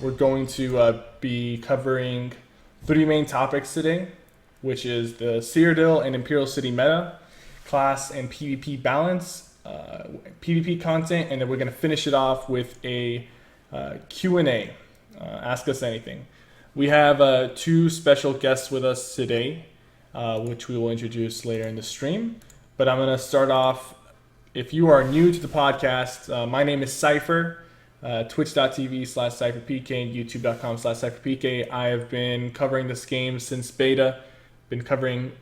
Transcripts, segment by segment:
We're going to be covering three main topics today, which is the Cyrodiil and Imperial City meta, class and PvP balance, PvP content, and then we're going to finish it off with a Q&A. Ask us anything. We have two special guests with us today, which we will introduce later in the stream. But I'm going to start off. If you are new to the podcast, my name is Cypher, twitch.tv/CypherPK and youtube.com/CypherPK. I have been covering this game since beta, been covering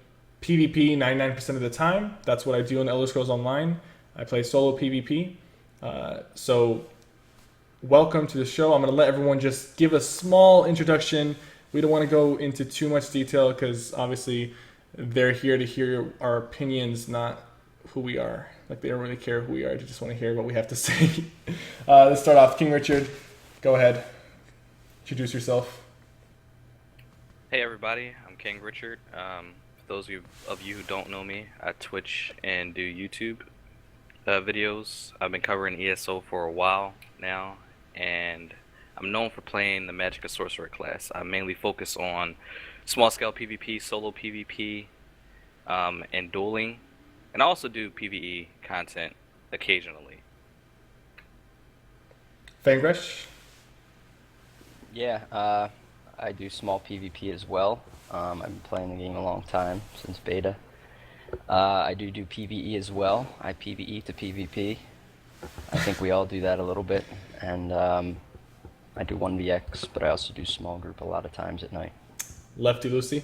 PvP 99% of the time. That's what I do in Elder Scrolls Online. I play solo PvP. So welcome to the show. I'm going to let everyone just give a small introduction. We don't want to go into too much detail because obviously they're here to hear our opinions, not who we are. Like, they don't really care who we are. They just want to hear what we have to say. Let's start off. King Richard, go ahead. Introduce yourself. Hey everybody, I'm King Richard. For those of you who don't know me, I Twitch and do YouTube videos. I've been covering ESO for a while now, and I'm known for playing the Magic and Sorcerer class. I mainly focus on small-scale PvP, solo PvP, and dueling. And I also do PvE content occasionally. Fangresh? Yeah, I do small PvP as well. I've been playing the game a long time, since beta. I do PvE as well. I PvE to PvP. I think we all do that a little bit. And I do 1vx, but I also do small group a lot of times at night. Lefty Lucy?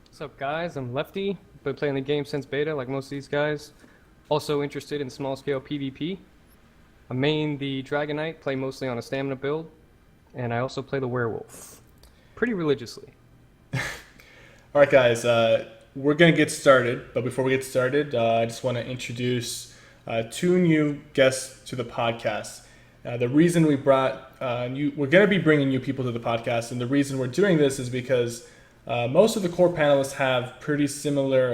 What's up, guys? I'm Lefty. Been playing the game since beta, like most of these guys. Also interested in small-scale PvP. I main the Dragon Knight, play mostly on a stamina build, and I also play the Werewolf pretty religiously. All right, guys. We're going to get started, but before we get started, I just want to introduce two new guests to the podcast. The reason we brought we're going to be bringing new people to the podcast, and the reason we're doing this is because most of the core panelists have pretty similar,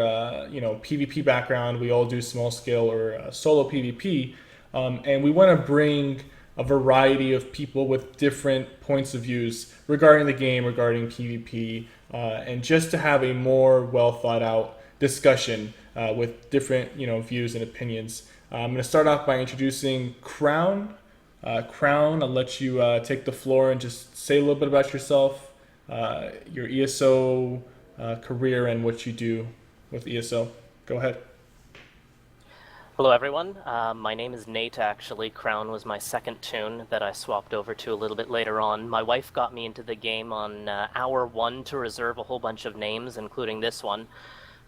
PvP background. We all do small scale or solo PvP, and we want to bring a variety of people with different points of views regarding the game, regarding PvP, and just to have a more well thought out discussion with different, views and opinions. I'm going to start off by introducing Crown. Crown, I'll let you take the floor and just say a little bit about yourself. Your ESO career and what you do with ESO. Go ahead. Hello everyone, my name is Nate actually. Crown was my second tune that I swapped over to a little bit later on. My wife got me into the game on hour 1 to reserve a whole bunch of names, including this one,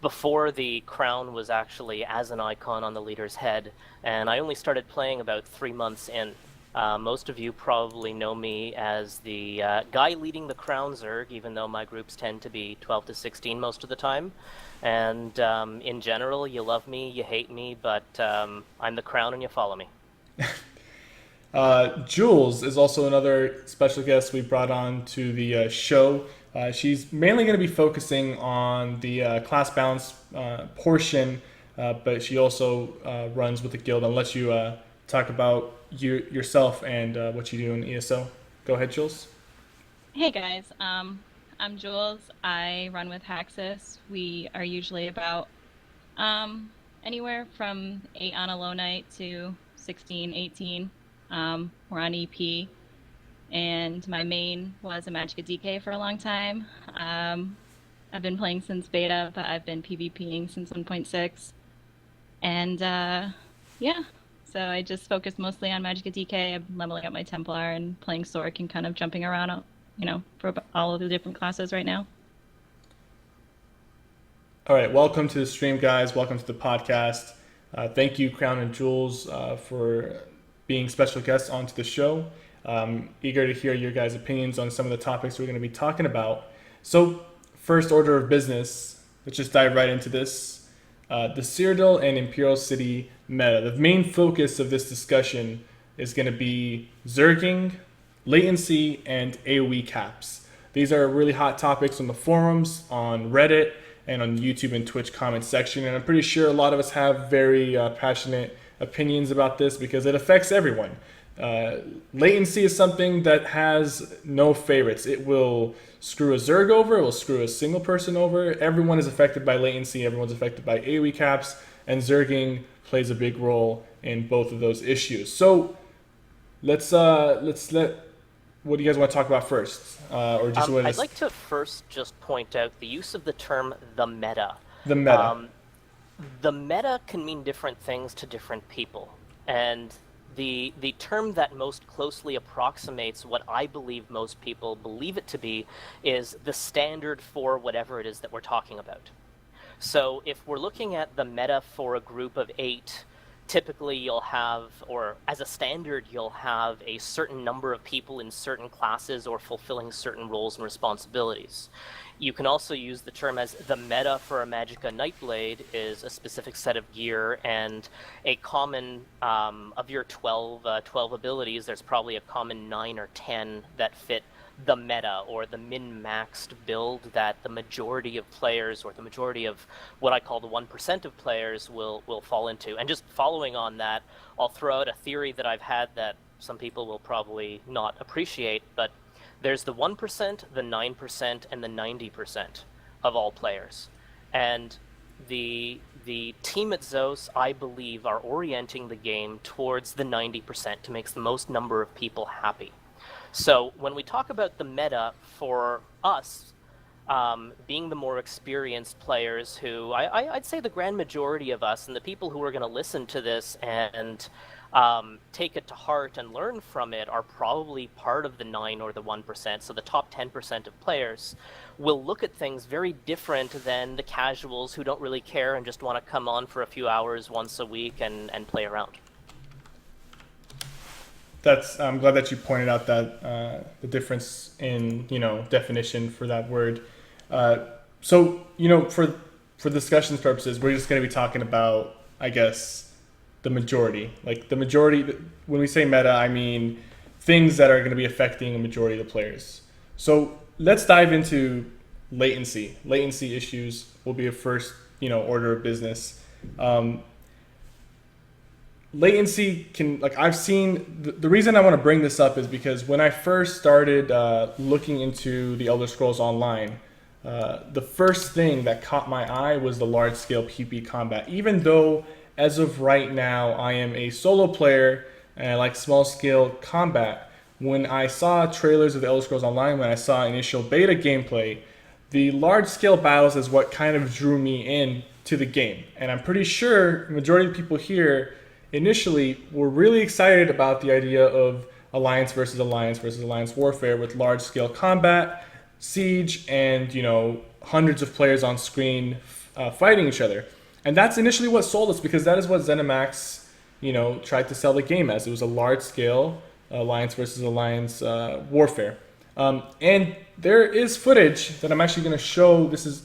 before the crown was actually as an icon on the leader's head, and I only started playing about 3 months in. Most of you probably know me as the guy leading the Crown Zerg, even though my groups tend to be 12 to 16 most of the time. And in general, you love me, you hate me, but I'm the Crown and you follow me. Jules is also another special guest we brought on to the show. She's mainly going to be focusing on the class balance portion, but she also runs with the guild. I'll let you talk about yourself and what you do in ESO. Go ahead, Jules. Hey guys, I'm Jules. I run with Haxus. We are usually about anywhere from 8 on a low night to 16, 18. We're on EP, and my main was a Magicka DK for a long time. I've been playing since beta, but I've been PvPing since 1.6. And yeah. So I just focus mostly on Magicka DK. I'm leveling up my Templar and playing Sork and kind of jumping around, for all of the different classes right now. All right, welcome to the stream, guys. Welcome to the podcast. Thank you, Crown and Jules, for being special guests onto the show. Eager to hear your guys' opinions on some of the topics we're going to be talking about. So, first order of business, let's just dive right into this. The Cyrodiil and Imperial City meta. The main focus of this discussion is going to be Zerging, Latency, and AoE caps. These are really hot topics on the forums, on Reddit, and on YouTube and Twitch comment section. And I'm pretty sure a lot of us have very passionate opinions about this because it affects everyone. Latency is something that has no favorites. It will screw a Zerg over, it will screw a single person over. Everyone is affected by latency, everyone's affected by AoE caps, and Zerging plays a big role in both of those issues. So let's let, what do you guys want to talk about first? Or just I'd like to first just point out the use of the term the meta. The meta. The meta can mean different things to different people, and the term that most closely approximates what I believe most people believe it to be is the standard for whatever it is that we're talking about. So if we're looking at the meta for a group of 8, typically you'll have, or as a standard, you'll have a certain number of people in certain classes or fulfilling certain roles and responsibilities. You can also use the term as the meta for a Magicka Nightblade is a specific set of gear, and a common, of your 12 abilities, there's probably a common 9 or 10 that fit the meta, or the min-maxed build that the majority of players, or the majority of what I call the 1% of players will fall into. And just following on that, I'll throw out a theory that I've had that some people will probably not appreciate, but there's the 1%, the 9%, and the 90% of all players. And the team at Zeus, I believe, are orienting the game towards the 90% to make the most number of people happy. So when we talk about the meta for us, being the more experienced players who, I'd say the grand majority of us and the people who are going to listen to this and take it to heart and learn from it are probably part of the 9 or the 1%. So the top 10% of players will look at things very different than the casuals who don't really care and just want to come on for a few hours once a week and play around. I'm glad that you pointed out that the difference in definition for that word. So for discussion purposes, we're just going to be talking about, I guess, the majority. Like the majority. When we say meta, I mean things that are going to be affecting a majority of the players. So let's dive into latency. Latency issues will be a first order of business. Latency can, like I've seen, the reason I want to bring this up is because when I first started looking into the Elder Scrolls Online, the first thing that caught my eye was the large-scale PvP combat. Even though, as of right now, I am a solo player and I like small-scale combat, when I saw trailers of the Elder Scrolls Online, when I saw initial beta gameplay, the large-scale battles is what kind of drew me in to the game. And I'm pretty sure the majority of the people here initially were really excited about the idea of alliance versus alliance warfare with large-scale combat, siege, and hundreds of players on screen fighting each other. And that's initially what sold us, because that is what ZeniMax tried to sell the game as. It was a large-scale alliance versus alliance warfare. And there is footage that I'm actually going to show. This is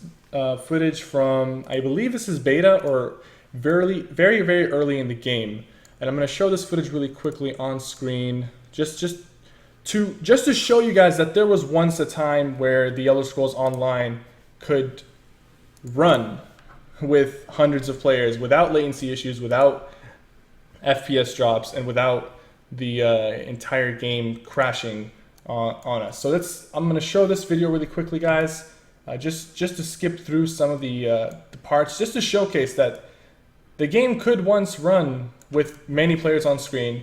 footage from, I believe this is beta or very, very, very early in the game, and I'm going to show this footage really quickly on screen, just to show you guys that there was once a time where the Elder Scrolls Online could run with hundreds of players without latency issues, without FPS drops, and without the entire game crashing on us. So I'm going to show this video really quickly, guys, just to skip through some of the parts, just to showcase that the game could once run with many players on screen.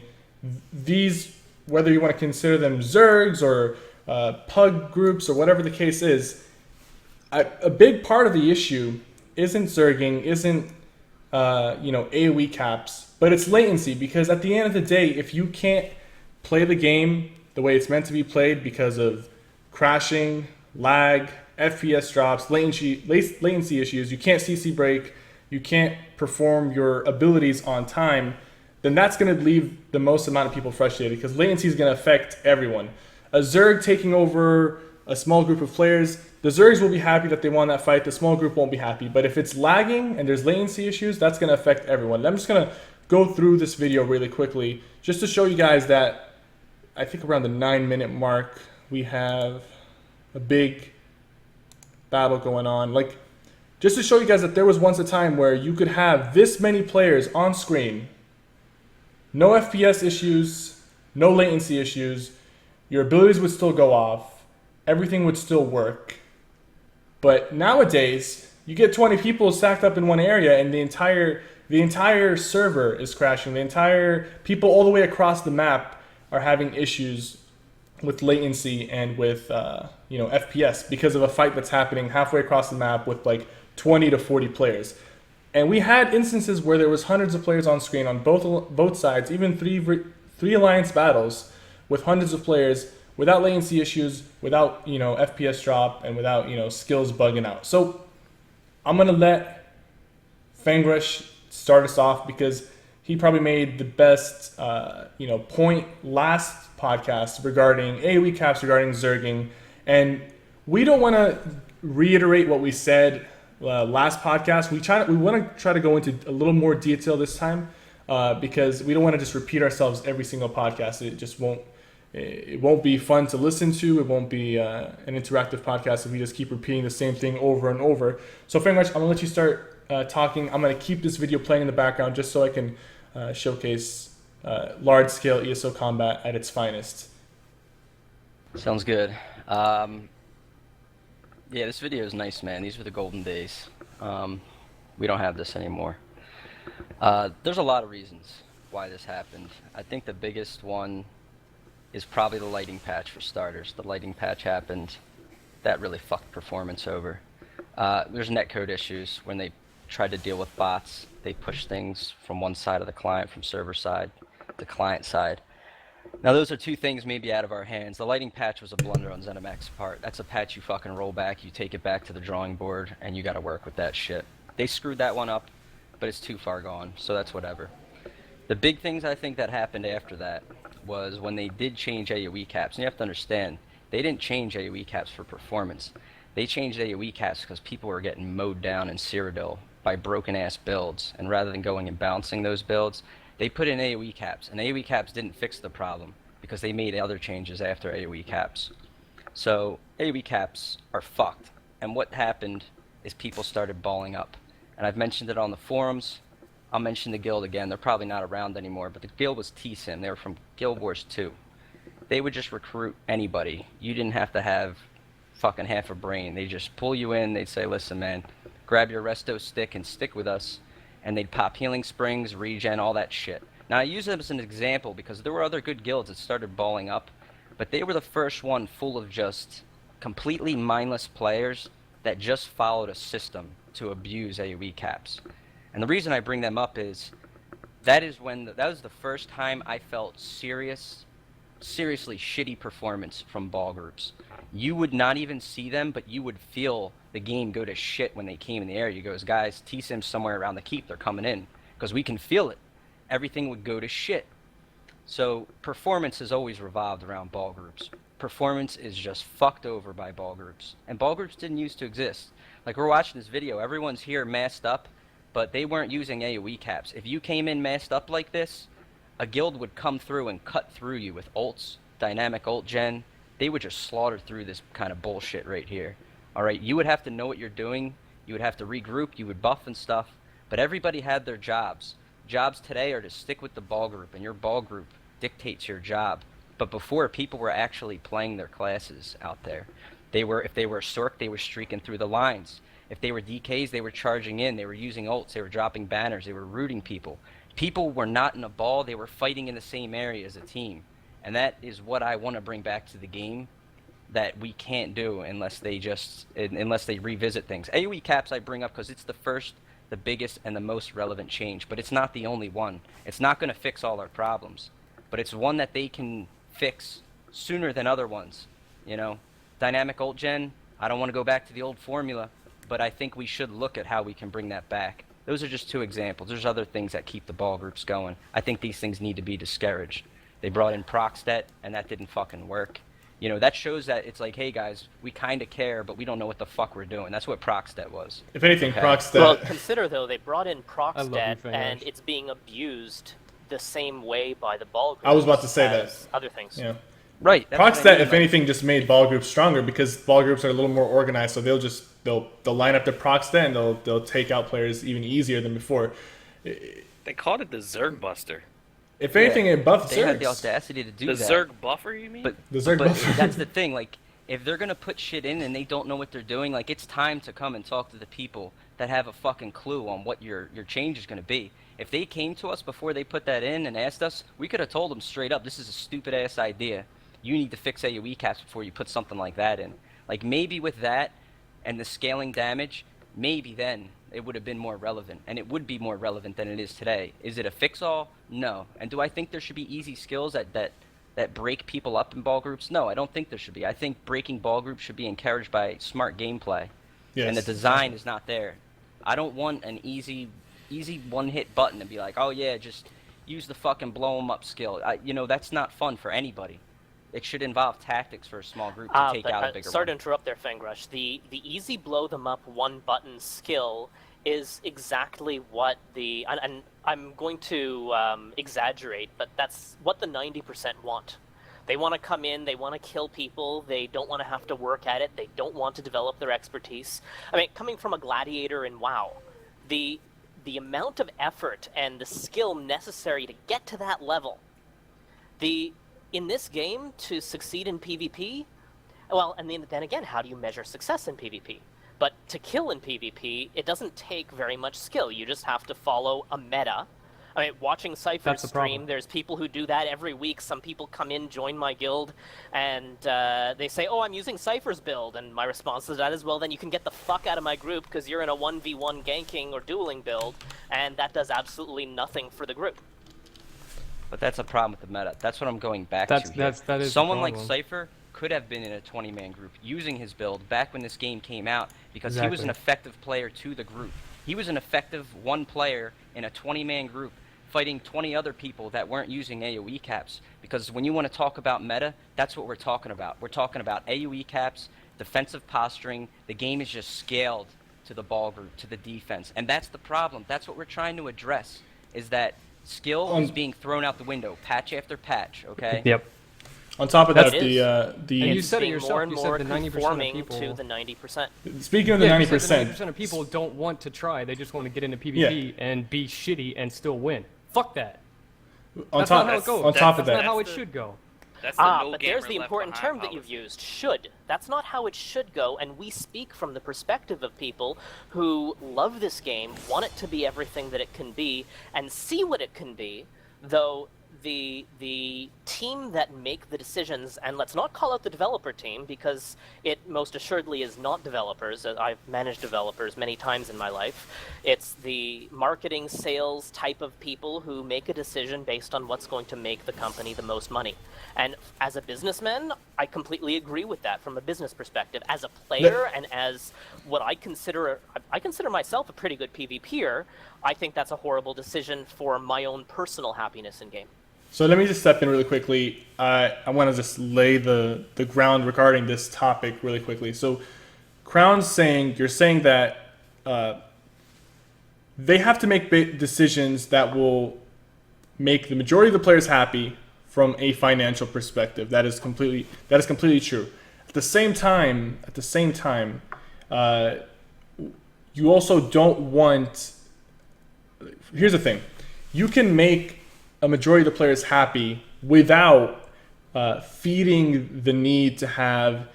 These, whether you want to consider them Zergs or pug groups or whatever the case is, a big part of the issue isn't Zerging, isn't AoE caps, but it's latency. Because at the end of the day, if you can't play the game the way it's meant to be played because of crashing, lag, FPS drops, latency issues, you can't CC break, you can't perform your abilities on time, then that's going to leave the most amount of people frustrated, because latency is going to affect everyone. A Zerg taking over a small group of players, the Zergs will be happy that they won that fight, the small group won't be happy. But if it's lagging and there's latency issues, that's going to affect everyone. And I'm just going to go through this video really quickly just to show you guys that I think around the 9-minute mark we have a big battle going on. Like, just to show you guys that there was once a time where you could have this many players on screen, no FPS issues, no latency issues, your abilities would still go off, everything would still work. But nowadays, you get 20 people stacked up in one area, and the entire server is crashing. The entire people all the way across the map are having issues with latency and with FPS because of a fight that's happening halfway across the map with like 20 to 40 players. And we had instances where there was hundreds of players on screen on both sides, even three alliance battles with hundreds of players without latency issues, without FPS drop, and without skills bugging out. So I'm gonna let Fangrush start us off because he probably made the best point last podcast regarding AoE caps, regarding Zerging, and we don't want to reiterate what we said last podcast. We want to try to go into a little more detail this time because we don't want to just repeat ourselves every single podcast. It won't be fun to listen to. It won't be an interactive podcast if we just keep repeating the same thing over and over. So very much, I'm gonna let you start talking. I'm gonna keep this video playing in the background just so I can showcase large-scale ESO combat at its finest. Sounds good. Yeah, this video is nice, man. These were the golden days. We don't have this anymore. There's a lot of reasons why this happened. I think the biggest one is probably the lighting patch for starters. The lighting patch happened. That really fucked performance over. There's netcode issues when they tried to deal with bots. They pushed things from one side of the client, from server side to client side. Now those are two things maybe out of our hands. The lighting patch was a blunder on ZeniMax's part. That's a patch you fucking roll back, you take it back to the drawing board, and you gotta work with that shit. They screwed that one up, but it's too far gone, so that's whatever. The big things I think that happened after that was when they did change AoE caps. And you have to understand, they didn't change AoE caps for performance. They changed AoE caps because people were getting mowed down in Cyrodiil by broken-ass builds. And rather than going and balancing those builds, they put in AoE caps. And AoE caps didn't fix the problem because they made other changes after AoE caps. So AoE caps are fucked. And what happened is people started balling up. And I've mentioned it on the forums. I'll mention the guild again. They're probably not around anymore, but the guild was TSIM. They were from Guild Wars 2. They would just recruit anybody. You didn't have to have fucking half a brain. They just pull you in. They'd say, listen, man, grab your resto stick and stick with us. And they'd pop healing springs, regen, all that shit. Now, I use them as an example because there were other good guilds that started balling up, but they were the first one full of just completely mindless players that just followed a system to abuse AoE caps. And the reason I bring them up is that was the first time I felt seriously shitty performance from ball groups. You would not even see them, but you would feel the game go to shit when they came in the area. You goes, guys, T-Sim's somewhere around the keep. They're coming in because we can feel it. Everything would go to shit. So performance has always revolved around ball groups. Performance is just fucked over by ball groups. And ball groups didn't used to exist. Like, we're watching this video. Everyone's here masked up, but they weren't using AoE caps. If you came in masked up like this, a guild would come through and cut through you with ults, dynamic ult gen. They would just slaughter through this kind of bullshit right here. Alright, you would have to know what you're doing. You would have to regroup. You would buff and stuff. But everybody had their jobs. Jobs today are to stick with the ball group, and your ball group dictates your job. But before, people were actually playing their classes out there. If they were a Sork, they were streaking through the lines. If they were DKs, they were charging in. They were using ults. They were dropping banners. They were rooting people. People were not in a ball. They were fighting in the same area as a team. And that is what I want to bring back to the game that we can't do unless they revisit things. AoE caps I bring up because it's the first, the biggest, and the most relevant change. But it's not the only one. It's not going to fix all our problems. But it's one that they can fix sooner than other ones. You know, dynamic ult gen, I don't want to go back to the old formula, but I think we should look at how we can bring that back. Those are just two examples. There's other things that keep the ball groups going. I think these things need to be discouraged. They brought in Procstet, and that didn't fucking work. You know, that shows that it's like, hey guys, we kind of care, but we don't know what the fuck we're doing. That's what Procstet was. If anything, Okay. Procstet. Well, consider though, they brought in I love Procstet, you, and Fangrush. it's being abused the same way by the ball groups I was about to say that. as other things. Yeah. Right. that's what I Procstet, mean, if like- anything, just made ball groups stronger because ball groups are a little more organized. So they'll line up the Procstet and they'll take out players even easier than before. They called it the Zerg Buster. If anything, it buffed They had the Zergs. audacity to do The that. Zerg buffer, you mean? But The Zerg but buffer. that's the thing. Like, if they're gonna put shit in and they don't know what they're doing, like, it's time to come and talk to the people that have a fucking clue on what your change is gonna be. If they came to us before they put that in and asked us, we could have told them straight up, this is a stupid ass idea. You need to fix AoE caps before you put something like that in. Like, maybe with that and the scaling damage, maybe then it would have been more relevant, and it would be more relevant than it is today. Is it a fix-all? No. And do I think there should be easy skills that break people up in ball groups? No, I don't think there should be. I think breaking ball groups should be encouraged by smart gameplay, Yes. and the design is not there. I don't want an easy one-hit button and be like, oh yeah, just use the fucking blow 'em up skill. You know, that's not fun for anybody. It should involve tactics for a small group to take out a bigger Sorry one. to interrupt there, Fangrush. The easy blow them up one button skill is exactly what and I'm going to exaggerate, but that's what the 90% want. They want to come in, they want to kill people, they don't want to have to work at it, they don't want to develop their expertise. I mean, coming from a gladiator in WoW, the amount of effort and the skill necessary to get to that level, in this game, to succeed in PvP, well, and then again, how do you measure success in PvP? But to kill in PvP, it doesn't take very much skill. You just have to follow a meta. I mean, watching Cypher's That's the problem. stream, there's people who do that every week. Some people come in, join my guild, and they say, oh, I'm using Cypher's build. And my response to that is, well, then you can get the fuck out of my group because you're in a 1v1 ganking or dueling build, and that does absolutely nothing for the group. But that's a problem with the meta. That's what I'm going back to here. That is Someone the like problem. Cypher could have been in a 20-man group using his build back when this game came out because he was Exactly. an effective player to the group. He was an effective one player in a 20-man group fighting 20 other people that weren't using AoE caps. Because when you want to talk about meta, that's what we're talking about. We're talking about AoE caps, defensive posturing. The game is just scaled to the ball group, to the defense. And that's the problem. That's what we're trying to address, is that skill is being thrown out the window, patch after patch, okay? Yep. On top of That that, is. the You It's said it being yourself, more and you said more the 90% of conforming people- to the 90%. speaking of the Yeah, you said 90%, 90% of people don't want to try. They just want to get into PvP and be shitty and still win. Fuck that. on That's top not how it goes. on top of That's not that, how it That's the- should go. That's the no But gamer there's the left important behind term that you've policy. used, should. That's not how it should go, and we speak from the perspective of people who love this game, want it to be everything that it can be, and see what it can be, though the team that make the decisions, and let's not call out the developer team, because it most assuredly is not developers. I've managed developers many times in my life. It's the marketing, sales type of people who make a decision based on what's going to make the company the most money. And as a businessman, I completely agree with that from a business perspective. As a player and as what I consider myself a pretty good PvPer, I think that's a horrible decision for my own personal happiness in game. so let me just step in really quickly. I want to just lay the ground regarding this topic really quickly. So, Crown's saying, you're saying that they have to make decisions that will make the majority of the players happy from a financial perspective. That is completely true. At the same time, you also don't want. Here's the thing: you can make a majority of the players happy without feeding the need to have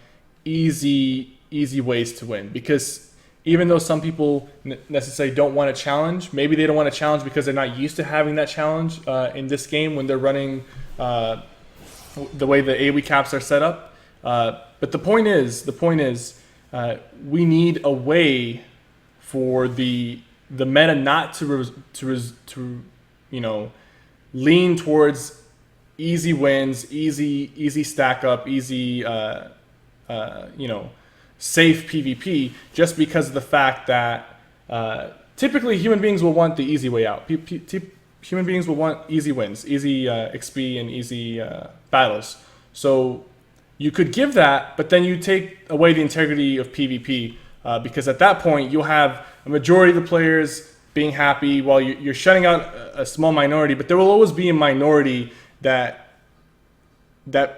easy ways to win. Because even though some people necessarily don't want a challenge, maybe they don't want a challenge because they're not used to having that challenge in this game when they're running the way the AoE caps are set up. But the point is, we need a way for the meta not to lean towards easy wins, easy stack up, easy safe PvP, just because of the fact that typically human beings will want the easy way out. Human beings will want easy wins, easy XP, and easy battles. So you could give that, but then you take away the integrity of PvP, because at that point you'll have a majority of the players being happy while you're shutting out a small minority. But there will always be a minority that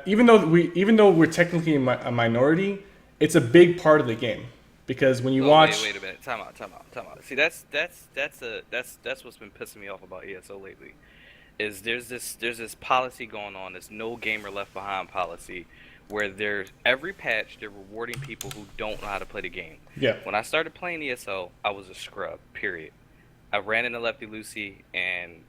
even though we're technically a minority, it's a big part of the game. Because when you watch, Wait a minute. Time out. See, that's what's been pissing me off about ESO lately. is there's this policy going on, this no gamer left behind policy, where there's every patch they're rewarding people who don't know how to play the game. Yeah. When I started playing ESO, I was a scrub. Period. I ran into Lefty Lucy, and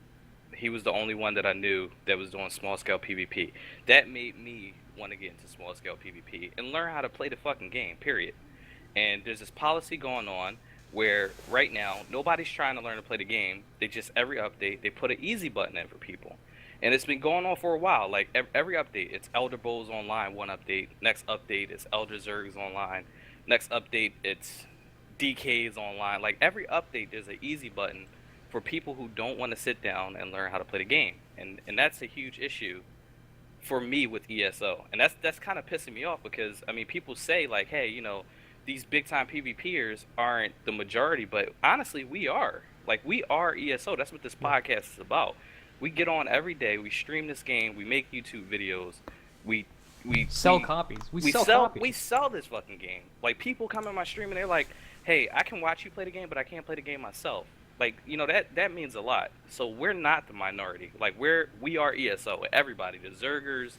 he was the only one that I knew that was doing small scale PvP. That made me want to get into small scale PvP and learn how to play the fucking game. Period. And there's this policy going on where right now nobody's trying to learn to play the game. They just every update they put an easy button in for people, and it's been going on for a while. Like every update, it's Elder Bowls Online one update. Next update, it's Elder Zergs Online. Next update, it's DKs Online. Like every update, there's an easy button for people who don't want to sit down and learn how to play the game, and that's a huge issue for me with ESO, and that's kind of pissing me off because I mean people say like, hey, you know, these big time PvPers aren't the majority, but honestly, we are. Like, we are ESO. That's what this podcast is about. We get on every day. We stream this game. We make YouTube videos. We Sell copies. We sell copies. We sell this fucking game. Like, people come in my stream and they're like, hey, I can watch you play the game, but I can't play the game myself. Like, you know, that means a lot. So we're not the minority. Like, we are ESO. Everybody, the Zergers,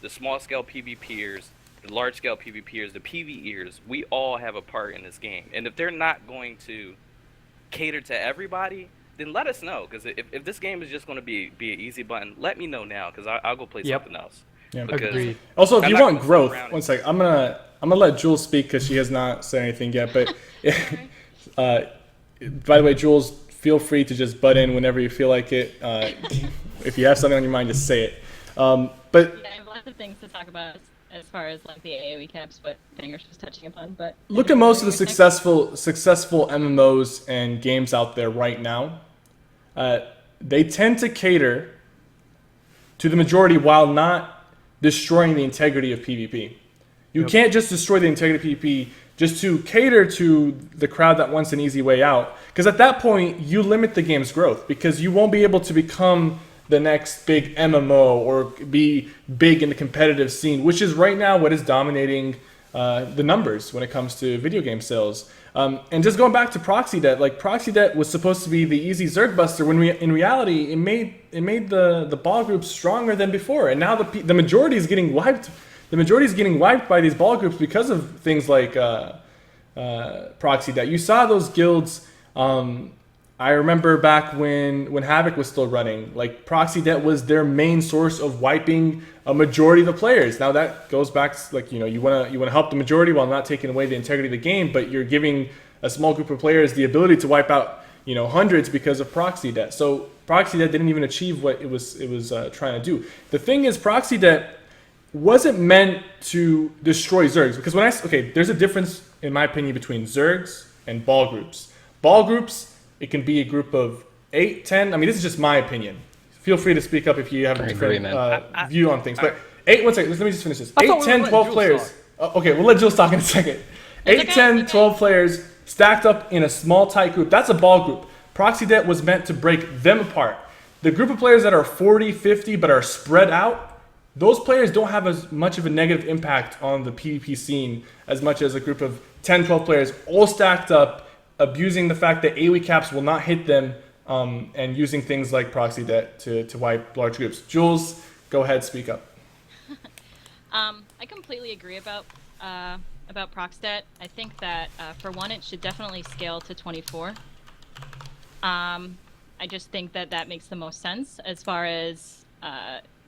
the small scale PvPers, the large-scale PvPers, the PvEers, we all have a part in this game. And if they're not going to cater to everybody, then let us know. Because if this game is just going to be an easy button, let me know now. Because I'll go play something else. Yeah. Agreed. Also, if I'm you not want gonna growth, fuck around one sec. I'm gonna let Jules speak because she has not said anything yet. But by the way, Jules, feel free to just butt in whenever you feel like it. If you have something on your mind, just say it. But Yeah, I have lots of things to talk about as far as like the AoE caps, what Fingers was touching upon. But look at most of the successful MMOs and games out there right now. They tend to cater to the majority while not destroying the integrity of PvP. You can't just destroy the integrity of PvP just to cater to the crowd that wants an easy way out. Because at that point, you limit the game's growth because you won't be able to become the next big MMO or be big in the competitive scene, which is right now what is dominating the numbers when it comes to video game sales. And just going back to Proxy Debt, like Proxy Debt was supposed to be the easy Zerg buster when in reality it made the ball groups stronger than before, and now the majority is getting wiped. The majority is getting wiped by these ball groups because of things like Proxy Debt. You saw those guilds. I remember back when Havoc was still running, like Proxy Debt was their main source of wiping a majority of the players. Now that goes back to, like, you know, you wanna help the majority while not taking away the integrity of the game, but you're giving a small group of players the ability to wipe out, you know, hundreds because of Proxy Debt. So Proxy Debt didn't even achieve what it was trying to do. The thing is, Proxy Debt wasn't meant to destroy Zergs, because there's a difference in my opinion between Zergs and ball groups. Ball groups, it can be a group of 8, 10. I mean, this is just my opinion. Feel free to speak up if you have a different view on things. But 8, one second, let me just finish this. 8, 10, 12 players. Okay, we'll let Jules talk in a second. 8, 10, 12 players stacked up in a small, tight group. That's a ball group. Proxy Debt was meant to break them apart. The group of players that are 40, 50, but are spread out, those players don't have as much of a negative impact on the PvP scene as much as a group of 10, 12 players all stacked up, abusing the fact that AoE caps will not hit them, and using things like Proxy Debt to wipe large groups. Jules, go ahead, speak up. I completely agree about Proxy Debt. I think that for one, it should definitely scale to 24. I just think that makes the most sense as far as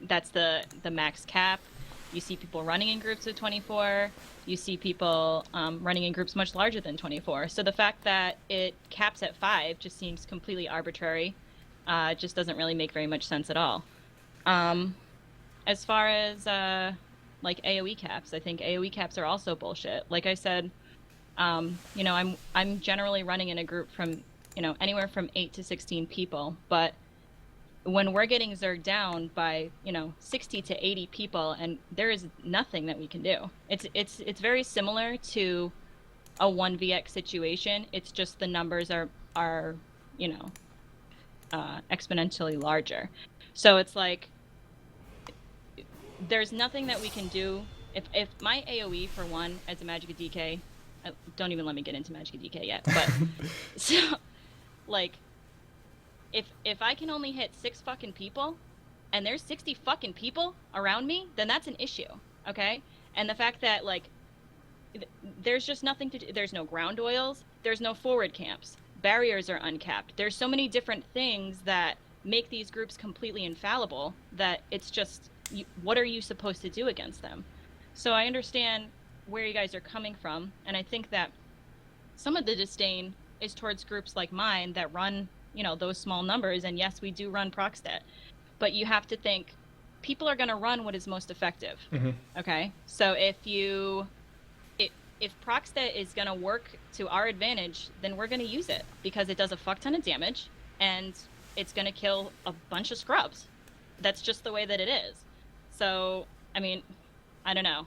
that's the max cap. You see people running in groups of 24. You see people running in groups much larger than 24. So the fact that it caps at 5 just seems completely arbitrary. Just doesn't really make very much sense at all. As far as like AoE caps, I think AoE caps are also bullshit. Like I said, you know, I'm generally running in a group from, you know, anywhere from 8 to 16 people, but when we're getting Zerg down by, you know, 60 to 80 people, and there is nothing that we can do. It's very similar to a 1vx situation. It's just the numbers are you know, exponentially larger. So it's like there's nothing that we can do. If my AoE for one as a Magicka DK, don't even let me get into Magicka DK yet, but so like if I can only hit 6 fucking people, and there's 60 fucking people around me, then that's an issue, okay? And the fact that, like, there's just nothing to do. There's no ground oils. There's no forward camps. Barriers are uncapped. There's so many different things that make these groups completely infallible that it's just, what are you supposed to do against them? So I understand where you guys are coming from, and I think that some of the disdain is towards groups like mine that run, you know, those small numbers. And yes, we do run Proxstat, but you have to think people are going to run what is most effective. Okay, so if Proxstat is going to work to our advantage, then we're going to use it because it does a fuck ton of damage and it's going to kill a bunch of scrubs. That's just the way that it is. So, I mean, I don't know.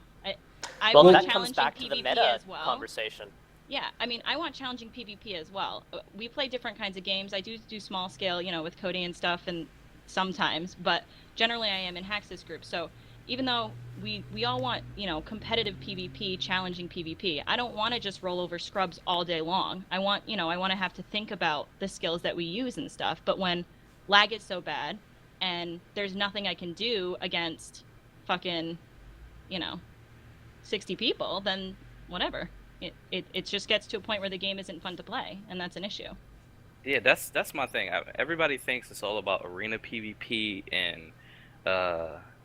I Well, want that comes challenging back to the PvP meta as well. conversation. Yeah, I mean, I want challenging PvP as well. We play different kinds of games. I do small scale, you know, with coding and stuff, and sometimes, but generally I am in Haxis groups. So even though we all want, you know, competitive PvP, challenging PvP, I don't want to just roll over scrubs all day long. I want to have to think about the skills that we use and stuff. But when lag is so bad and there's nothing I can do against fucking, you know, 60 people, then whatever. It just gets to a point where the game isn't fun to play, and that's an issue. Yeah, that's my thing. Everybody thinks it's all about arena PvP and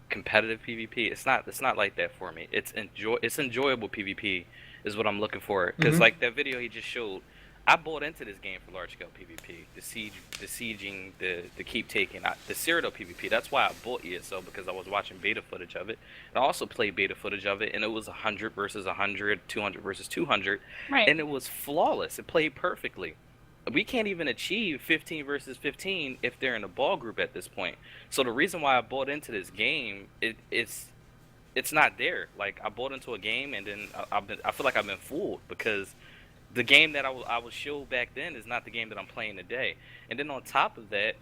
competitive PvP. It's not like that for me. It's enjoyable PvP is what I'm looking for. Because like that video he just showed, I bought into this game for large scale PvP, the sieging, the keep taking, the Cyrodiil PvP. That's why I bought ESO, because I was watching beta footage of it. And I also played beta footage of it, and it was 100 versus 100, 200 versus 200, Right. and it was flawless. It played perfectly. We can't even achieve 15 versus 15 if they're in a ball group at this point. So the reason why I bought into this game, it's not there. Like, I bought into a game, and then I feel like I've been fooled, because the game that I was showed back then is not the game that I'm playing today. And then on top of that,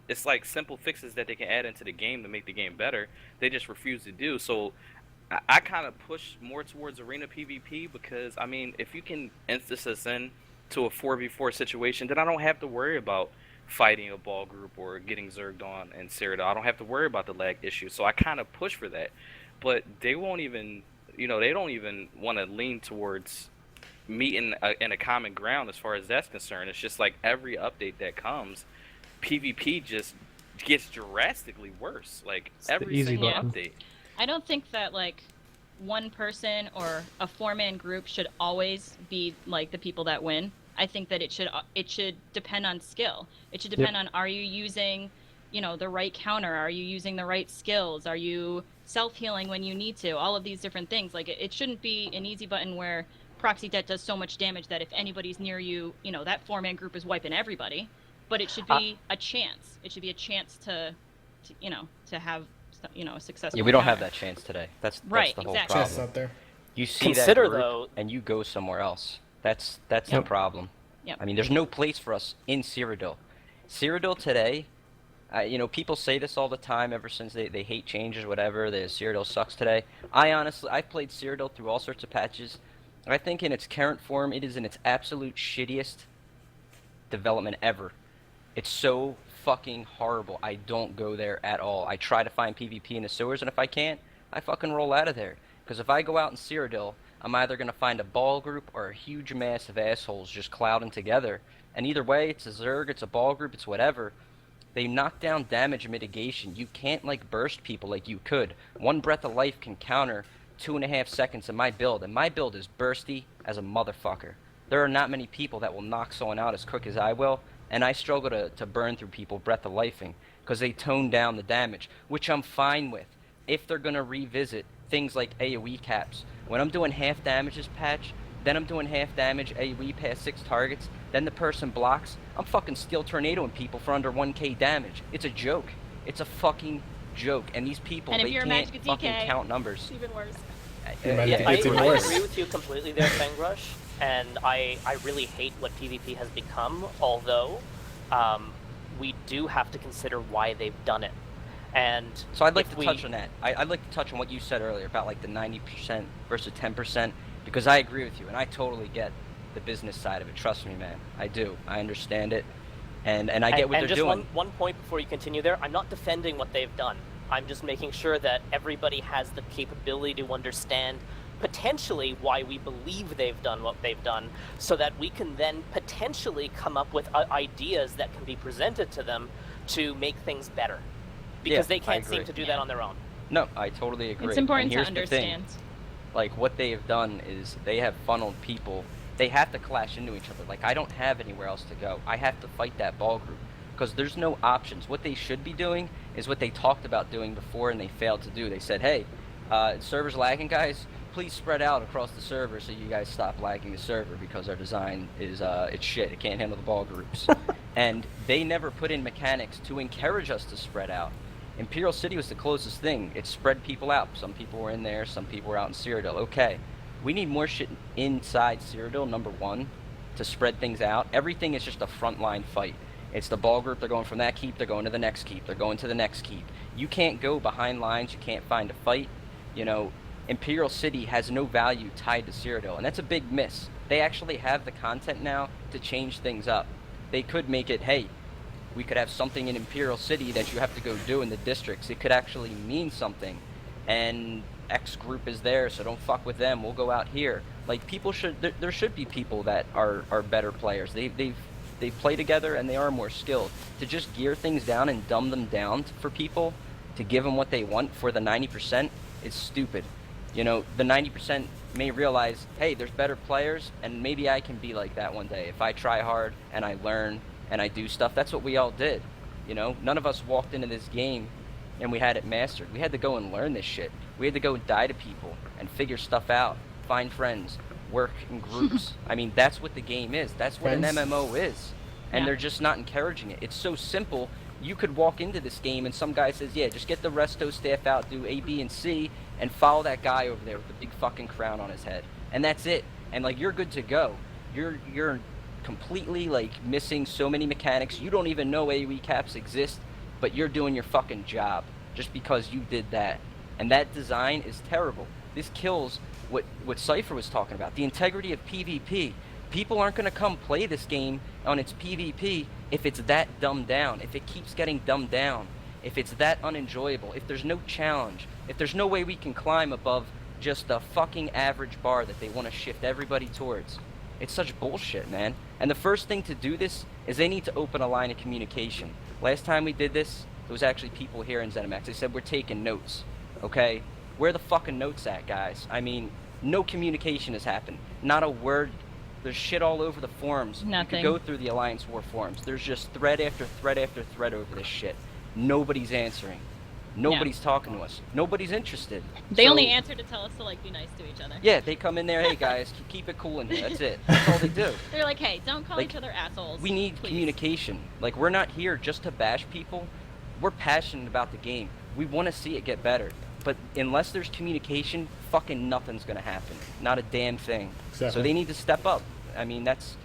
it's like simple fixes that they can add into the game to make the game better. They just refuse to do. So I kind of push more towards arena PvP, because, I mean, if you can instance us in to a 4v4 situation, then I don't have to worry about fighting a ball group or getting zerged on in Cyrodiil. I don't have to worry about the lag issue. So I kind of push for that. But they won't even, you know, they don't even want to lean towards meeting in a common ground as far as that's concerned. It's just like every update that comes, PvP just gets drastically worse. Like every single update. I don't think that like one person or a 4-man group should always be like the people that win. I think that it should depend on skill. It should depend on, are you using, you know, the right counter? Are you using the right skills? Are you self-healing when you need to? All of these different things. Like, it shouldn't be an easy button where Proxy Det does so much damage that if anybody's near you, you know, that 4-man group is wiping everybody. But it should be a chance. It should be a chance to you know, to have, you know, a successful Yeah, we don't counter. have that chance today. That's Right, the whole exactly. problem. Chests out there. You see Consider, that group, though, and you go somewhere else. That's the problem. Yep. I mean, there's no place for us in Cyrodiil. Cyrodiil today, you know, people say this all the time ever since they hate changes, whatever, the Cyrodiil sucks today. I've played Cyrodiil through all sorts of patches. I think in its current form, it is in its absolute shittiest development ever. It's so fucking horrible. I don't go there at all. I try to find PvP in the sewers, and if I can't, I fucking roll out of there. Because if I go out in Cyrodiil, I'm either going to find a ball group or a huge mass of assholes just clouding together. And either way, it's a Zerg, it's a ball group, it's whatever. They knock down damage mitigation. You can't, like, burst people like you could. One breath of life can counter 2.5 seconds in my build, and my build is bursty as a motherfucker. There are not many people that will knock someone out as quick as I will, and I struggle to burn through people breath of lifing because they tone down the damage, which I'm fine with if they're going to revisit things like AoE caps. When I'm doing half damage this patch, then I'm doing half damage AoE past 6 targets, then the person blocks, I'm fucking steel tornadoing people for under 1k damage. It's a joke. It's a fucking joke. And these people, And if they you're a can't Magic fucking DK, count numbers. Even worse. I It's even worse. agree with you completely there, Fangrush, and I really hate what PvP has become, although we do have to consider why they've done it. And So I'd like if to touch on that. I'd like to touch on what you said earlier about like the 90% versus 10%, because I agree with you, and I totally get the business side of it. Trust me, man. I do. I understand it. And I get what and they're just doing. one point before you continue there, I'm not defending what they've done. I'm just making sure that everybody has the capability to understand potentially why we believe they've done what they've done, so that we can then potentially come up with ideas that can be presented to them to make things better. Because Yeah, they I can't seem agree. to do that on their own. No, I totally agree. It's important and to here's understand. The thing. Like, what they have done is they have funneled people. They have to clash into each other. Like, I don't have anywhere else to go. I have to fight that ball group because there's no options. What they should be doing is what they talked about doing before and they failed to do. They said, hey, server's lagging, guys. Please spread out across the server so you guys stop lagging the server because our design is it's shit. It can't handle the ball groups. And they never put in mechanics to encourage us to spread out. Imperial City was the closest thing. It spread people out. Some people were in there, some people were out in Cyrodiil. Okay, we need more shit inside Cyrodiil, number one, to spread things out. Everything is just a frontline fight. It's the ball group, they're going from that keep, they're going to the next keep, they're going to the next keep. You can't go behind lines, you can't find a fight. You know, Imperial City has no value tied to Cyrodiil, and that's a big miss. They actually have the content now to change things up. They could make it, hey, we could have something in Imperial City that you have to go do in the districts. It could actually mean something. And X group is there, so don't fuck with them. We'll go out here. Like, people should, there should be people that are better players. They play together and they are more skilled. To just gear things down and dumb them down for people, to give them what they want for the 90%, is stupid. You know, the 90% may realize, hey, there's better players, and maybe I can be like that one day. If I try hard and I learn and I do stuff, that's what we all did. You know, none of us walked into this game and we had it mastered. We had to go and learn this shit. We had to go die to people and figure stuff out, find friends, work in groups. I mean, that's what the game is. That's what an MMO is. And they're just not encouraging it. It's so simple. You could walk into this game and some guy says, yeah, just get the resto staff out, do A, B, and C, and follow that guy over there with the big fucking crown on his head. And that's it. And, like, you're good to go. You're completely, like, missing so many mechanics. You don't even know AoE caps exist, but you're doing your fucking job just because you did that. And that design is terrible. This kills what Cypher was talking about, the integrity of PvP. People aren't going to come play this game on its PvP if it's that dumbed down, if it keeps getting dumbed down, if it's that unenjoyable, if there's no challenge, if there's no way we can climb above just the fucking average bar that they want to shift everybody towards. It's such bullshit, man. And the first thing to do this is they need to open a line of communication. Last time we did this, there was actually people here in ZeniMax. They said, we're taking notes, okay? Where are the fucking notes at, guys? I mean, no communication has happened. Not a word. There's shit all over the forums. Nothing. You could go through the Alliance War forums. There's just thread after thread after thread over this shit. Nobody's answering. Nobody's talking to us. Nobody's interested. They So- only answer to tell us to, like, be nice to each other. Yeah, they come in there, hey guys, keep it cool in here. That's it. That's all they do. They're like, hey, don't call Like, each other assholes. We need please. communication. Like, we're not here just to bash people. We're passionate about the game. We want to see it get better. But unless there's communication, fucking nothing's going to happen. Not a damn thing. Exactly. So they need to step up. I mean, that's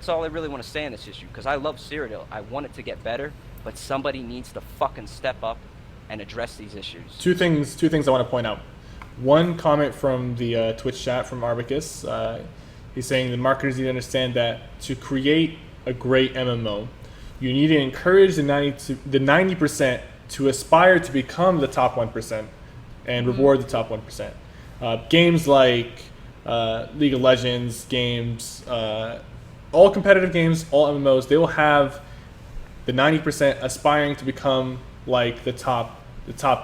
all I really want to say on this issue. Because I love Cyrodiil. I want it to get better. But somebody needs to fucking step up and address these issues. Two things I want to point out. One comment from the Twitch chat from Arbicus. He's saying the marketers need to understand that to create a great MMO, you need to encourage the 90% to aspire to become the top 1% and reward the top 1%. Games like League of Legends, games, all competitive games, all MMOs, they will have the 90% aspiring to become like the top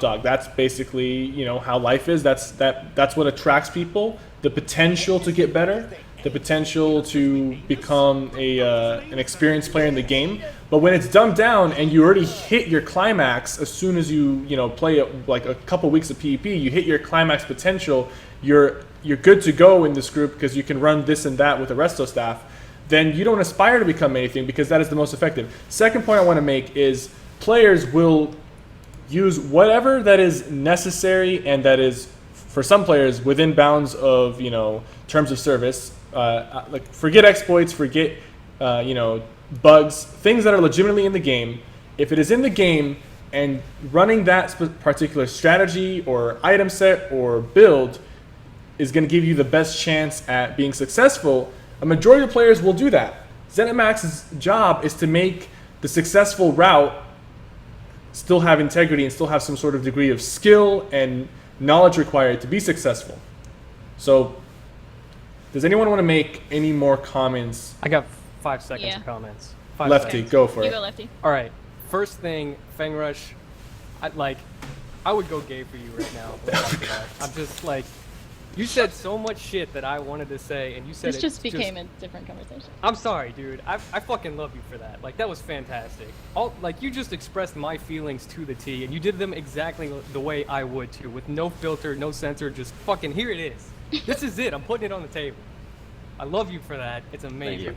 dog. That's basically, you know, how life is. That's what attracts people. The potential to get better, the potential to become an experienced player in the game. But when it's dumbed down and you already hit your climax as soon as you play like a couple weeks of PvP, you hit your climax potential. You're good to go in this group because you can run this and that with the resto staff. Then you don't aspire to become anything because that is the most effective. Second point I want to make is players will use whatever that is necessary and that is, for some players, within bounds of terms of service. Like forget exploits, forget bugs, things that are legitimately in the game. If it is in the game and running that particular strategy or item set or build is going to give you the best chance at being successful, a majority of players will do that. ZeniMax's job is to make the successful route still have integrity and still have some sort of degree of skill and knowledge required to be successful. So, does anyone want to make any more comments? I got 5 seconds Yeah. of comments. 5 Lefty, seconds. go for You it. go, Lefty. All right. First thing, Fang Rush. I would go gay for you right now. After that. I'm just like, you said so much shit that I wanted to say, and you said This it just became a different conversation. I'm sorry, dude. I fucking love you for that. Like, that was fantastic. You just expressed my feelings to the T, and you did them exactly the way I would too, with no filter, no censor, just fucking here it is. This is it. I'm putting it on the table. I love you for that. It's amazing. you.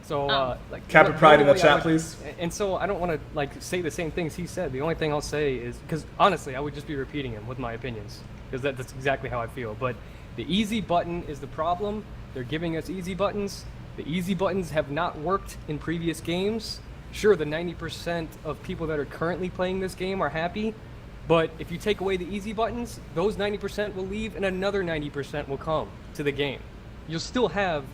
So, Captain Pride in the normally chat, would- please. And so I don't want to say the same things he said. The only thing I'll say is, because honestly, I would just be repeating him with my opinions, because that's exactly how I feel. But the easy button is the problem. They're giving us easy buttons. The easy buttons have not worked in previous games. Sure, the 90% of people that are currently playing this game are happy, but if you take away the easy buttons, those 90% will leave and another 90% will come to the game. You'll still have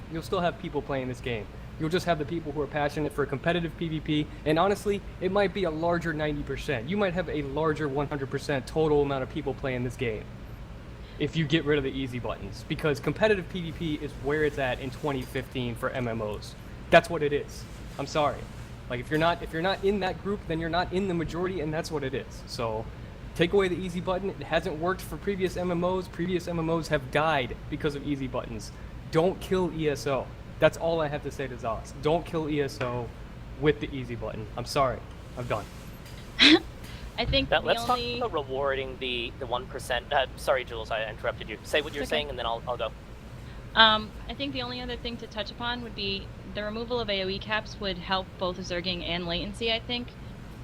people playing this game. You'll just have the people who are passionate for competitive PvP, and honestly, it might be a larger 90%. You might have a larger 100% total amount of people playing this game if you get rid of the easy buttons, because competitive PvP is where it's at in 2015 for MMOs. That's what it is. I'm sorry. Like, if you're not in that group, then you're not in the majority, and that's what it is. So, take away the easy button. It hasn't worked for previous MMOs. Previous MMOs have died because of easy buttons. Don't kill ESO. That's all I have to say to Zoss. Don't kill ESO with the easy button. I'm sorry. I'm done. I think Now, the let's only... talk about rewarding the 1%. Sorry, Jules, I interrupted you. Say what you're It's okay. saying, and then I'll go. I think the only other thing to touch upon would be the removal of AoE caps would help both Zerging and Latency, I think,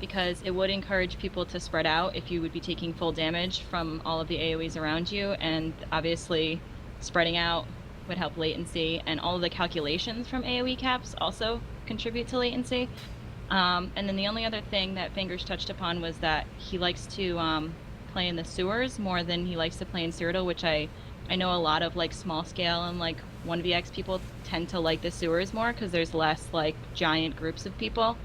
because it would encourage people to spread out if you would be taking full damage from all of the AoEs around you, and obviously spreading out would help Latency, and all of the calculations from AoE caps also contribute to Latency. And then the only other thing that Fingers touched upon was that he likes to play in the sewers more than he likes to play in Cyrodiil, which I know a lot of like small scale and like 1vx people tend to like the sewers more because there's less like giant groups of people.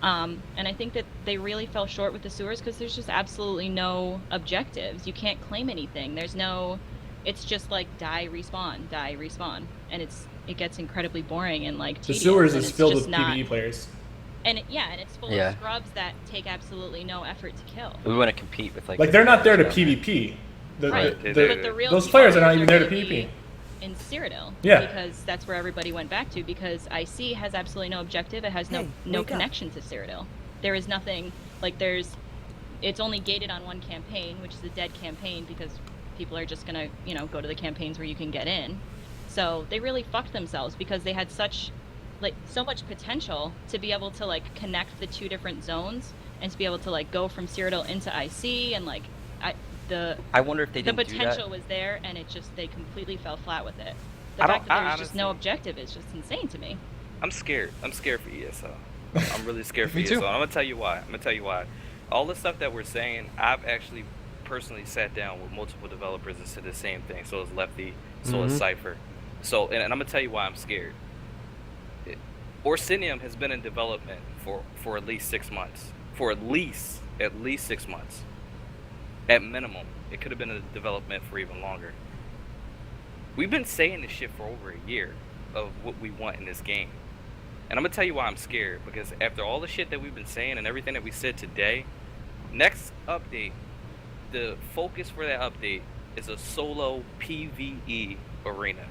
And I think that they really fell short with the sewers because there's just absolutely no objectives. You can't claim anything. There's no... It's just like die, respawn, and it gets incredibly boring and like The tedious, sewers and is it's filled just with not... PvE players. And it's full Yeah. of scrubs that take absolutely no effort to kill. We want to compete with Like, they're not there to Yeah. PvP. Right. Right. But the real those PvP players are not even there to gonna be PvP. In Cyrodiil, Yeah. because that's where everybody went back to. Because IC has absolutely no objective. It has no connection to Cyrodiil. There is nothing like it's only gated on one campaign, which is a dead campaign because people are just gonna go to the campaigns where you can get in. So they really fucked themselves because they had so much potential to be able to like connect the two different zones and to be able to like go from Cyrodiil into IC and like I wonder if they the didn't do potential that. was there, and they completely fell flat with it. I The don't- fact that I there's just no honestly- objective is just insane to me. I'm scared. I'm scared for ESO. I'm really scared for Me ESO. too. And I'm gonna tell you why. All the stuff that we're saying, I've actually personally sat down with multiple developers and said the same thing. So is Lefty, so is Mhm. Cypher. So and I'm gonna tell you why I'm scared. Orsinium has been in development for at least 6 months. For at least 6 months. At minimum. It could have been in development for even longer. We've been saying this shit for over a year of what we want in this game. And I'm gonna tell you why I'm scared, because after all the shit that we've been saying and everything that we said today, next update, the focus for that update is a solo PvE arena.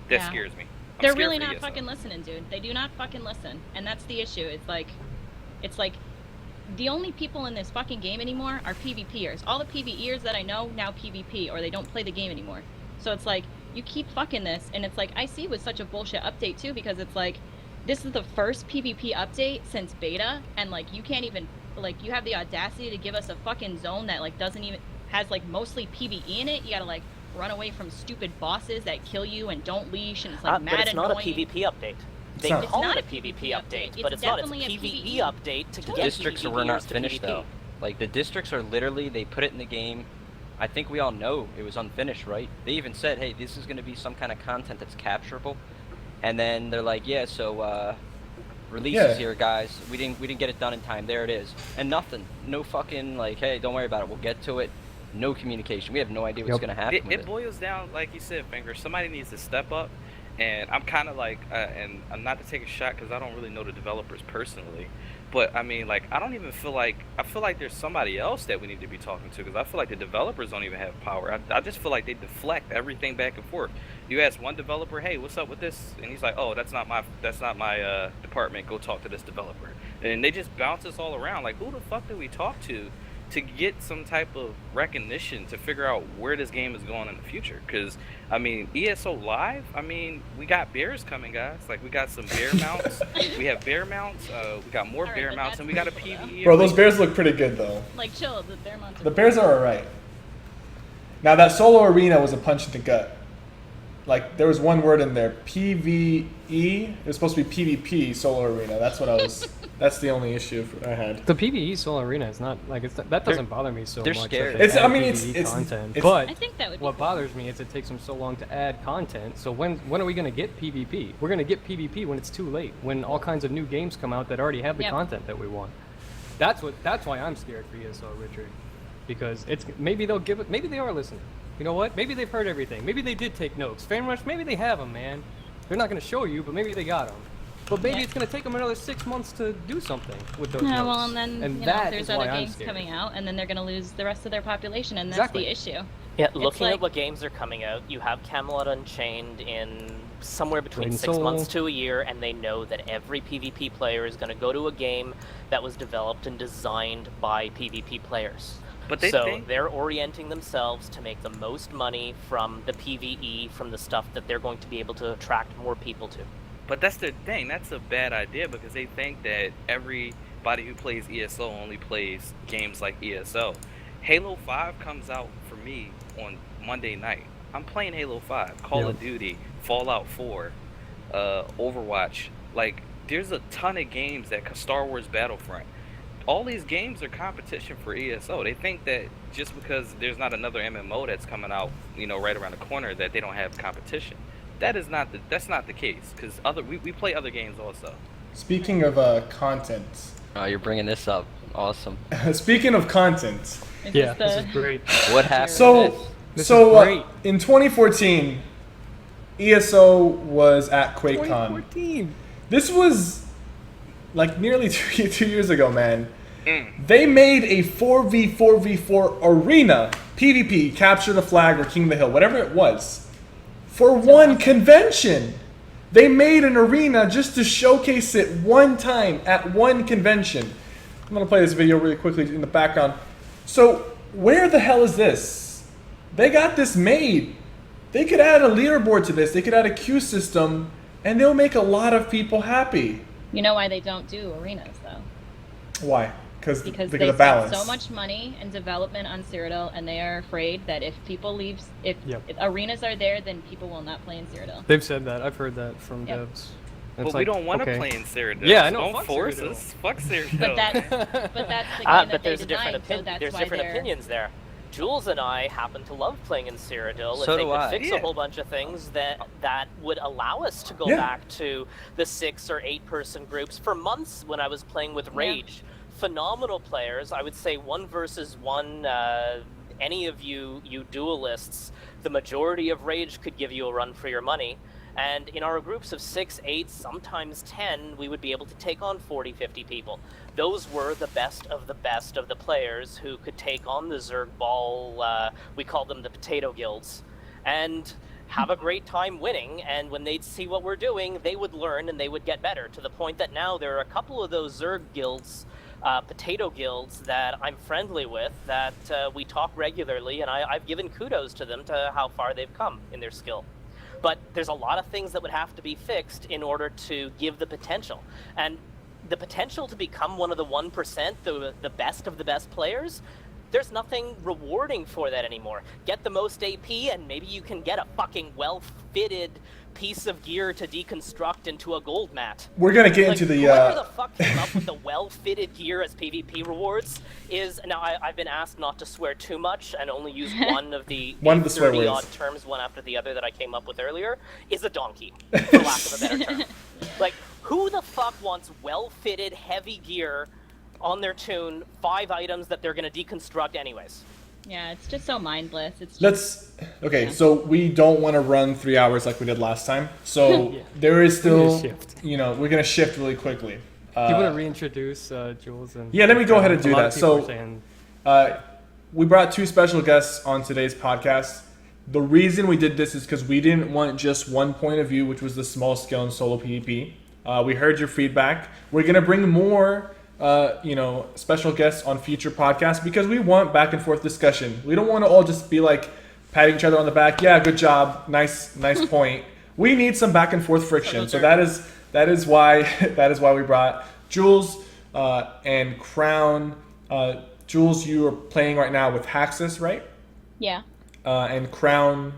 That Yeah. scares me. I'm They're scared really for not ESO. fucking listening, dude. They do not fucking listen, and that's the issue. It's like the only people in this fucking game anymore are PvPers. All the PvEers that I know now PvP, or they don't play the game anymore. So it's like you keep fucking this, and it's like IC was such a bullshit update too, because it's like this is the first PvP update since beta, and like you can't even like you have the audacity to give us a fucking zone that like doesn't even has like mostly PvE in it. You gotta like run away from stupid bosses that kill you and don't leash, and it's like mad But it's not a annoying. PvP update. They not. call It's it not a a PvP PvP update, update. but It's it's not. It's a definitely a PvE PvE update to The get districts were not PvPers to finished PvP. though. Like, the districts are literally, they put it in the game. I think we all know it was unfinished, right? They even said, hey, this is going to be some kind of content that's capturable. And then they're like, yeah, so release Yeah. is here, guys. We didn't get it done in time. There it is. And nothing. No fucking like, hey, don't worry about it. We'll get to it. No communication. We have no idea what's Yep. gonna happen with It it. boils down, like you said, Finger. Somebody needs to step up, and I'm kind of like, and I'm not to take a shot because I don't really know the developers personally, but I mean, like, I don't even feel like I feel like there's somebody else that we need to be talking to because I feel like the developers don't even have power. I just feel like they deflect everything back and forth. You ask one developer, hey, what's up with this, and he's like, oh, that's not my department. Go talk to this developer, and they just bounce us all around. Like, who the fuck do we talk to get some type of recognition to figure out where this game is going in the future? Because I mean, ESO Live, I mean, we got bears coming, guys. Like, we got some bear mounts. We have bear mounts. We got more All right, bear but mounts, that's and we got a pretty cool, PvE. Bro, those bears look pretty good though. Like, chill, the bear monster. The bears are alright. Now that solo arena was a punch in the gut. Like, there was one word in there, PvE. It was supposed to be PvP solo arena. That's what I was. That's the only issue I had. The PvE solo arena is not like that doesn't bother me so they're much. scared. That they It's- I add mean, PvE it's- content, it's- but I think that would be what cool. bothers me is it takes them so long to add content. So when are we gonna get PvP? We're gonna get PvP when it's too late. When all kinds of new games come out that already have the Yep. content that we want. That's why I'm scared for ESO, Richard, because it's maybe they'll give it. Maybe they are listening. You know what? Maybe they've heard everything. Maybe they did take notes. Fan Rush, maybe they have them, man. They're not gonna show you, but maybe they got them. But maybe Yeah. it's gonna take them another 6 months to do something with those Yeah, notes. well, and then and you know, that there's is why other I'm games scared. coming out, and then they're gonna lose the rest of their population, and that's Exactly. the issue. Yeah, looking like- at what games are coming out, you have Camelot Unchained in somewhere between Blade and 6 Soul. months to a year, and they know that every PvP player is going to go to a game that was developed and designed by PvP players. But they so think- they're orienting themselves to make the most money from the PvE, from the stuff that they're going to be able to attract more people to. But that's the thing. That's a bad idea because they think that everybody who plays ESO only plays games like ESO. Halo 5 comes out for me on Monday night. I'm playing Halo 5, Call of Duty, Fallout 4, Overwatch. Like, there's a ton of games that Star Wars Battlefront. All these games are competition for ESO. They think that just because there's not another MMO that's coming out, you know, right around the corner, that they don't have competition. That's not the case because we play other games also. Speaking of content, Oh, you're bringing this up. Awesome. speaking of content, Is Yeah, this this is great. What happened? so This so is great. in 2014, ESO was at QuakeCon. 2014. This was like nearly 2 years ago, man. Mm. They made a 4v4v4 arena, PvP, capture the flag or king of the hill, whatever it was, for one convention. They made an arena just to showcase it one time at one convention. I'm gonna play this video really quickly in the background. So where the hell is this? They got this made. They could add a leaderboard to this. They could add a queue system, and they'll make a lot of people happy. You know why they don't do arenas though? Why? Because Because they they get a spend balance. so much money in development on Cyrodiil, and they are afraid that if people leave, if arenas are there, then people will not play in Cyrodiil. They've said that. I've heard that from Yep. devs. But we don't want to play in Cyrodiil. Yeah, I know, Don't fuck force Cyrodiil. us. Fuck Cyrodiil. But that's man. but that's the game But that they there's a different designed, so opinion. that's There's why different they're. opinions there. Jules and I happen to love playing in Cyrodiil. So if they do could I. fix Yeah. a whole bunch of things that would allow us to go Yeah. back to the 6 or 8 person groups. For months when I was playing with Rage, phenomenal players. I would say 1 versus 1. Any of you duelists, the majority of Rage could give you a run for your money. And in our groups of 6, 8, sometimes 10, we would be able to take on 40, 50 people. Those were the best of the players who could take on the Zerg Ball, we call them the potato guilds, and have a great time winning. And when they'd see what we're doing, they would learn and they would get better, to the point that now there are a couple of those Zerg guilds, potato guilds, that I'm friendly with, that we talk regularly, and I've given kudos to them to how far they've come in their skill. But there's a lot of things that would have to be fixed in order to give the potential. And the potential to become one of the 1%, the best of the best players, there's nothing rewarding for that anymore. Get the most AP, and maybe you can get a fucking well-fitted piece of gear to deconstruct into a gold mat. We're gonna get into the whoever the fuck came up with the well-fitted gear as PvP rewards is now. I've been asked not to swear too much and only use one of the swear 30 odd words. terms one after the other that I came up with earlier. Is a donkey, for lack of a better term. Like, who the fuck wants well-fitted heavy gear on their tune, 5 items that they're going to deconstruct anyways? Yeah, it's just so mindless. It's just, so we don't want to run 3 hours like we did last time. So there is still, we're going to shift really quickly. Do you want to reintroduce Jules? And let me go ahead and do that. So saying... we brought 2 special guests on today's podcast. The reason we did this is because we didn't want just one point of view, which was the small scale and solo PvP. We heard your feedback. We're going to bring more special guests on future podcasts because we want back and forth discussion. We don't want to all just be like patting each other on the back. Yeah, good job. Nice point. We need some back and forth friction. So that is why we brought Jules and Crown. Jules, you are playing right now with Haxus, right? Yeah. And Crown,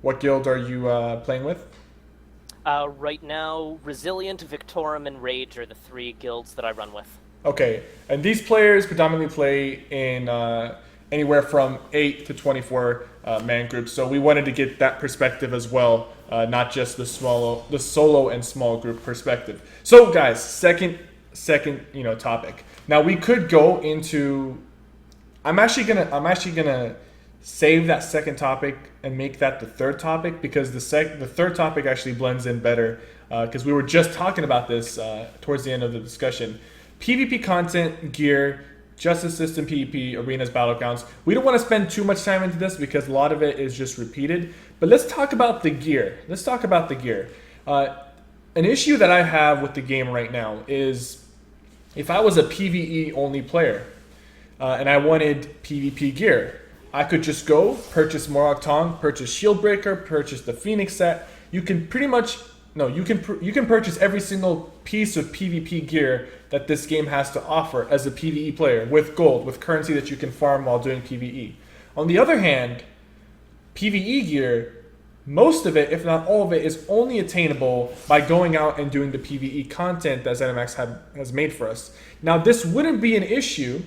what guild are you playing with? Right now, Resilient, Victorum, and Rage are the 3 guilds that I run with. Okay, and these players predominantly play in anywhere from 8 to 24 man groups. So we wanted to get that perspective as well, not just the solo and small group perspective. So guys, second topic. Now we could go into. I'm actually gonna save that second topic and make that the third topic because the third topic actually blends in better because we were just talking about this towards the end of the discussion. PvP content, gear, justice system, PvP, arenas, battlegrounds. We don't want to spend too much time into this because a lot of it is just repeated. But let's talk about the gear. An issue that I have with the game right now is if I was a PvE only player and I wanted PvP gear, I could just go purchase Morag Tong, purchase Shieldbreaker, purchase the Phoenix set. You can purchase every single piece of PvP gear that this game has to offer as a PvE player with gold, with currency that you can farm while doing PvE. On the other hand, PvE gear, most of it, if not all of it, is only attainable by going out and doing the PvE content that ZeniMax has made for us. Now, this wouldn't be an issue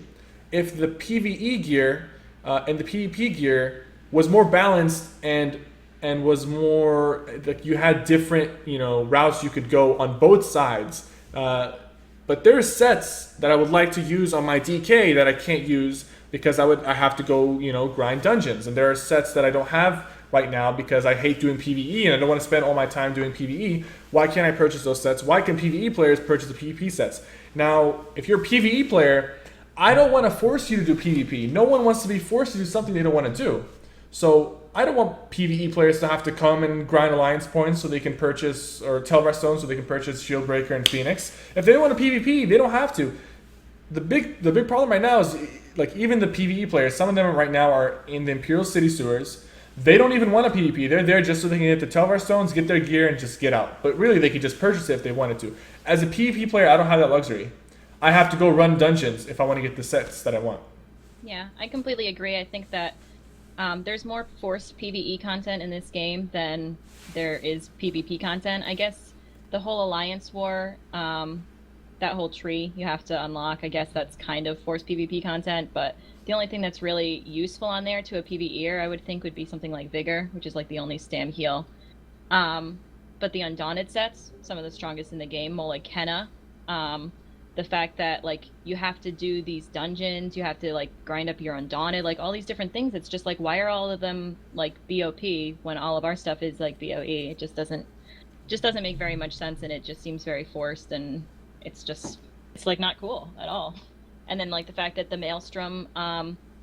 if the PvE gear and the PvP gear was more balanced and was more like you had different routes you could go on both sides. But there are sets that I would like to use on my DK that I can't use because I have to go grind dungeons, and there are sets that I don't have right now because I hate doing PvE and I don't want to spend all my time doing PvE. Why can't I purchase those sets? Why can PvE players purchase the PvP sets? Now, if you're a PvE player, I don't want to force you to do PvP. No one wants to be forced to do something they don't want to do. So I don't want PvE players to have to come and grind alliance points so they can purchase, or Telvar stones so they can purchase Shieldbreaker and Phoenix. If they don't want to PvP, they don't have to. The big problem right now is like even the PvE players, some of them right now are in the Imperial City sewers. They don't even want a PvP. They're there just so they can get the Telvar stones, get their gear, and just get out. But really, they could just purchase it if they wanted to. As a PvP player, I don't have that luxury. I have to go run dungeons if I want to get the sets that I want. Yeah, I completely agree. I think that there's more forced PvE content in this game than there is PvP content. I guess the whole Alliance War, that whole tree you have to unlock, I guess that's kind of forced PvP content, but the only thing that's really useful on there to a PvEer, I would think, would be something like Vigor, which is like the only stam heal. But the Undaunted sets, some of the strongest in the game, Molag Kenna, the fact that like you have to do these dungeons, you have to like grind up your Undaunted, like all these different things. It's just like, why are all of them like BOP when all of our stuff is like BOE? It just doesn't make very much sense, and it just seems very forced, and it's like not cool at all. And then like the fact that the Maelstrom,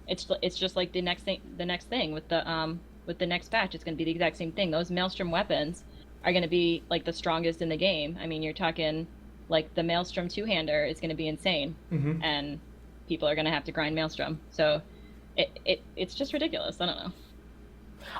it's just like the next thing with the next patch, it's going to be the exact same thing. Those Maelstrom weapons are going to be like the strongest in the game. I mean, you're talking like the Maelstrom two-hander is going to be insane, and people are going to have to grind Maelstrom. So it's just ridiculous. I don't know.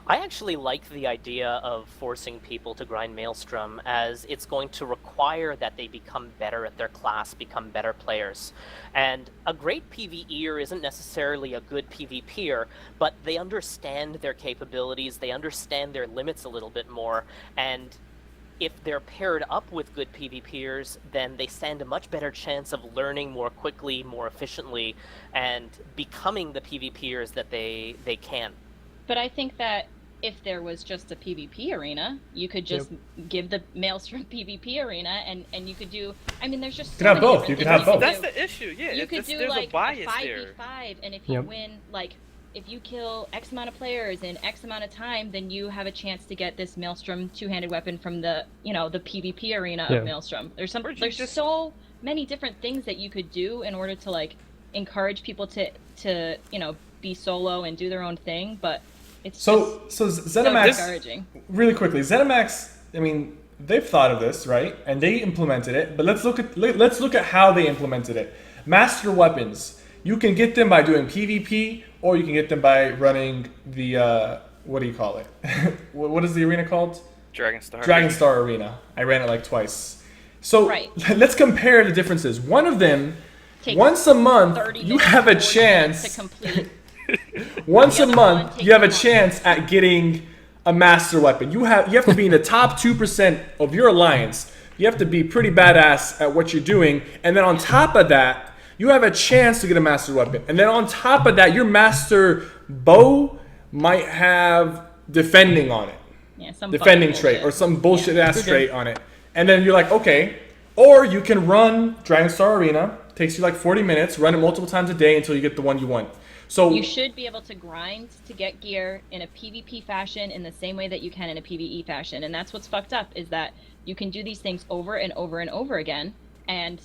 I actually like the idea of forcing people to grind Maelstrom, as it's going to require that they become better at their class, become better players. And a great PvEer isn't necessarily a good PvPer, but they understand their capabilities, they understand their limits a little bit more, and if they're paired up with good PvPers, then they stand a much better chance of learning more quickly, more efficiently, and becoming the PvPers that they can. But I think that if there was just a PvP arena, you could just give the Maelstrom PvP arena, and you could do. I mean, there's just so You could have many both. different You could things have both. do. That's the issue. Yeah, You could do there's like a bias 5v5, and if you Yep. win, like if you kill X amount of players in X amount of time, then you have a chance to get this Maelstrom two-handed weapon from the the PvP arena Yeah. of Maelstrom. There's Or you there's just- so many different things that you could do in order to like encourage people to be solo and do their own thing, but it's So so ZeniMax, discouraging. really quickly, ZeniMax, I mean, they've thought of this, right? And they implemented it, but let's look at how they implemented it. Master weapons. You can get them by doing PvP, or you can get them by running the what do you call it? What is the arena called? Dragon Star. Dragon Star Arena. I ran it like twice. So Right. let's compare the differences. One of them, Takes once a month, 30 you minutes, have a 40 minutes chance. to complete. Once The a other month, one takes you have a a month. chance at getting a master weapon. You have to be in the top 2% of your alliance. You have to be pretty badass at what you're doing, and then on top of that, you have a chance to get a master weapon. And then on top of that, your master bow might have defending on it, Yeah, some defending fucking trait or bullshit. some bullshit ass Okay. trait on it. And then you're like, okay. Or you can run Dragon Star Arena. Takes you like 40 minutes. Run it multiple times a day until you get the one you want. So You should be able to grind to get gear in a PvP fashion in the same way that you can in a PvE fashion. And that's what's fucked up, is that you can do these things over and over and over again, and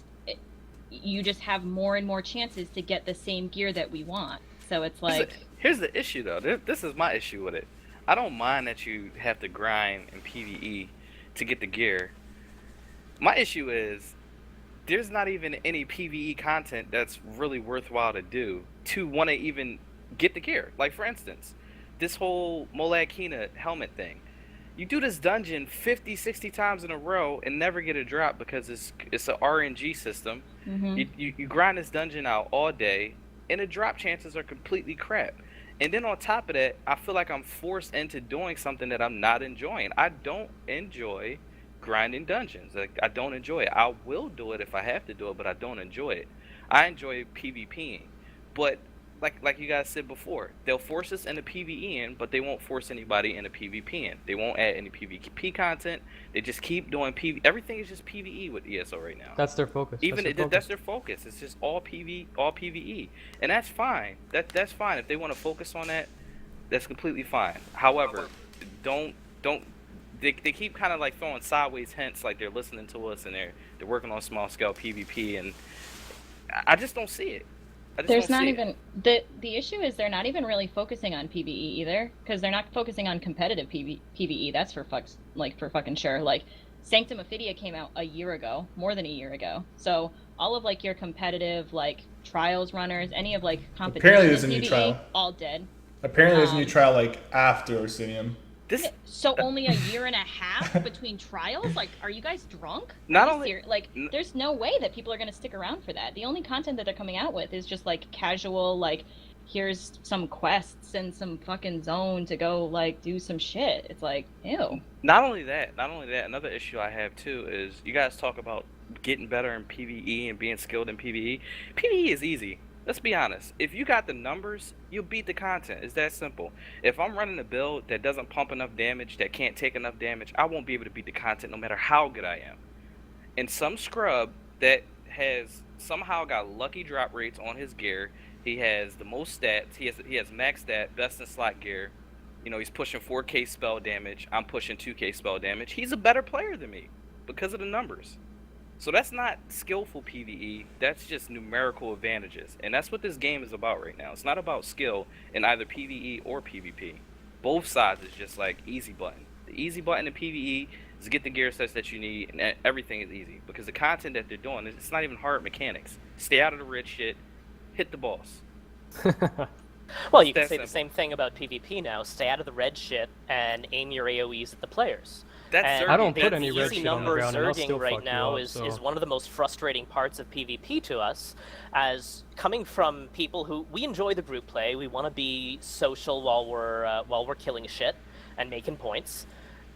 you just have more and more chances to get the same gear that we want. So it's like, Here's the issue, though. This is my issue with it. I don't mind that you have to grind in PvE to get the gear. My issue is there's not even any PvE content that's really worthwhile to do to want to even get the gear. Like, for instance, this whole Molag Kina helmet thing. You do this dungeon 50, 60 times in a row and never get a drop because it's an RNG system. You grind this dungeon out all day, and the drop chances are completely crap. And then on top of that, I feel like I'm forced into doing something that I'm not enjoying. I don't enjoy grinding dungeons. Like, I don't enjoy it. I will do it if I have to do it, but I don't enjoy it. I enjoy PvPing, but like you guys said before, they'll force us into PvEing, but they won't force anybody into PvPing. They won't add any PvP content. They just keep doing PvE. Everything is just PvE with ESO right now. That's their focus. That's their focus. It's just all PvE, and that's fine. That's fine if they want to focus on that. That's completely fine. However, don't. They keep kind of like throwing sideways hints, like they're listening to us and they're working on small scale PvP, and I just don't see it. there's not even the issue is they're not even really focusing on PvE either, because they're not focusing on competitive PvE. That's for fucking sure. Like, Sanctum Ophidia came out a year ago, more than a year ago. So all of like your competitive like trials runners, any of like competition Apparently there's a new PvE, trial. all dead. apparently there's a new trial like after Orsinium. So only a year and a half between trials? Like, are you guys drunk? Not Are you only- ser- like, there's no way that people are going to stick around for that. The only content that they're coming out with is just like casual, like, here's some quests and some fucking zone to go like do some shit. It's like, ew. Not only that, another issue I have too is you guys talk about getting better in PvE and being skilled in PvE. PvE is easy. Let's be honest. If you got the numbers, you'll beat the content. It's that simple. If I'm running a build that doesn't pump enough damage, that can't take enough damage, I won't be able to beat the content no matter how good I am. And some scrub that has somehow got lucky drop rates on his gear, he has the most stats, he has max stat, best in slot gear. You know, he's pushing 4k spell damage, I'm pushing 2k spell damage. He's a better player than me because of the numbers. So that's not skillful PvE, that's just numerical advantages. And that's what this game is about right now. It's not about skill in either PvE or PvP. Both sides is just like easy button. The easy button in PvE is get the gear sets that you need, and everything is easy. Because the content that they're doing, it's not even hard mechanics. Stay out of the red shit, hit the boss. Well, you It's can that say the simple. same thing about PvP now. Stay out of the red shit and aim your AoEs at the players. That's And I don't Zerging. put the any red easy shit on the number ground, and I'll Zerging still right fuck you now up. is So one of the most frustrating parts of PvP to us, as coming from people who we enjoy the group play. We want to be social while we're killing shit and making points.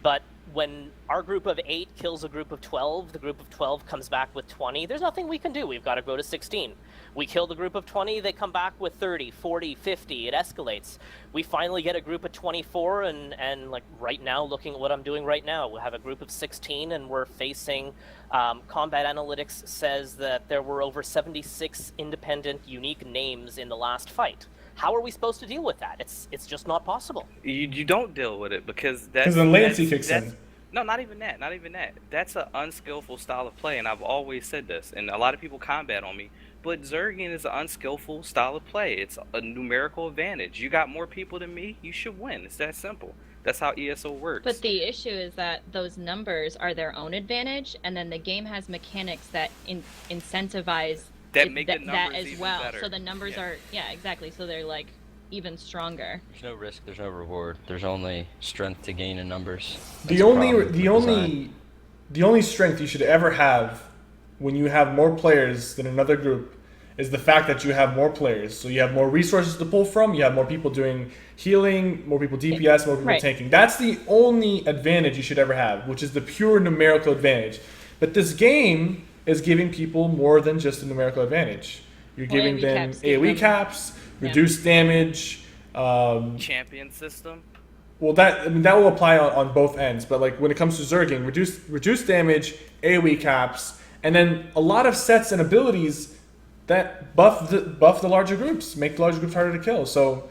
But when our group of 8 kills a group of 12, the group of 12 comes back with 20, there's nothing we can do. We've got to go to 16. We kill the group of 20, they come back with 30, 40, 50, it escalates. We finally get a group of 24, and like right now, looking at what I'm doing right now, we have a group of 16, and we're facing, Combat Analytics says that there were over 76 independent unique names in the last fight. How are we supposed to deal with that? It's just not possible. You don't deal with it because Because then latency kicks in. No, not even that. Not even that. That's an unskillful style of play, and I've always said this, and a lot of people combat on me. But Zerging is an unskillful style of play. It's a numerical advantage. You got more people than me, you should win. It's that simple. That's how ESO works. But the issue is that those numbers are their own advantage, and then the game has mechanics that incentivize that make the that numbers as even well. better. So the numbers Yeah. are, yeah, exactly. So they're like even stronger. There's no risk, there's no reward. There's only strength to gain in numbers. The That's a only problem with the design. only the only strength you should ever have when you have more players than another group is the fact that you have more players. So you have more resources to pull from, you have more people doing healing, more people DPS, more people Right. tanking. That's the only advantage you should ever have, which is the pure numerical advantage. But this game is giving people more than just a numerical advantage. You're Well, giving AoE them caps give AoE them- caps, yeah. reduced damage, Champion system. well, that will apply on both ends, but like when it comes to Zerging, reduced damage, AoE caps, and then a lot of sets and abilities that buff the larger groups, make the larger groups harder to kill. So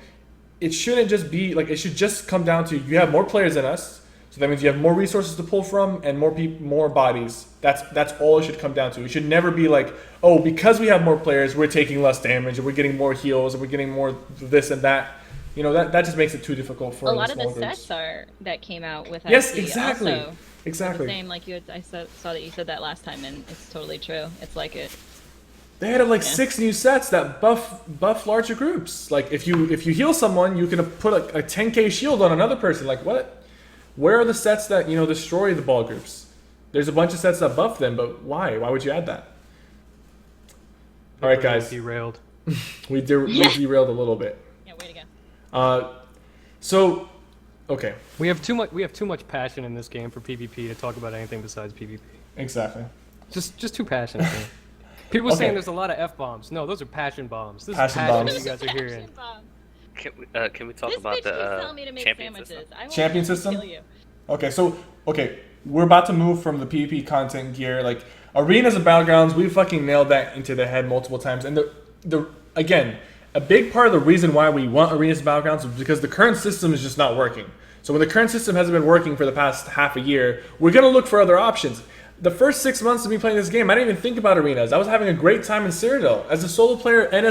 it shouldn't just be like, it should just come down to you have more players than us, so that means you have more resources to pull from and more bodies. That's all it should come down to. It should never be like, oh, because we have more players, we're taking less damage, and we're getting more heals, and we're getting more this and that. You know, that just makes it too difficult for A lot of small the groups. sets that came out with Yes, XP exactly. also Exactly. the same. Like I saw that you said that last time, and it's totally true. It's like it. They had like Yeah. 6 new sets that buff larger groups. Like if you heal someone, you can put a 10k shield on another person. Like what? Where are the sets that destroy the ball groups? There's a bunch of sets that buff them, but why? Why would you add that? All right, guys, derailed. we derailed a little bit. Yeah, way to go. So, okay, We have too much passion in this game for PvP to talk about anything besides PvP. exactly. Just too passionate. Man. People Okay. saying there's a lot of F-bombs. No, those are passion bombs. This Passion is passion bombs. that you guys are hearing. Can we talk This about bitch the keeps telling me to make champion sandwiches. system? I will Champion system? Kill you. Okay, we're about to move from the PvP content gear, like arenas and battlegrounds. We fucking nailed that into the head multiple times, and the again, a big part of the reason why we want arenas and battlegrounds is because the current system is just not working. So when the current system hasn't been working for the past half a year, we're gonna look for other options. The first 6 months of me playing this game, I didn't even think about arenas. I was having a great time in Cyrodiil. As a solo player and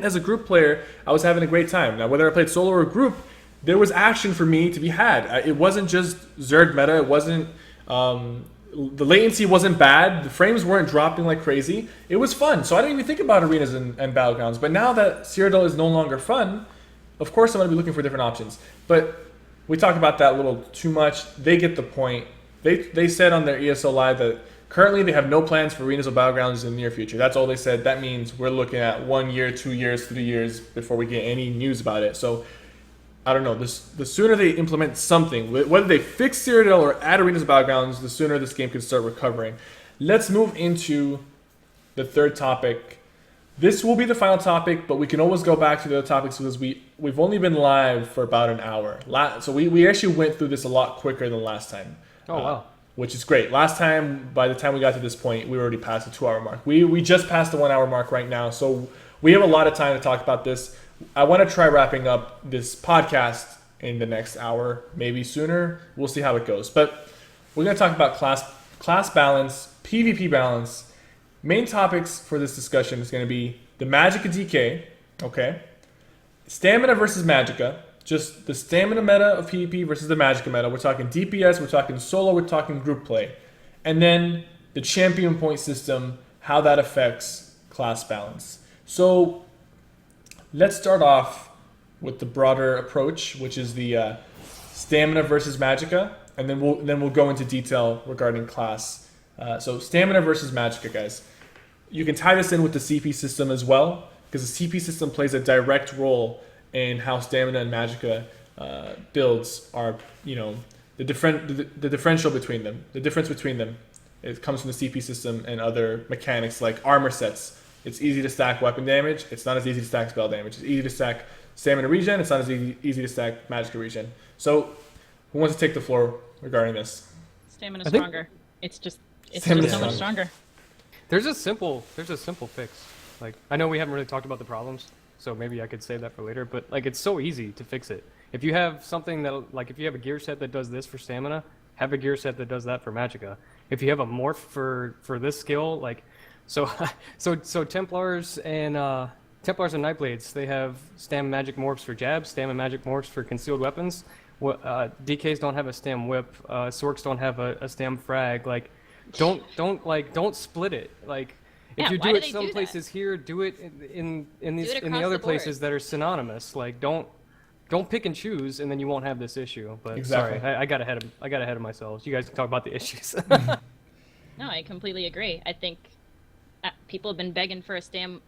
as a group player, I was having a great time. Now, whether I played solo or group, there was action for me to be had. It wasn't just Zerg meta. It wasn't the latency wasn't bad. The frames weren't dropping like crazy. It was fun. So I didn't even think about arenas and battlegrounds. But now that Cyrodiil is no longer fun, of course I'm going to be looking for different options. But we talk about that a little too much. They get the point. They said on their ESO live that currently they have no plans for arenas or battlegrounds in the near future. That's all they said. That means we're looking at 1 year, 2 years, 3 years before we get any news about it. So I don't know. The sooner they implement something, whether they fix Cyrodiil or add arenas and battlegrounds, the sooner this game can start recovering. Let's move into the third topic. This will be the final topic, but we can always go back to the other topics because we've only been live for about an hour. So we actually went through this a lot quicker than last time. Oh wow. Which is great. Last time, by the time we got to this point, we were already past the 2 hour mark. We just passed the 1 hour mark right now, so we have a lot of time to talk about this. I want to try wrapping up this podcast in the next hour, maybe sooner. We'll see how it goes. But we're going to talk about class balance, PvP balance. Main topics for this discussion is going to be the Magicka DK, okay? Stamina versus Magicka. Just the stamina meta of PvP versus the Magicka meta. We're talking DPS, we're talking solo, we're talking group play. And then the champion point system, how that affects class balance. So let's start off with the broader approach, which is the stamina versus magicka, and then we'll go into detail regarding class. So stamina versus magicka, guys. You can tie this in with the CP system as well, because the CP system plays a direct role in how stamina and magicka builds are, the differential between them. The difference between them, it comes from the CP system and other mechanics like armor sets. It's easy to stack weapon damage. It's not as easy to stack spell damage. It's easy to stack stamina regen. It's not as easy to stack magicka regen. So, who wants to take the floor regarding this? Stamina's stronger. It's just Stamina's so much stronger. There's a simple fix. Like, I know we haven't really talked about the problems, so maybe I could save that for later, but like it's so easy to fix it. If you have something that, like if you have a gear set that does this for stamina, have a gear set that does that for magicka. If you have a morph for this skill, like so Templars and Nightblades, they have stam magic morphs for jabs, stam and magic morphs for concealed weapons. DKs don't have a stam whip, Sorks don't have a stam frag. Like don't split it. Like if you do it some places here, do it in the other places that are synonymous. Like don't pick and choose, and then you won't have this issue. But exactly. Sorry, I got ahead of myself. You guys can talk about the issues. No, I completely agree. I think people have been begging for a stam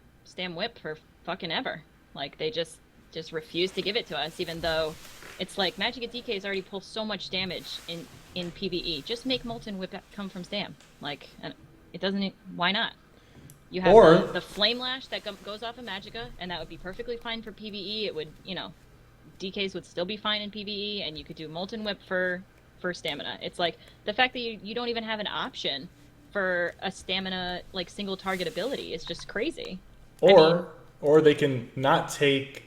whip for fucking ever. Like they just refuse to give it to us, even though it's like Magicka DKs already pull so much damage in PvE. Just make Molten Whip come from stam. Like it doesn't. Why not? You have the Flame Lash that goes off of Magicka, and that would be perfectly fine for PvE. It would, DKs would still be fine in PvE, and you could do Molten Whip for stamina. It's like the fact that you don't even have an option for a stamina like single target ability is just crazy. Or they can not take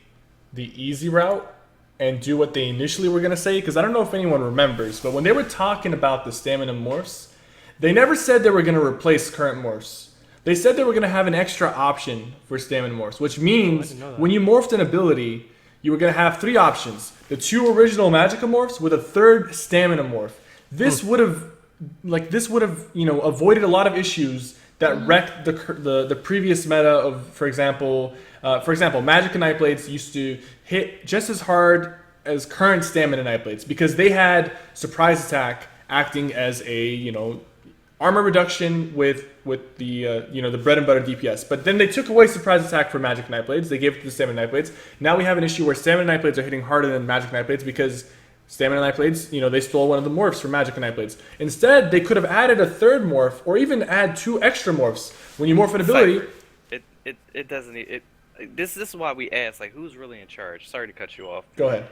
the easy route and do what they initially were going to say, because I don't know if anyone remembers, but when they were talking about the stamina morphs, they never said they were going to replace current morphs. They said they were going to have an extra option for stamina morphs, which means when you morphed an ability, you were going to have 3 options. The 2 original magicka morphs with a 3rd stamina morph. This would have avoided a lot of issues that wrecked the previous meta of, for example, Magicka Nightblades used to hit just as hard as current stamina Nightblades because they had surprise attack acting as a armor reduction with the the bread and butter DPS. But then they took away surprise attack for Magicka Nightblades. They gave it to the stamina Nightblades. Now we have an issue where stamina Nightblades are hitting harder than Magicka Nightblades because stamina Nightblades, they stole one of the morphs from Magicka Nightblades. Instead, they could have added a 3rd morph or even add 2 extra morphs. When you morph an ability, it doesn't. This is why we ask, like, who's really in charge? Sorry to cut you off. Go ahead.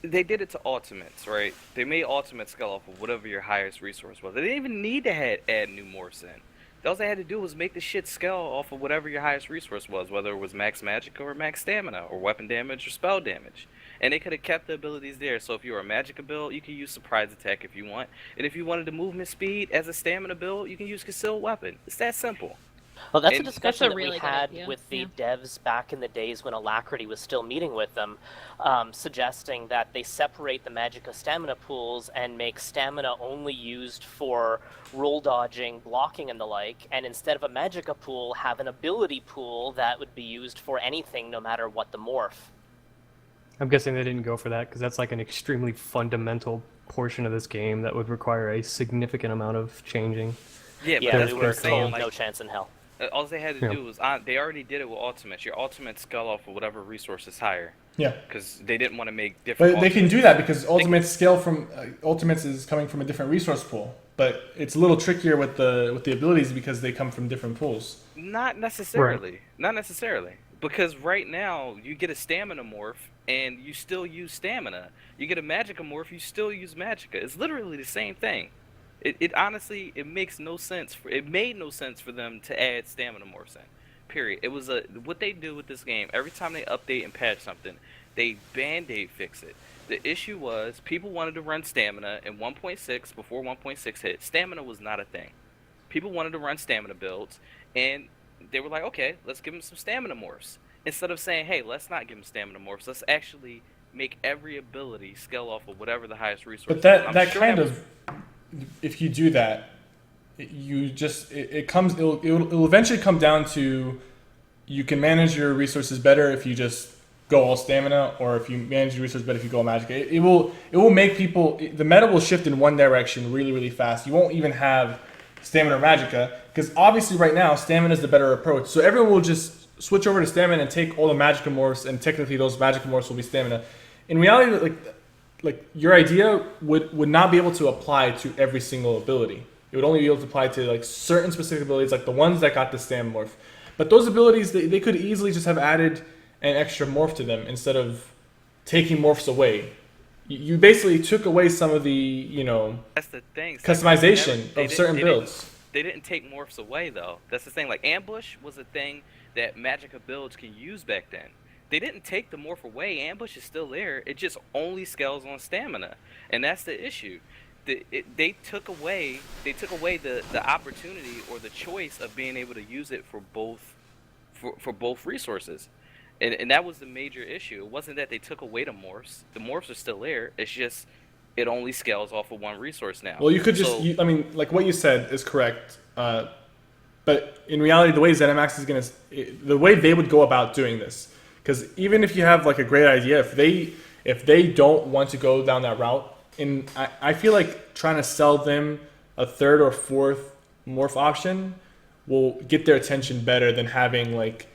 They did it to ultimates, right? They made ultimates scale off of whatever your highest resource was. They didn't even need to add new morphs in. All they had to do was make the shit scale off of whatever your highest resource was, whether it was max magic or max stamina, or weapon damage or spell damage. And they could have kept the abilities there. So if you were a magicka build, you could use surprise attack if you want. And if you wanted the movement speed as a stamina build, you can use concealed weapon. It's that simple. Well, that's a discussion that really we had idea. with the devs back in the days when Alacrity was still meeting with them, suggesting that they separate the Magicka stamina pools and make stamina only used for roll dodging, blocking, and the like, and instead of a Magicka pool, have an ability pool that would be used for anything, no matter what the morph. I'm guessing they didn't go for that because that's like an extremely fundamental portion of this game that would require a significant amount of changing. Yeah, we were told no chance in hell. All they had to do was, they already did it with ultimates. Your ultimates scale off of whatever resource is higher. Yeah. Because they didn't want to make different. But they can do that because ultimates scale from ultimates is coming from a different resource pool. But it's a little trickier with the abilities because they come from different pools. Not necessarily. Right. Not necessarily. Because right now you get a stamina morph and you still use stamina. You get a magicka morph, you still use magicka. It's literally the same thing. It honestly, it makes no sense. It made no sense for them to add stamina morphs in. Period. It was what they do with this game. Every time they update and patch something, they band-aid fix it. The issue was people wanted to run stamina in 1.6 before 1.6 hit. Stamina was not a thing. People wanted to run stamina builds, and they were like, okay, let's give them some stamina morphs. Instead of saying, hey, let's not give them stamina morphs, let's actually make every ability scale off of whatever the highest resource is. But that sure kind of, if you do that, it'll eventually come down to you can manage your resources better if you just go all stamina, or if you manage your resources better if you go all magic. It will make people, the meta will shift in one direction really, really fast. You won't even have stamina or magicka, because obviously right now stamina is the better approach. So everyone will just switch over to stamina and take all the magicka morphs, and technically those magicka morphs will be stamina. In reality, like your idea would not be able to apply to every single ability. It would only be able to apply to like certain specific abilities, like the ones that got the stam morph. But those abilities, they could easily just have added an extra morph to them instead of taking morphs away. You basically took away some of the, That's the thing. customization of certain builds. They didn't take morphs away though. That's the thing. Like ambush was a thing that magicka builds can use back then. They didn't take the morph away. Ambush is still there. It just only scales on stamina, and that's the issue. They took away the opportunity or the choice of being able to use it for both resources, and that was the major issue. It wasn't that they took away the morphs. The morphs are still there. It's just it only scales off of one resource now. Well, you could just, like what you said is correct. But in reality, the way ZeniMax is the way they would go about doing this, because even if you have like a great idea, if they don't want to go down that route, and I feel like trying to sell them a third or fourth morph option will get their attention better than having like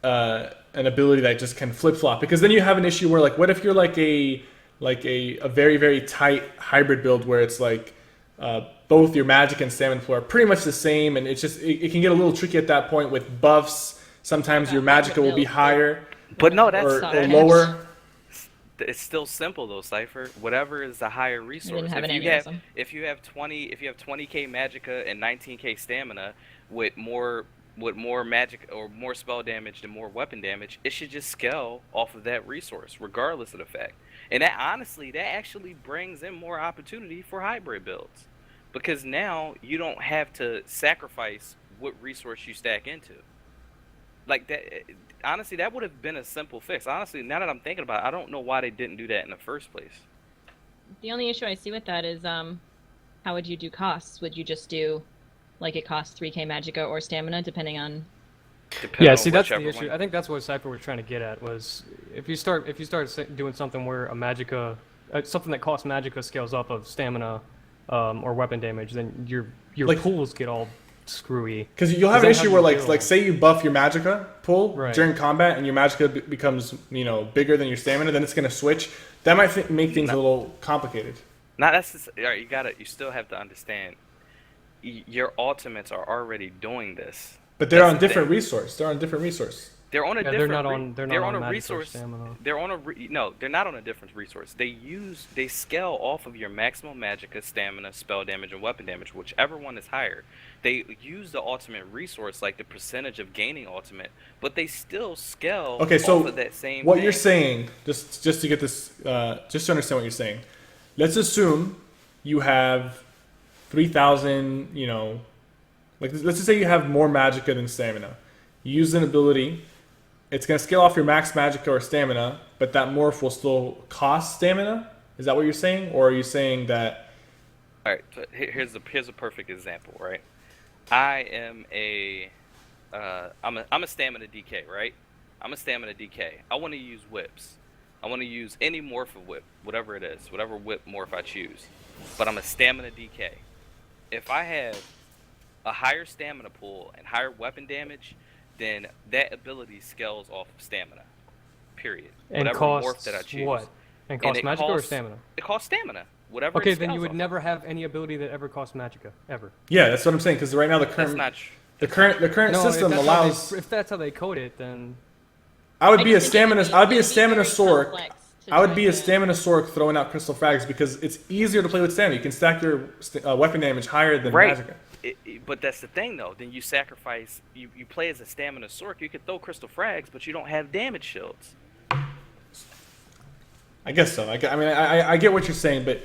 an ability that just can flip flop. Because then you have an issue where like, what if you're like a very, very tight hybrid build where it's like both your magic and stamina pool are pretty much the same, and it's just it can get a little tricky at that point with buffs. Sometimes your magicka will be higher, but no, that's or lower. It's still simple though, Cypher. Whatever is the higher resource. If you have 20k magicka and 19k stamina with more magic or more spell damage and more weapon damage, it should just scale off of that resource, regardless of the fact. And that actually brings in more opportunity for hybrid builds, because now you don't have to sacrifice what resource you stack into. Like that. Honestly, that would have been a simple fix. Honestly, now that I'm thinking about it, I don't know why they didn't do that in the first place. The only issue I see with that is how would you do costs? Would you just do like it costs 3k magicka or stamina depending on that's the issue. I think that's what Cypher was trying to get at, was if you start doing something where a magicka something that costs magicka scales off of stamina or weapon damage, then your like, pools get all screwy. Because you'll have an issue where like say you buff your magicka pool during combat and your magicka becomes bigger than your stamina, then it's going to switch. That might make things a little complicated. All right, you still have to understand your ultimates are already doing this, but they're on different resource. They're on different resource. They're on a different. They're not on a resource. They're on no. They're not on a different resource. They scale off of your maximum magicka, stamina, spell damage, and weapon damage, whichever one is higher. They use the ultimate resource, like the percentage of gaining ultimate, but they still scale. Okay, so off of that same what thing. You're saying, just to get this, just to understand what you're saying, let's assume you have 3,000. Like let's just say you have more magicka than stamina. You use an ability. It's going to scale off your max magicka or stamina, but that morph will still cost stamina? Is that what you're saying? Or are you saying that... Alright, so here's a perfect example, right? I'm a stamina DK, right? I'm a stamina DK. I want to use whips. I want to use any morph of whip, whatever it is, whatever whip morph I choose. But I'm a stamina DK. If I have a higher stamina pool and higher weapon damage, then that ability scales off of stamina. Period. And whatever morph that I choose. What? And costs magicka or stamina? It costs stamina. Whatever. Okay, then you would never have any ability that ever costs magicka, ever. Yeah, that's what I'm saying. Because right now the current system allows. If that's how they code it, then I would be a stamina sork. I would be a stamina sork throwing out crystal frags because it's easier to play with stamina. You can stack your weapon damage higher than magicka. But that's the thing, though. Then you sacrifice. You play as a stamina sork. You could throw crystal frags, but you don't have damage shields. I guess so. I get what you're saying, but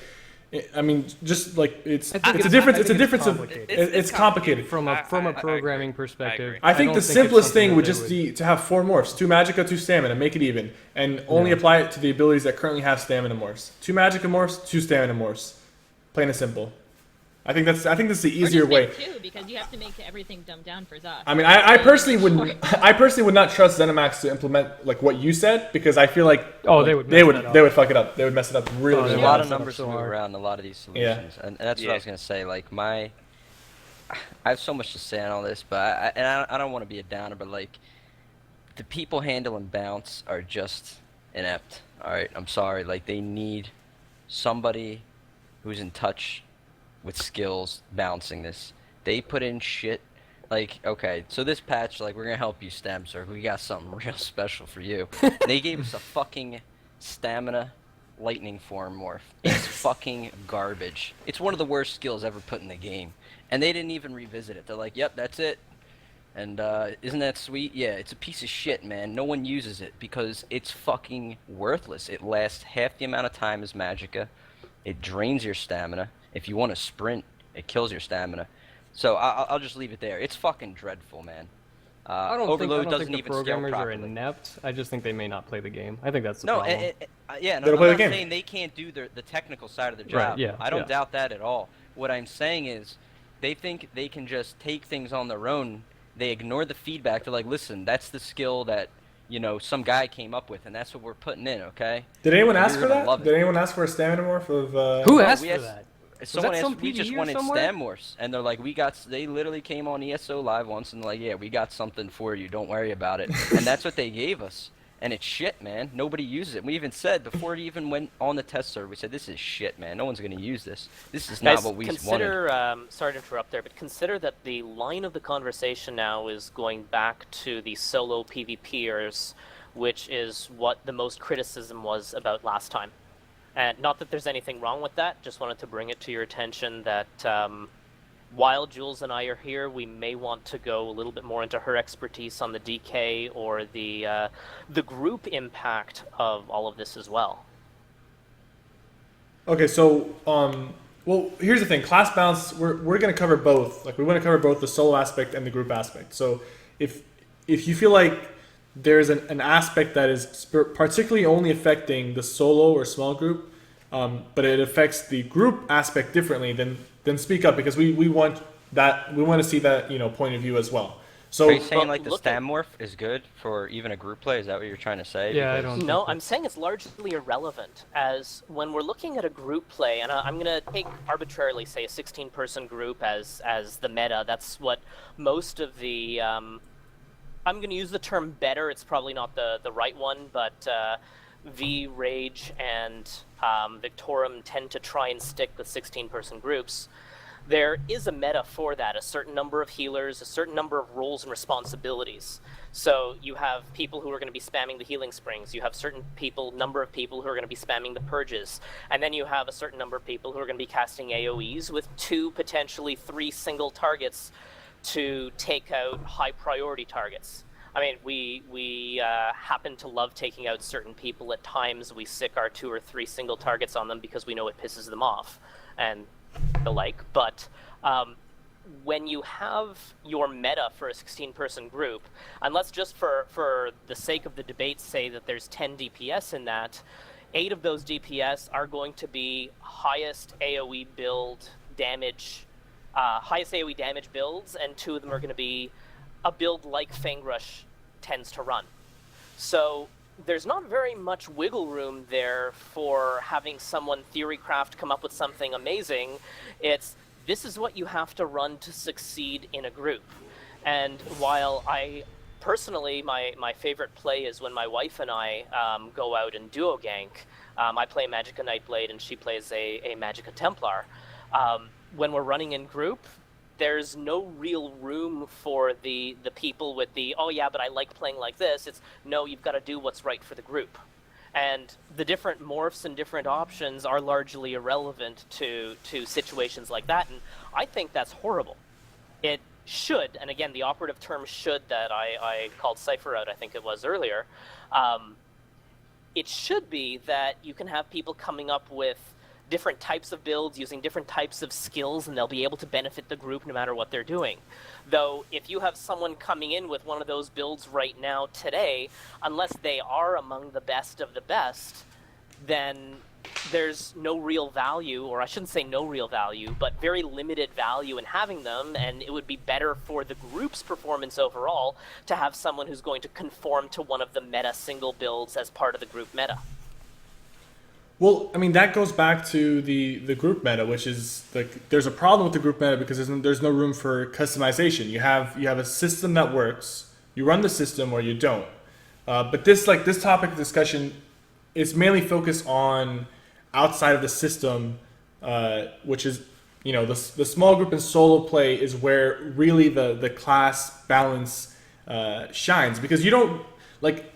I mean, just like it's a difference. It's a difference of it's complicated from a programming perspective. I think the simplest thing would just be to have 4 morphs: 2 magicka, 2 stamina, make it even, and only apply it to the abilities that currently have stamina morphs. 2 magicka morphs, 2 stamina morphs. Plain and simple. I think that's the Or easier just way. make two, because you have to make everything dumbed down for Zod. I mean, I personally would not trust ZeniMax to implement like what you said, because I feel like they would mess that up. they would fuck it up. They would mess it up really, There's really a lot bad. of numbers so to move hard. around in a lot of these solutions, and that's what I was gonna say. Like I have so much to say on all this, but I don't want to be a downer, but like the people handling bounce are just inept. All right, I'm sorry. Like they need somebody who's in touch with skills bouncing this. They put in shit. Like, okay, so this patch, like, we're gonna help you, Stem Sir. We got something real special for you. They gave us a fucking stamina lightning form morph. It's fucking garbage. It's one of the worst skills ever put in the game. And they didn't even revisit it. They're like, yep, that's it. And, isn't that sweet? Yeah, it's a piece of shit, man. No one uses it because it's fucking worthless. It lasts half the amount of time as Magicka. It drains your stamina. If you want to sprint, it kills your stamina. So I'll just leave it there. It's fucking dreadful, man. I don't Overload think doesn't the even scale programmers are properly. inept. I just think they may not play the game. I think that's the No, problem. yeah, They don't I'm play the not game. saying they can't do the technical side of the Right, job. yeah, I don't yeah. doubt that at all. What I'm saying is they think they can just take things on their own. They ignore the feedback. They're like, listen, that's the skill that, some guy came up with, and that's what we're putting in, okay? Did anyone You're ask for gonna that? love it. Did anyone ask for a stamina morph of? Who asked we for asked- that? Someone that asked, some we just PvE or wanted somewhere? stam morphs, and they're like, they literally came on ESO Live once, and they're like, yeah, we got something for you, don't worry about it. And that's what they gave us. And it's shit, man. Nobody uses it. We even said, before it even went on the test server, we said, this is shit, man. No one's going to use this. This is not Guys, what we wanted. consider, sorry to interrupt there, but consider that the line of the conversation now is going back to the solo PvPers, which is what the most criticism was about last time. And not that there's anything wrong with that, just wanted to bring it to your attention that while Jules and I are here, we may want to go a little bit more into her expertise on the DK or the group impact of all of this as well. Okay, so well, here's the thing. Class bounce, we're gonna cover both. Like we want to cover both the solo aspect and the group aspect. So if you feel like there's an aspect that is particularly only affecting the solo or small group, but it affects the group aspect differently, then speak up, because we want to see that point of view as well. So Are you saying like the look stam morph is good for even a group play? Is that what you're trying to say? Yeah, I Because- don't. No, think I'm saying it's largely irrelevant, as when we're looking at a group play, and I'm going to take arbitrarily, say, a 16-person group as the meta. That's what most of the... I'm going to use the term better. It's probably not the right one, but V, Rage, and Victorum tend to try and stick with 16-person groups. There is a meta for that, a certain number of healers, a certain number of roles and responsibilities. So you have people who are going to be spamming the healing springs, you have certain number of people who are going to be spamming the purges, and then you have a certain number of people who are going to be casting AoEs with 2, potentially 3 single targets to take out high priority targets. I mean, we happen to love taking out certain people at times. We sick our 2 or 3 single targets on them because we know it pisses them off and the like. But when you have your meta for a 16-person group, and let's just for the sake of the debate say that there's 10 DPS in that, 8 of those DPS are going to be highest AoE build damage, highest AoE damage builds, and 2 of them are going to be a build like Fangrush tends to run. So there's not very much wiggle room there for having someone theorycraft come up with something amazing. This is what you have to run to succeed in a group. And while I personally, my favorite play is when my wife and I go out and duo gank. I play Magicka Nightblade and she plays a Magicka Templar. When we're running in group, there's no real room for the people with oh yeah, but I like playing like this. It's, no, you've got to do what's right for the group. And the different morphs and different options are largely irrelevant to situations like that, and I think that's horrible. It should, and again, the operative term should that I called Cypher out, I think it was earlier, it should be that you can have people coming up with different types of builds using different types of skills, and they'll be able to benefit the group no matter what they're doing. Though if you have someone coming in with one of those builds right now today, unless they are among the best of the best, then there's no real value, or I shouldn't say no real value, but very limited value in having them, and it would be better for the group's performance overall to have someone who's going to conform to one of the meta single builds as part of the group meta. Well, I mean, that goes back to the group meta, which is like there's a problem with the group meta because there's no room for customization. You have a system that works, you run the system or you don't. But this topic of discussion is mainly focused on outside of the system, which is, you know, the small group and solo play is where really the class balance shines, because you don't, like,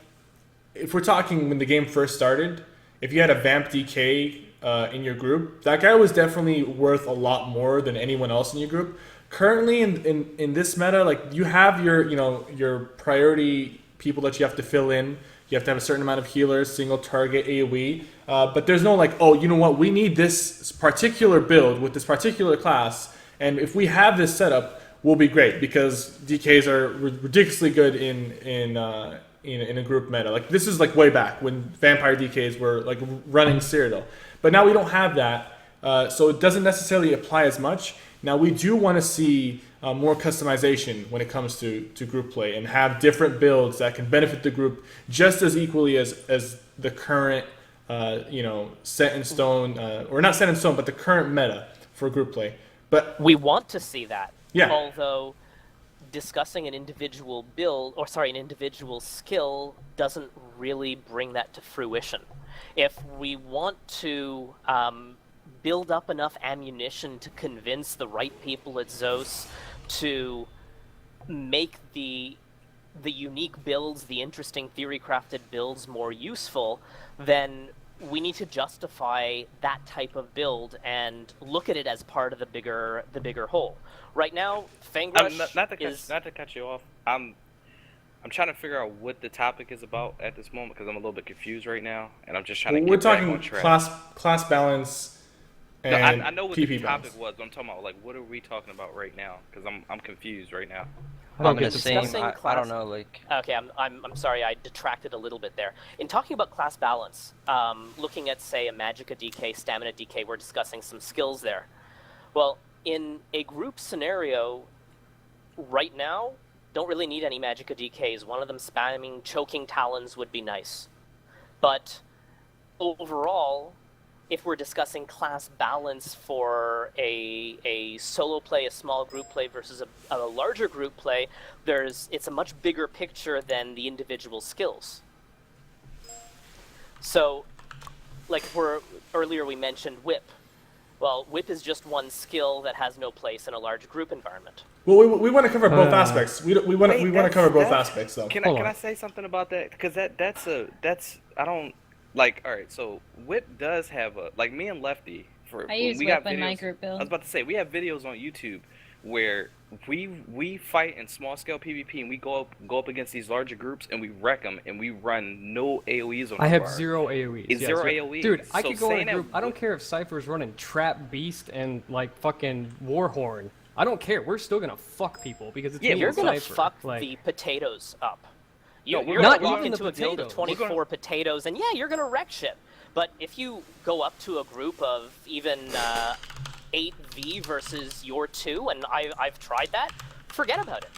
if we're talking when the game first started, if you had a Vamp DK in your group, that guy was definitely worth a lot more than anyone else in your group. Currently in this meta, like, you have your priority people that you have to fill in. You have to have a certain amount of healers, single target, AoE. But there's no like, oh, you know what? We need this particular build with this particular class, and if we have this setup, we'll be great, because DKs are ridiculously good in a group meta. Like, this is like way back when Vampire DKs were like running Cyrodiil. But now we don't have that, so it doesn't necessarily apply as much. Now we do want to see more customization when it comes to group play, and have different builds that can benefit the group just as equally as the current, set in stone, or not set in stone, but the current meta for group play. But we want to see that. Yeah. Although discussing an individual an individual skill doesn't really bring that to fruition. If we want to build up enough ammunition to convince the right people at Zos to make the unique builds, the interesting theory-crafted builds more useful, then we need to justify that type of build and look at it as part of the bigger whole. Right now, Fangrush not to cut you off. I'm trying to figure out what the topic is about at this moment, because I'm a little bit confused right now, and I'm just trying to get back on track. We're talking class balance. No, I know what PvP the topic balance. was, but I'm talking about, like, what are we talking about right now? Because I'm confused right now. I'm in the same. I don't know, like. Okay, I'm sorry, I detracted a little bit there. In talking about class balance, looking at, say, a Magicka DK, Stamina DK, we're discussing some skills there. Well, in a group scenario, right now, don't really need any Magicka DKs. One of them spamming choking talons would be nice. But overall, if we're discussing class balance for a solo play, a small group play versus a larger group play, it's a much bigger picture than the individual skills. So, like earlier we mentioned Whip. Well, Whip is just one skill that has no place in a large group environment. Well, we want to cover both aspects. We want to cover both aspects, though. Can I say something about that? Because that's I don't. Like, all right, so Whip does have a, like, me and Lefty, I use Whip in my group build. I was about to say, we have videos on YouTube where we fight in small scale PvP, and we go up against these larger groups, and we wreck them, and we run no AoEs on. I have zero AoEs. It's zero AoEs. Dude, I could go in a group. I don't care if Cypher's running Trap Beast and like fucking Warhorn. I don't care. We're still gonna fuck people because it's me you're and gonna Cypher. fuck like, the potatoes up. You're not gonna walk even into the a guild of potatoes. 24 potatoes, and yeah, you're gonna wreck shit. But if you go up to a group of even 8v versus your 2, and I've tried that, forget about it.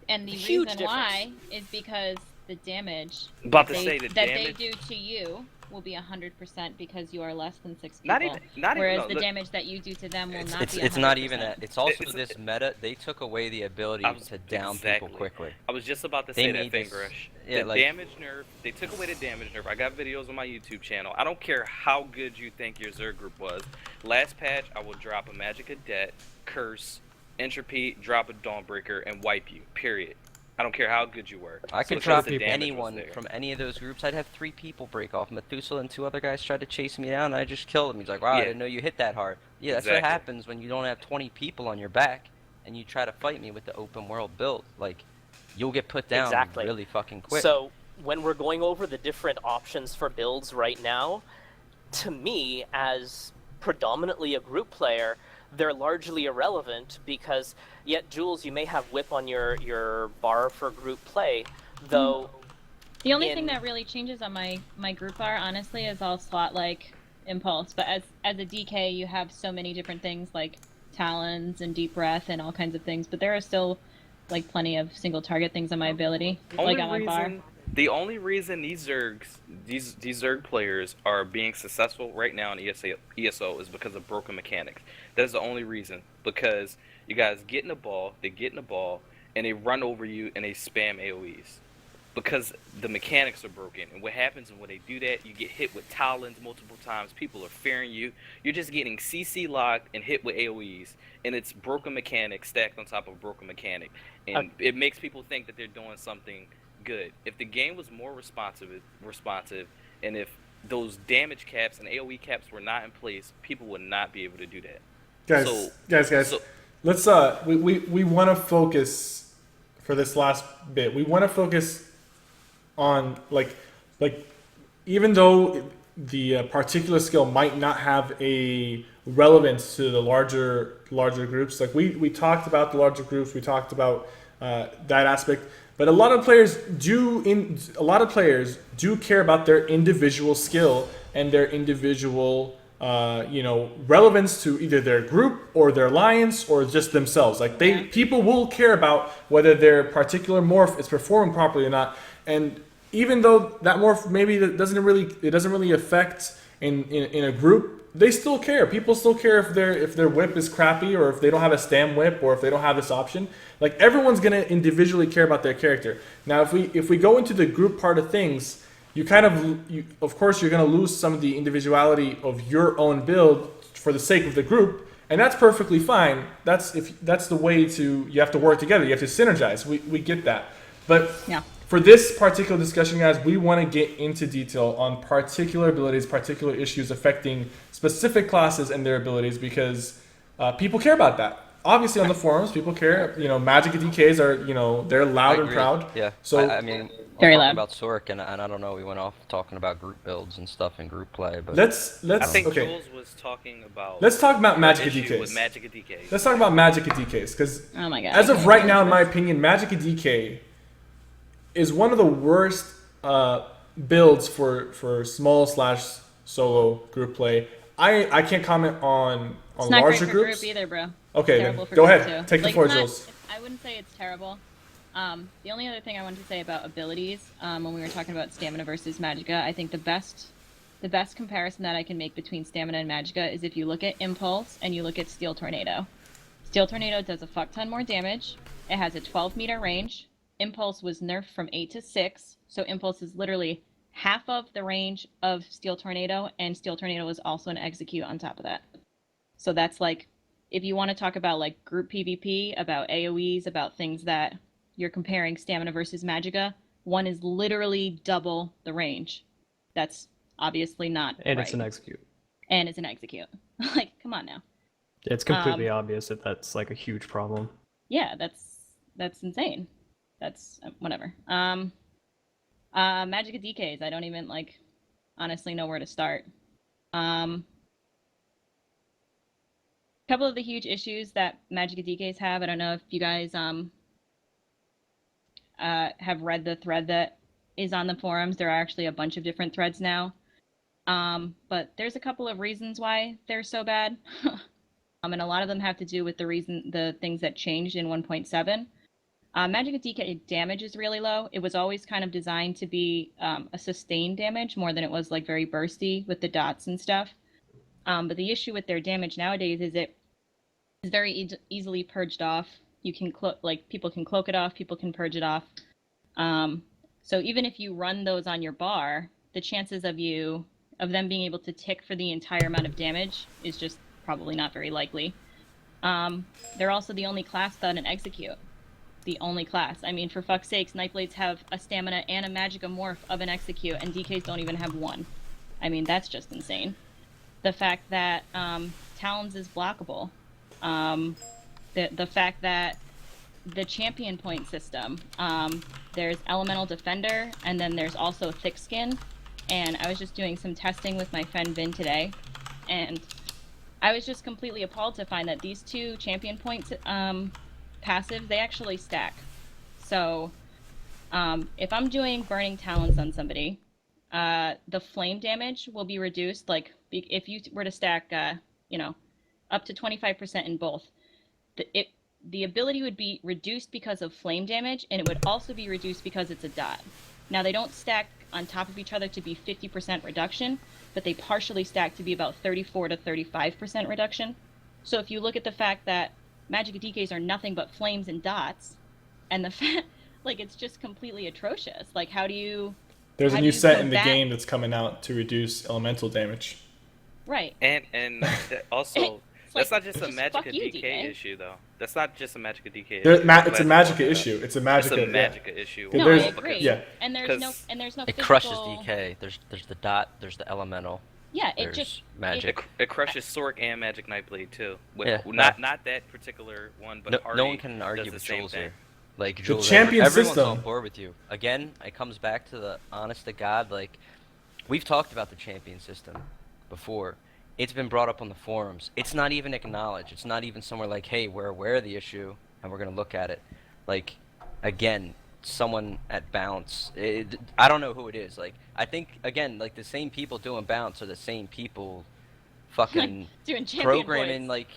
And the Huge reason difference. why is because the damage About to they, say the that damage. they do to you will be 100% because you are less than 6 people. Not even- whereas no, the look, damage that you do to them will not be 100%. It's not even that. It's also this meta. They took away the ability to down Exactly. people quickly. I was just about to They say that, made this- Fangrush. yeah, The like- damage nerf, they took away the damage nerf. I got videos on my YouTube channel. I don't care how good you think your Zerg group was. Last patch, I will drop a Magic Cadet, Curse, Entropy, drop a Dawnbreaker, and wipe you, period. I don't care how good you were. I could because drop the damage was anyone there. from any of those groups. I'd have 3 people break off. Methuselah and 2 other guys tried to chase me down, and I just killed him. He's like, wow, I Yeah. didn't know you hit that hard. Yeah, that's what happens when you don't have 20 people on your back, and you try to fight me with the open world build. Like, you'll get put down really fucking quick. So, when we're going over the different options for builds right now, to me, as predominantly a group player, they're largely irrelevant because, yet, Jules, you may have Whip on your bar for group play, though The only thing that really changes on my group bar, honestly, is I'll slot like Impulse. But as a DK, you have so many different things like Talons and Deep Breath and all kinds of things. But there are still like plenty of single target things on my ability, like on my bar. The only reason these Zergs, these Zerg players are being successful right now in ESO is because of broken mechanics. That's the only reason. Because you guys get in the ball, and they run over you and they spam AoEs. Because the mechanics are broken. And what happens when they do that, you get hit with Talons multiple times, people are fearing you. You're just getting CC locked and hit with AoEs. And it's broken mechanics stacked on top of broken mechanic. And it makes people think that they're doing something good. If the game was more responsive, and if those damage caps and AoE caps were not in place, people would not be able to do that. Guys. Let's we want to focus for this last bit. We want to focus on like even though the particular skill might not have a relevance to the larger groups. Like we talked about the larger groups, we talked about that aspect, but a lot of players do care about their individual skill and their individual relevance to either their group or their alliance or just themselves. Like people will care about whether their particular morph is performing properly or not. And even though that morph maybe doesn't really affect in a group, they still care. People still care if their whip is crappy or if they don't have a stam whip or if they don't have this option. Like everyone's gonna individually care about their character. Now if we go into the group part of things, of course you're gonna lose some of the individuality of your own build for the sake of the group, and that's perfectly fine. That's the way you have to work together. You have to synergize. We get that, but yeah. For this particular discussion, guys, we want to get into detail on particular abilities, particular issues affecting specific classes and their abilities because people care about that. Obviously, on the forums, people care. Magic DKs are, they're loud and proud. Yeah. So I mean, very talking loud about Sork, and I don't know. We went off talking about group builds and stuff and group play, but let's. I think okay. Jules was talking about. Let's talk about Magic issue DKs. with Magic DKs. Let's talk about Magic DKs because Oh my god. as of right now, in my opinion, Magic DK is one of the worst builds for small/solo group play. I can't comment on it's not larger great for groups. Group either, bro. Okay, Terrible then for go group ahead. too. Take the floor, Jules. I wouldn't say it's terrible. The only other thing I wanted to say about abilities, when we were talking about stamina versus magicka, I think the best comparison that I can make between stamina and magicka is if you look at Impulse and you look at Steel Tornado. Steel Tornado does a fuck ton more damage. It has a 12-meter range. Impulse was nerfed from 8 to 6, so Impulse is literally half of the range of Steel Tornado, and Steel Tornado is also an execute on top of that. So that's like, if you want to talk about like group PvP, about AoEs, about things that you're comparing stamina versus magicka, one is literally double the range. That's obviously not And right. it's an execute. And it's an execute. Like, come on now. It's completely obvious that that's like a huge problem. Yeah, that's insane. That's whatever. Magicka DKs, I don't even honestly know where to start. A couple of the huge issues that Magicka DKs have, I don't know if you guys have read the thread that is on the forums. There are actually a bunch of different threads now. But there's a couple of reasons why they're so bad. And a lot of them have to do with the things that changed in 1.7. Magicka DK damage is really low. It was always kind of designed to be a sustained damage more than it was like very bursty with the dots and stuff. But the issue with their damage nowadays is it is very easily purged off. You can people can cloak it off, people can purge it off. So even if you run those on your bar, the chances of them being able to tick for the entire amount of damage is just probably not very likely. They're also the only class without an execute. The only class. I mean, for fuck's sakes, Nightblades have a stamina and a magicka morph of an execute, and DKs don't even have one. I mean, that's just insane. The fact that Talons is blockable. The fact that the champion point system, there's Elemental Defender, and then there's also Thick Skin. And I was just doing some testing with my friend Vin today, and I was just completely appalled to find that these two champion points passives, they actually stack. So If I'm doing Burning Talons on somebody, the flame damage will be reduced. Like if you were to stack, up to 25% in both, the ability would be reduced because of flame damage, and it would also be reduced because it's a dot. Now they don't stack on top of each other to be 50% reduction, but they partially stack to be about 34 to 35% reduction. So if you look at the fact that magic DKs are nothing but flames and dots, and the fact, like, it's just completely atrocious. Like, how do you? There's a how do new you set in the combat- game that's coming out to reduce elemental damage. Right. And also, It's that's like, not just a just Magicka fuck you, DK DK. issue, though. That's not just a Magicka DK There, issue. I'm it's a glad you brought Magicka that up. issue. It's a It's Magicka. a Yeah. Magicka issue. Yeah, No, I there's- agree. yeah. And there's no It physical... crushes DK. There's the dot. There's the elemental. Yeah, it There's just magic. It crushes Sork and Magic Nightblade too. With, Yeah. not that particular one, but Hardy No one can argue does the with same Jules thing. here. Like The Jules, champion everyone's system. on board with you. Again, it comes back to the honest to God. Like we've talked about the champion system before. It's been brought up on the forums. It's not even acknowledged. It's not even somewhere like, hey, we're aware of the issue and we're gonna look at it. Like, again, someone at Bounce. I don't know who it is. Like, I think again, like the same people doing Bounce are the same people, fucking doing champion programming. points. Like,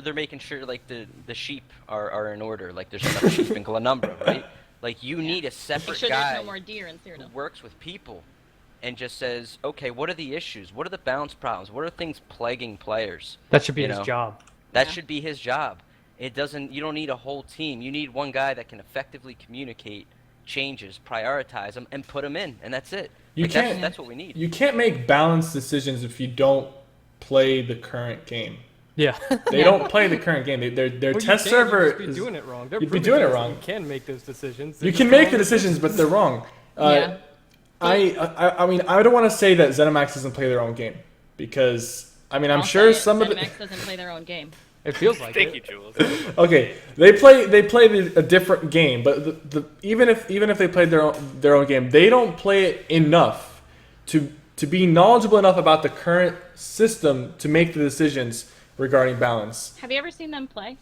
they're making sure like the sheep are in order. Like, there's enough sheep in Glanumbra, right? Like, you need a Make separate sure guy there's no more deer in who Cyrodiil. works with people and just says, okay, what are the issues? What are the bounce problems? What are things plaguing players? That should be You his know? job. That Yeah. should be his job. You don't need a whole team. You need one guy that can effectively communicate changes, prioritize them, and put them in, and that's it. You Like, can't. that's what we need. You can't make balanced decisions if you don't play the current game. Yeah. They don't play the current game. Their Well, you test can, server you'd just be is. doing it wrong. They're you'd be proving doing it to us that wrong. You can make those decisions. You They're can just make wrong the decisions, but they're wrong. Yeah. I mean, I don't want to say that ZeniMax doesn't play their own game because I mean, I'm I'll sure say it, some of the. ZeniMax doesn't play their own game. It feels like Thank it. you, Jules. Okay, they play a different game, but even if they played their own game, they don't play it enough to be knowledgeable enough about the current system to make the decisions regarding balance. Have you ever seen them play?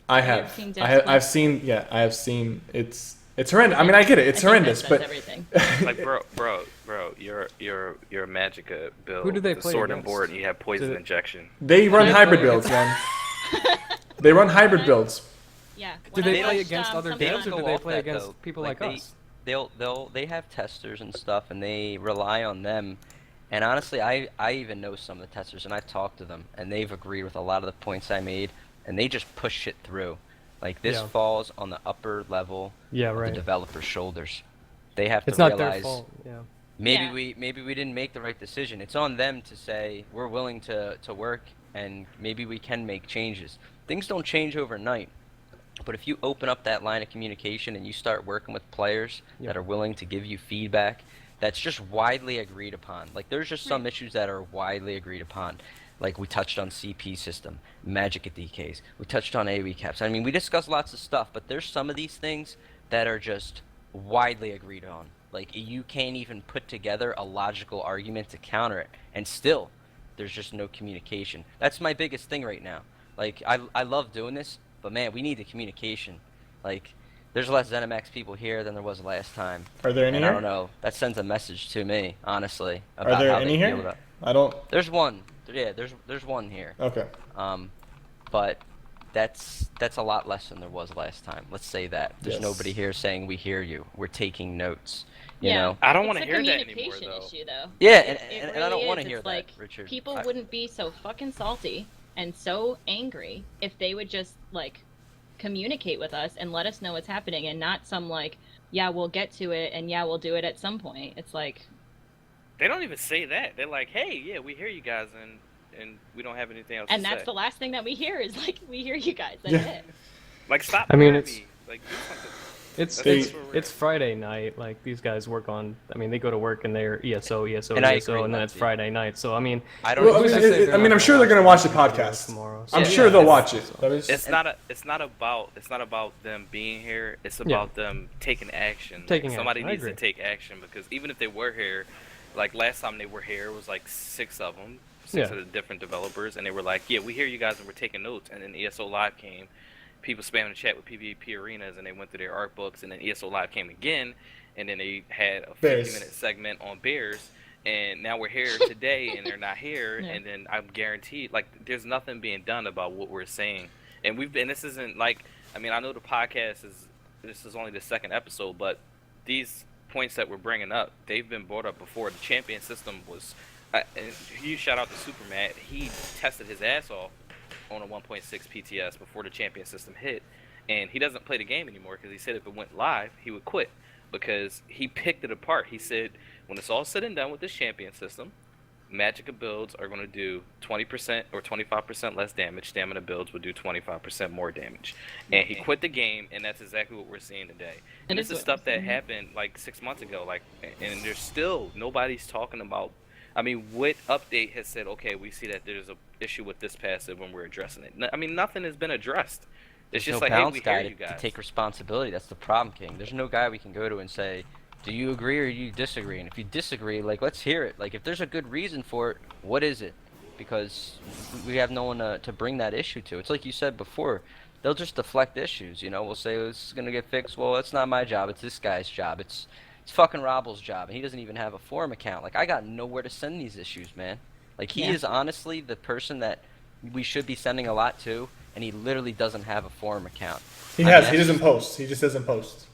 I Have you have. ever seen Devs play? I've seen. Yeah, I have seen. It's horrendous. I mean, I get it. It's I think horrendous, Devs but does everything. Like, bro, you're a Magicka build. Who do they the play sword and against? board, and you have poison Do they- injection. they run they hybrid play builds, man. They run hybrid builds. Yeah. Do when they I play watched, against other something devs, on- or do go they off play that, against though. people like us? They have testers and stuff, and they rely on them. And honestly, I even know some of the testers, and I've talked to them, and they've agreed with a lot of the points I made, and they just push shit through. Like, this Yeah. falls on the upper level Yeah, of right. the developer's shoulders. They have to It's not realize their fault. Yeah. maybe Yeah. maybe we didn't make the right decision. It's on them to say we're willing to work, and maybe we can make changes. Things don't change overnight. But if you open up that line of communication and you start working with players Yep. that are willing to give you feedback, that's just widely agreed upon. Like, there's just some issues that are widely agreed upon. Like, we touched on CP system, Magic at DKs. We touched on AoE caps. I mean, we discussed lots of stuff, but there's some of these things that are just widely agreed on. Like, you can't even put together a logical argument to counter it. And still, there's just no communication. That's my biggest thing right now. Like, I love doing this, but man, we need the communication. Like, there's less ZeniMax people here than there was last time. Are there any And I here? don't know. That sends a message to me, honestly, about Are there how any they here? feel about. I don't. There's one. Yeah, there's one here. Okay. But that's a lot less than there was last time. Let's say that. There's Yes. nobody here saying we hear you. We're taking notes. You Yeah. know. I don't It's want a to hear that anymore, communication though. issue, though. Yeah, It and I really don't want is. to hear It's that, like, Richard. People I- wouldn't be so fucking salty and so angry if they would just, like, communicate with us and let us know what's happening, and not some, like, yeah, we'll get to it, and yeah, we'll do it at some point. It's like, They don't even say that. They're like, hey, yeah, we hear you guys, and we don't have anything else and to that's say. the last thing that we hear is, like, we hear you guys. That's Yeah. it. Like, stop. I mean, hearing it's- me. Like, do something. It's That's it's, what we're it's Friday night. Like, these guys work on. I mean, they go to work and they're ESO, And I ESO, agree, and then it's Latency. Friday night. So I mean, I don't. Well, I even mean, say they're I'm not sure they're gonna watch the videos podcast. tomorrow. I'm Yeah, sure yeah, they'll it's- watch it. That is- It's not about them being here. It's about them taking action. Taking Somebody action, I needs to agree. take action, because even if they were here, like last time they were here, it was like 6 of them, 6 Yeah. of the different developers, and they were like, "Yeah, we hear you guys, and we're taking notes." And then ESO Live came, people spamming the chat with PvP arenas, and they went through their art books, and then ESO Live came again, and then they had a 50-minute segment on bears, and now we're here today, and they're not here, and then I'm guaranteed, like, there's nothing being done about what we're saying, and this isn't like, I mean, I know the podcast this is only the second episode, but these points that we're bringing up, they've been brought up before. The champion system was, huge shout out to Superman. He tested his ass off on a 1.6 PTS before the champion system hit, and he doesn't play the game anymore because he said if it went live, he would quit because he picked it apart. He said when it's all said and done with this champion system, Magicka builds are going to do 20% or 25% less damage. Stamina builds will do 25% more damage. And he quit the game, and that's exactly what we're seeing today. And this is stuff that happened like 6 months ago. Like, and there's still nobody's talking about. I mean, what update has said, okay, we see that there's an issue with this passive when we're addressing it? I mean, nothing has been addressed. It's just no like, hey, we hear guy you guys. to take responsibility. That's the problem, King. There's no guy we can go to and say, do you agree or do you disagree? And if you disagree, like, let's hear it. Like, if there's a good reason for it, what is it? Because we have no one to bring that issue to. It's like you said before. They'll just deflect issues, you know? We'll say, this is going to get fixed. Well, it's not my job. It's this guy's job. It's fucking Robble's job, and he doesn't even have a forum account. Like, I got nowhere to send these issues, man. Like, he is honestly the person that we should be sending a lot to, and he literally doesn't have a forum account. He doesn't post. He just doesn't post.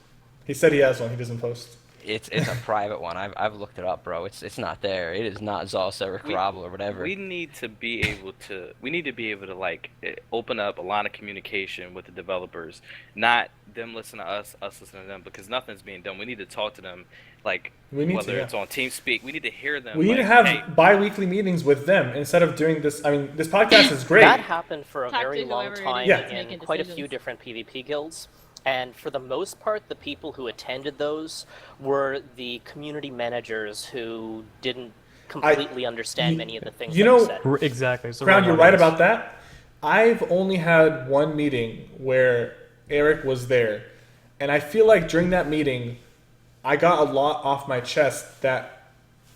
He said he has one. He doesn't post. It's a private one. I've looked it up, bro. It's not there. It is not Zalseric Robble or whatever. We need to be able to like open up a line of communication with the developers, not them listen to us listen to them, because nothing's being done. We need to talk to them, like whether it's on TeamSpeak. We need to hear them. We need to have bi-weekly meetings with them instead of doing this. I mean, this podcast is great. That happened for a very long time in in quite a few different PvP guilds. And for the most part, the people who attended those were the community managers who didn't completely understand many of the things that were said. Exactly. So Crown, you're right about that. I've only had one meeting where Eric was there. And I feel like during that meeting, I got a lot off my chest that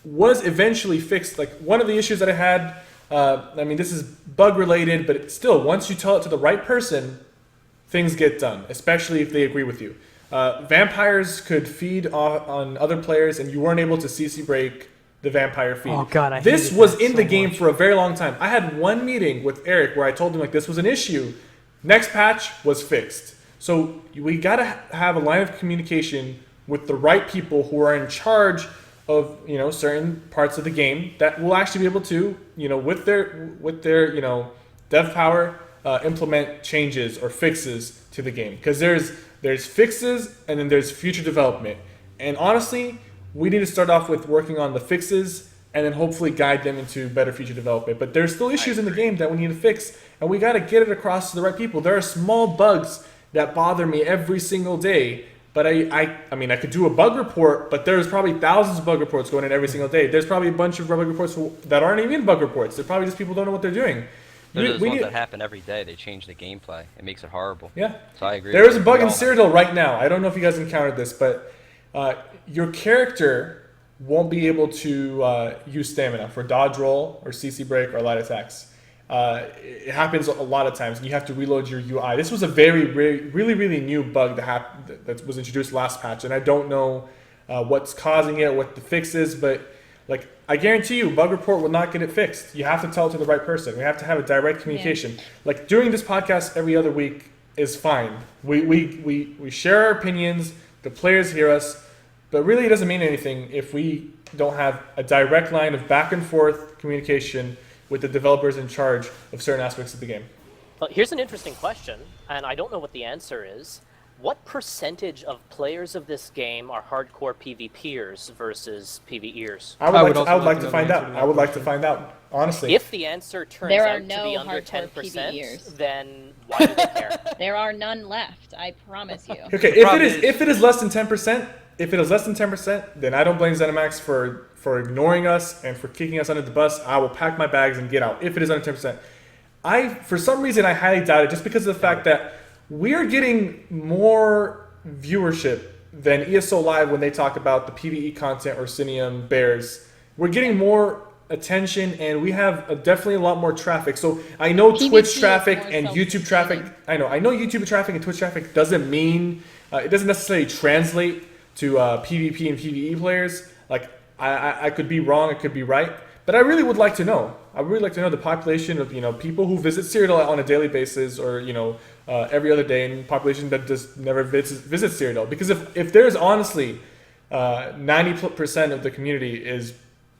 was eventually fixed. Like, one of the issues that I had, I mean, this is bug related, but it's still, once you tell it to the right person, things get done, especially if they agree with you. Vampires could feed on other players, and you weren't able to CC break the vampire feed. Oh God, this was in the game for a very long time. I had one meeting with Eric where I told him, like, this was an issue. Next patch was fixed. So we gotta have a line of communication with the right people who are in charge of, you know, certain parts of the game that will actually be able to, you know, with their you know, dev power, implement changes or fixes to the game, because there's fixes and then there's future development. And honestly, we need to start off with working on the fixes and then hopefully guide them into better future development. But there's still issues in the game that we need to fix, and we got to get it across to the right people. There are small bugs that bother me every single day, but I mean, I could do a bug report, but there's probably thousands of bug reports going in every single day. There's probably a bunch of bug reports that aren't even bug reports. They're probably just people don't know what they're doing. There's ones that happen every day. They change the gameplay. It makes it horrible. Yeah. So I agree. There is a bug in Cyrodiil right now. I don't know if you guys encountered this, but your character won't be able to use stamina for dodge roll or CC break or light attacks. It happens a lot of times, and you have to reload your UI. This was a really new bug that was introduced last patch, and I don't know what's causing it, what the fix is, but like, I guarantee you, bug report will not get it fixed. You have to tell it to the right person. We have to have a direct communication. Yeah. Like, doing this podcast every other week is fine. We share our opinions. The players hear us, but really it doesn't mean anything if we don't have a direct line of back and forth communication with the developers in charge of certain aspects of the game. Well, here's an interesting question, and I don't know what the answer is. What percentage of players of this game are hardcore PvPers versus PvEers? I would like to find out. I would like to find out, honestly. If the answer turns out to be under 10%, then why do they care? There are none left, I promise you. Okay, if it is less than 10%, then I don't blame ZeniMax for ignoring us and for kicking us under the bus. I will pack my bags and get out if it is under 10%. For some reason, I highly doubt it, just because of the fact that we're getting more viewership than ESO Live when they talk about the PvE content or Sinium Bears. We're getting more attention, and we have definitely a lot more traffic. So I know PvP Twitch is traffic more and YouTube traffic. self-sustaining. I know YouTube traffic and Twitch traffic doesn't mean it doesn't necessarily translate to PvP and PvE players. Like I could be wrong, I could be right, but I really would like to know. I would really like to know the population of people who visit Cyrodiil on a daily basis, or every other day, and population that just never visits Cyrodiil. Because if there's honestly 90% of the community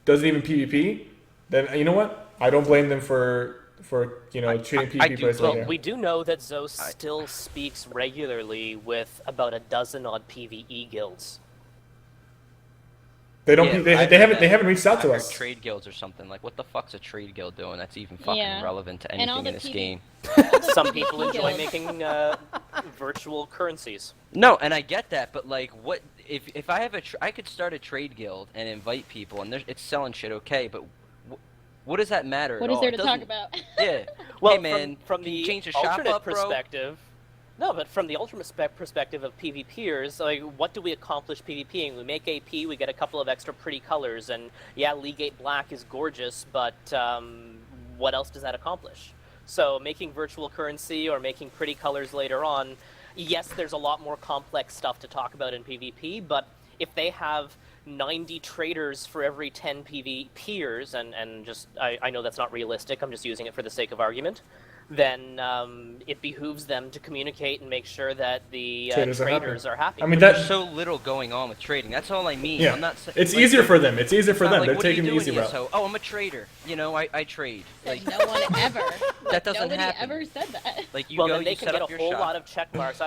doesn't even PvP, then you know what? I don't blame them for treating PvP players like Well, that. we do know that Zos still speaks regularly with about a dozen odd PvE guilds. They don't. Yeah, they haven't reached out I to heard us. trade guilds or something. Like, what the fuck's a trade guild doing that's even fucking Yeah. relevant to And all anything in the this PV game? Some people enjoy guilds. making virtual currencies. No, and I get that, but like, what if I have I could start a trade guild and invite people, and it's selling shit, okay, but what does that matter? What at is all? there It to talk doesn't- about? Yeah. Well, hey man, from can you the change the shop alternate up, bro? perspective, no, but from the alternate perspective of PvPers, like, what do we accomplish PvPing? We make AP, we get a couple of extra pretty colors, and yeah, League 8 Black is gorgeous, but what else does that accomplish? So making virtual currency or making pretty colors later on, yes, there's a lot more complex stuff to talk about in PvP, but if they have 90 traders for every 10 PvPers, and just, I know that's not realistic, I'm just using it for the sake of argument, then it behooves them to communicate and make sure that the Traders traders are happy. I mean There's that. so little going on with trading. That's all I mean. Yeah. I'm not. It's like, easier for them. It's easier it's for not them. like, They're what are you taking the doing, easy route. ESO? Oh, I'm a trader. I trade. Like, no one ever. That doesn't Nobody happen. ever said that. like you Well, go, then they you can set get up a your whole shop. lot of check marks.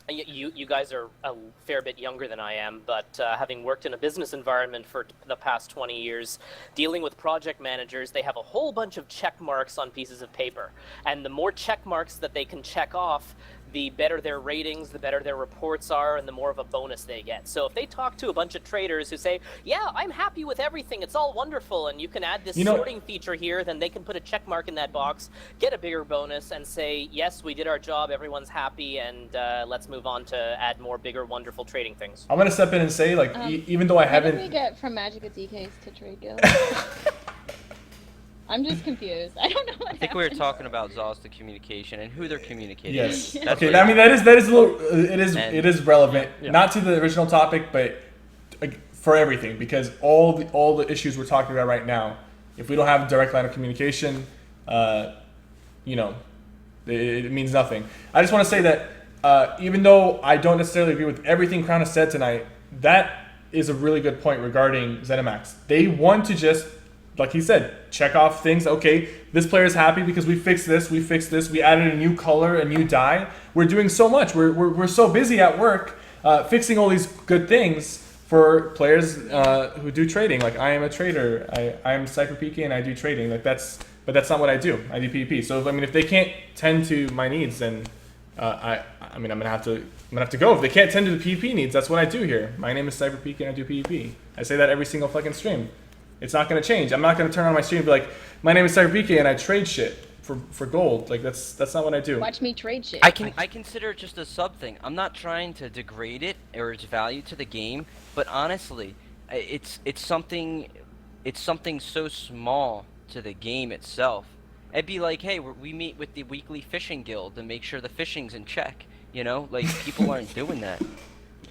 You guys are a fair bit younger than I am, but having worked in a business environment for the past 20 years, dealing with project managers, they have a whole bunch of check marks on pieces of paper. And the more check marks that they can check off, the better their ratings, the better their reports are, and the more of a bonus they get. So if they talk to a bunch of traders who say, yeah, I'm happy with everything, it's all wonderful, and you can add this sorting feature here, then they can put a check mark in that box, get a bigger bonus, and say, yes, we did our job, everyone's happy, and let's move on to add more bigger, wonderful trading things. I'm gonna step in and say, like, even though I How did we haven't. get from Magic of DKs to Trade Guild? I'm just confused. I don't know what I think we were happened. talking about Zosta communication and who they're communicating Yes. with. That's Okay. what I mean that is a little. And- It is relevant, not to the original topic, but for everything, because all the issues we're talking about right now, if we don't have a direct line of communication, it means nothing. I just want to say that even though I don't necessarily agree with everything Crown has said tonight, that is a really good point regarding ZeniMax. They want to just, like he said, check off things. Okay, this player is happy because we fixed this, we added a new color, a new dye. We're doing so much. We're so busy at work fixing all these good things for players who do trading. Like, I am a trader. I am CypherPK and I do trading. But that's not what I do. I do PvP. So if they can't tend to my needs, then I'm gonna have to go. If they can't tend to the PvP needs, that's what I do here. My name is CypherPK and I do PvP. I say that every single fucking stream. It's not gonna change. I'm not gonna turn on my stream and be like, my name is CypherPK and I trade shit for gold. Like, that's not what I do. Watch me trade shit. I consider it just a sub thing. I'm not trying to degrade it or its value to the game, but honestly, it's something so small to the game itself. It'd be like, hey, we meet with the weekly fishing guild to make sure the fishing's in check. Like, people aren't doing that,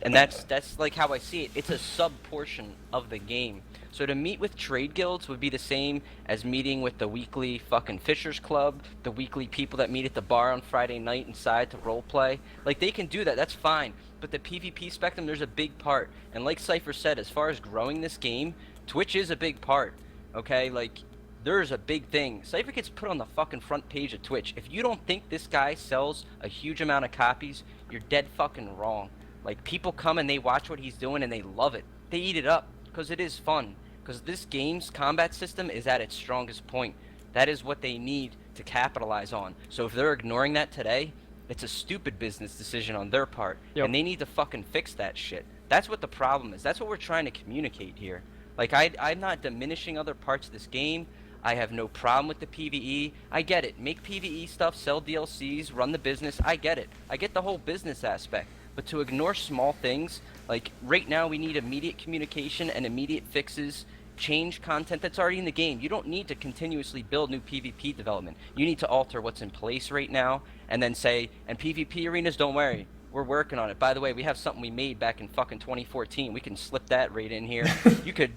and that's like how I see it. It's a sub portion of the game. So to meet with trade guilds would be the same as meeting with the weekly fucking Fishers Club, the weekly people that meet at the bar on Friday night inside to roleplay. Like, they can do that, that's fine. But the PvP spectrum, there's a big part. And like Cypher said, as far as growing this game, Twitch is a big part, okay? Like, there's a big thing. Cypher gets put on the fucking front page of Twitch. If you don't think this guy sells a huge amount of copies, you're dead fucking wrong. Like, people come and they watch what he's doing and they love it. They eat it up, because it is fun. Because this game's combat system is at its strongest point. That is what they need to capitalize on. So if they're ignoring that today, it's a stupid business decision on their part. Yep. And they need to fucking fix that shit. That's what the problem is. That's what we're trying to communicate here. Like, I'm not diminishing other parts of this game. I have no problem with the PvE. I get it. Make PvE stuff, sell DLCs, run the business. I get it. I get the whole business aspect. But to ignore small things, like right now we need immediate communication and immediate fixes change content that's already in the game. You don't need to continuously build new PvP development. You need to alter what's in place right now and then say, and PvP arenas, don't worry, we're working on it. By the way, we have something we made back in fucking 2014. We can slip that right in here. You could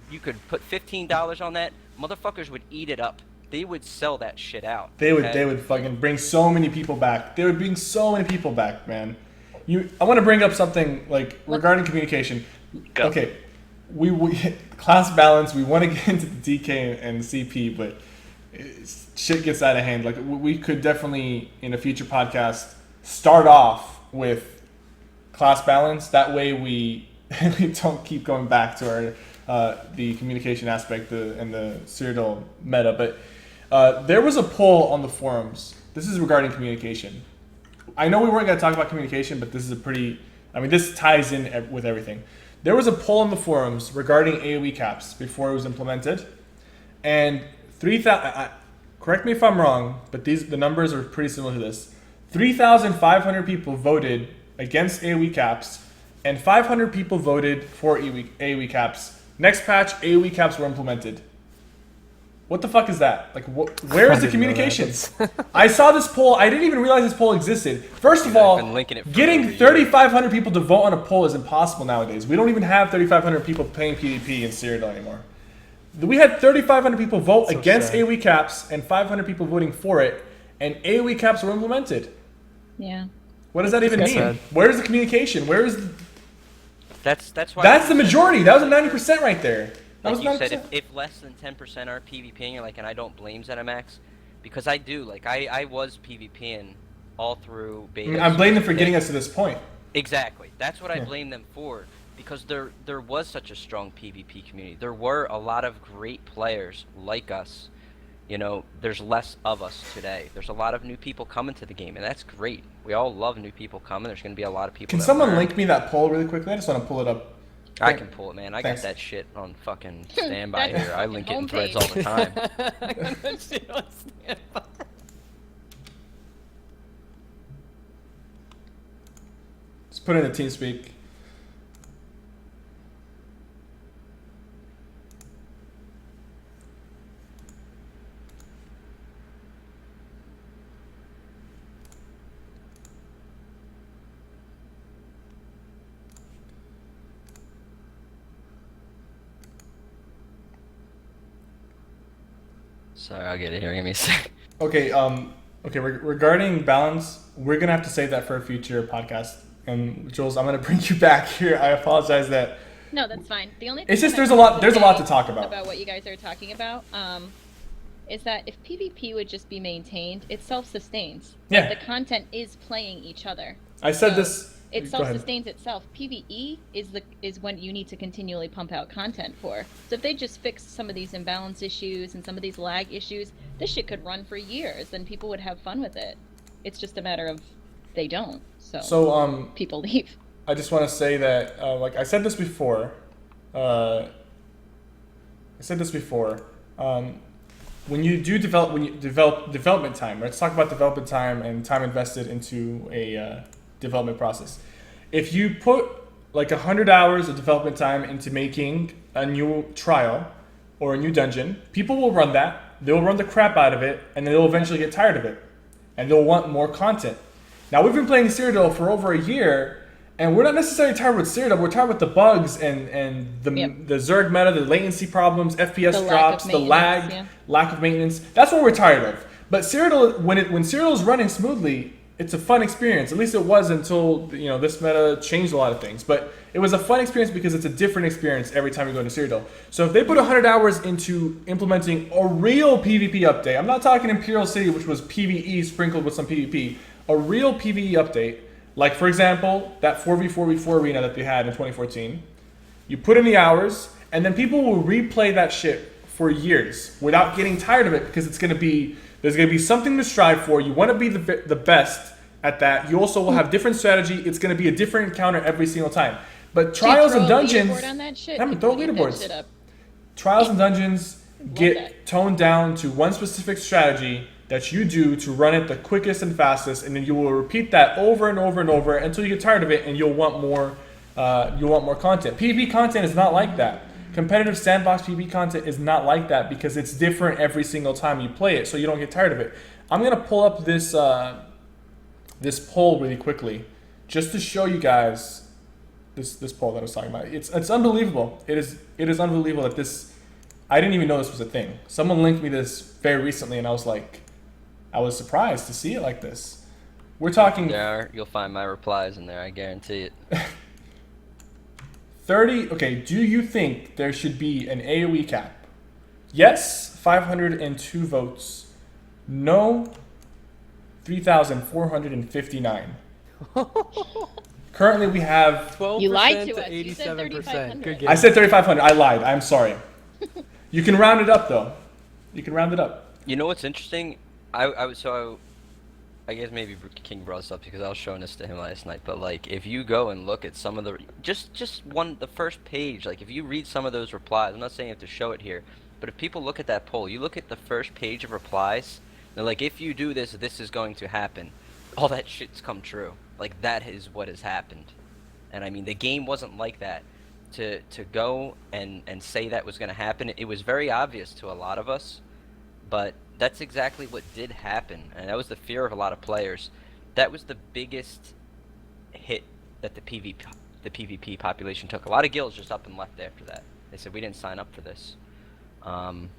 put $15 on that. Motherfuckers would eat it up. They would sell that shit out. They would fucking bring so many people back. They would bring so many people back, man. I want to bring up something like regarding communication. Go. Okay, we class balance. We want to get into the DK and CP, but shit gets out of hand. Like we could definitely in a future podcast start off with class balance. That way we don't keep going back to our the communication aspect and the Cyrodiil meta. But there was a poll on the forums. This is regarding communication. I know we weren't going to talk about communication, but this is this ties in with everything. There was a poll on the forums regarding AoE caps before it was implemented, and 3,000. Correct me if I'm wrong, but the numbers are pretty similar to this. 3,500 people voted against AoE caps, and 500 people voted for AoE caps. Next patch, AoE caps were implemented. What the fuck is that? Like, where is the communication? I saw this poll. I didn't even realize this poll existed. First of all, getting 3,500 people to vote on a poll is impossible nowadays. We don't even have 3,500 people playing PvP in Cyrodiil anymore. We had 3,500 people vote against AoE caps and 500 people voting for it, and AoE caps were implemented. Yeah. What does that even mean? Where's the communication? Where is? That's why. That's the majority. That was a 90% right there. Like you said, if less than 10% are PvPing, you're like, and I don't blame ZeniMax, because I do. Like, I was PvPing all through beta. I'm blaming them for getting us to this point. Exactly. That's what I blame them for, because there was such a strong PvP community. There were a lot of great players like us. You know, there's less of us today. There's a lot of new people coming to the game, and that's great. We all love new people coming. There's going to be a lot of people. Can someone link me that poll really quickly? I just want to pull it up. I can pull it, man. I got that shit on fucking standby here. I link it in threads all the time. I got that shit on standby. Just put it in the TeamSpeak. Sorry, I'll get it here. Give me a sec. Okay. Regarding balance, we're gonna have to save that for a future podcast. And Jules, I'm gonna bring you back here. I apologize that. No, that's fine. The only it's just there's a lot to talk about what you guys are talking about. Is that if PvP would just be maintained, it self-sustains. Yeah. The content is playing each other. I said this. It self-sustains itself. PvE is when you need to continually pump out content for. So if they just fixed some of these imbalance issues and some of these lag issues, this shit could run for years and people would have fun with it. It's just a matter of they don't. So people leave. I just want to say that, like I said this before. When you develop development time, let's talk about development time and time invested into a development process. If you put like 100 hours of development time into making a new trial or a new dungeon, people will run that. They'll run the crap out of it, and they'll eventually get tired of it, and they'll want more content. Now we've been playing Cyrodiil for over a year, and we're not necessarily tired with Cyrodiil. We're tired with the bugs and the Zerg meta, the latency problems, FPS drops, the lag, lack of maintenance. That's what we're tired of. But Cyrodiil, when Cyrodiil is running smoothly, it's a fun experience. At least it was until this meta changed a lot of things. But it was a fun experience because it's a different experience every time you go into Cyrodiil. So if they put 100 hours into implementing a real PvP update, I'm not talking Imperial City, which was PvE sprinkled with some PvP, a real PvE update, like for example, that 4v4v4 arena that they had in 2014, you put in the hours, and then people will replay that shit for years without getting tired of it because there's going to be something to strive for. You want to be the best at that. You also will have different strategy. It's going to be a different encounter every single time. But trials and dungeons, throw leaderboards. Trials and dungeons get toned down to one specific strategy that you do to run it the quickest and fastest, and then you will repeat that over and over and over until you get tired of it, and you'll want more. You'll want more content. PvP content is not like that. Competitive sandbox PvP content is not like that because it's different every single time you play it, so you don't get tired of it. I'm gonna pull up this this poll really quickly, just to show you guys this poll that I was talking about. It's unbelievable. It is unbelievable that this. I didn't even know this was a thing. Someone linked me this very recently, and I was surprised to see it like this. We're talking. You'll find my replies in there. I guarantee it. 30. Okay. Do you think there should be an AOE cap? Yes, 502 votes. No, 3,459. Currently, we have. 12% You lied to to us. You said 87%. 3,500. Good I game. said 3,500. I lied. I'm sorry. You can round it up, though. You can round it up. You know what's interesting? I guess maybe King brought this up because I was showing this to him last night. But like, if you go and look at some of the the first page, like if you read some of those replies, I'm not saying you have to show it here, but if people look at that poll, you look at the first page of replies. They're like, if you do this, this is going to happen. All that shit's come true. Like that is what has happened. And I mean, the game wasn't like that. To go and say that was going to happen, it was very obvious to a lot of us, but that's exactly what did happen, and that was the fear of a lot of players. That was the biggest hit that the PvP population took. A lot of guilds just up and left after that. They said, we didn't sign up for this. It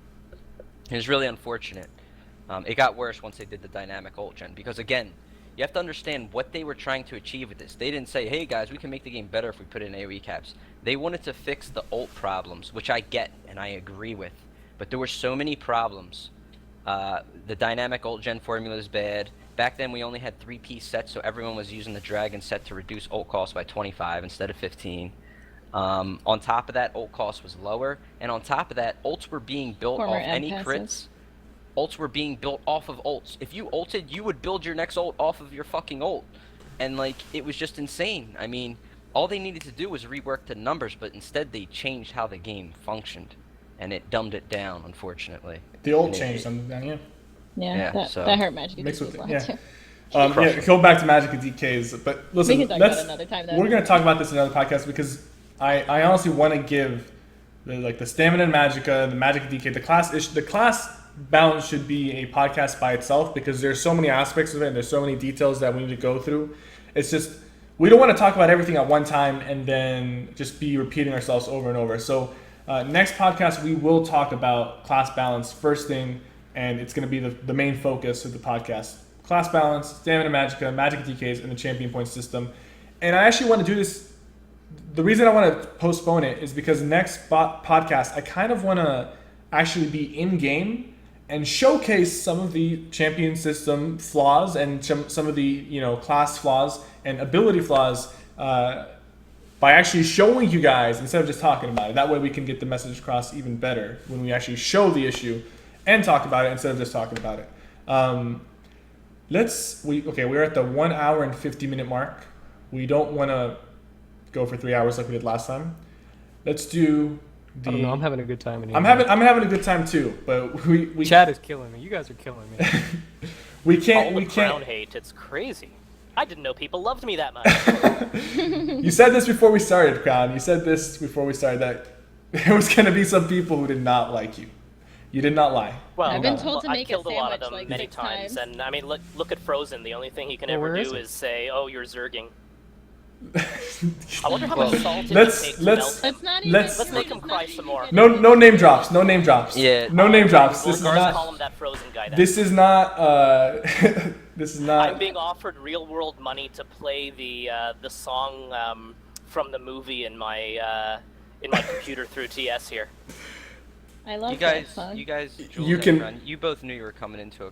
was really unfortunate. It got worse once they did the dynamic ult gen, because again, you have to understand what they were trying to achieve with this. They didn't say, hey guys, we can make the game better if we put in AoE caps. They wanted to fix the ult problems, which I get and I agree with. But there were so many problems. The dynamic ult gen formula is bad. Back then we only had 3-piece sets, so everyone was using the dragon set to reduce ult cost by 25 instead of 15. On top of that, ult cost was lower. And on top of that, ults were being built off any crits. Ults were being built off of ults. If you ulted, you would build your next ult off of your fucking ult. And like, it was just insane. I mean, all they needed to do was rework the numbers, but instead they changed how the game functioned. And it dumbed it down, unfortunately. The ult changed something down here. Yeah, so that hurt Magic Mixed as with well it, too. Yeah, go back to Magic and DKs. But listen, We can talk about it another time, though. we're going to talk about this in another podcast because I honestly want to give the stamina and Magicka, the Magic and DK, the class balance should be a podcast by itself because there's so many aspects of it and there's so many details that we need to go through. It's just we don't want to talk about everything at one time and then just be repeating ourselves over and over. So next podcast we will talk about class balance first thing, and it's going to be the main focus of the podcast. Class balance, stamina, Magicka, Magic DKs, and the champion point system. And I actually want to do this. The reason I want to postpone it is because next podcast I kind of want to actually be in game and showcase some of the champion system flaws and some of the class flaws and ability flaws by actually showing you guys instead of just talking about it. That way we can get the message across even better when we actually show the issue and talk about it instead of just talking about it. We're at the 1 hour and 50-minute mark. We don't want to go for 3 hours like we did last time. Let's do. I don't know. I'm having a good time. I'm having a good time too, but we Chad is killing me. You guys are killing me. we can't. All the crown hate. It's crazy. I didn't know people loved me that much. You said this before we started, Crown. You said this before we started that there was going to be some people who did not like you. You did not lie. Well, I've been told to I make a killed a lot of sandwich them like many 6 times, times. and I mean, look at Frozen. The only thing he can Well, ever where is do he? is say, "Oh, you're Zerging." I wonder how much salt it would let's take to let's melt him. Let's not even. Let's make him cry some more. no name drops. No name drops. Yeah. No name drops. We'll This is just not. call him that Frozen guy. Then. This is not. This is not. I'm being offered real world money to play the song from the movie in my computer through TS here. I love You guys, that song. Jules You and can- Ren, you both knew you were coming into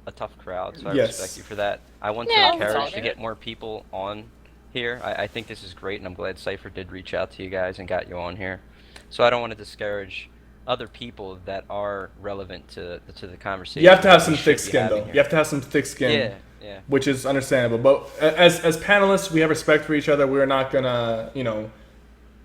a tough crowd, so I Yes. respect you for that. I want Yeah, to it's all encourage to good. get more people on here. I think this is great, and I'm glad Cypher did reach out to you guys and got you on here. So I don't want to discourage other people that are relevant to the conversation. You have to have that some we should thick be skin, having though. here. You have to have some thick skin. Yeah. Which is understandable. But as panelists, we have respect for each other. We're not gonna,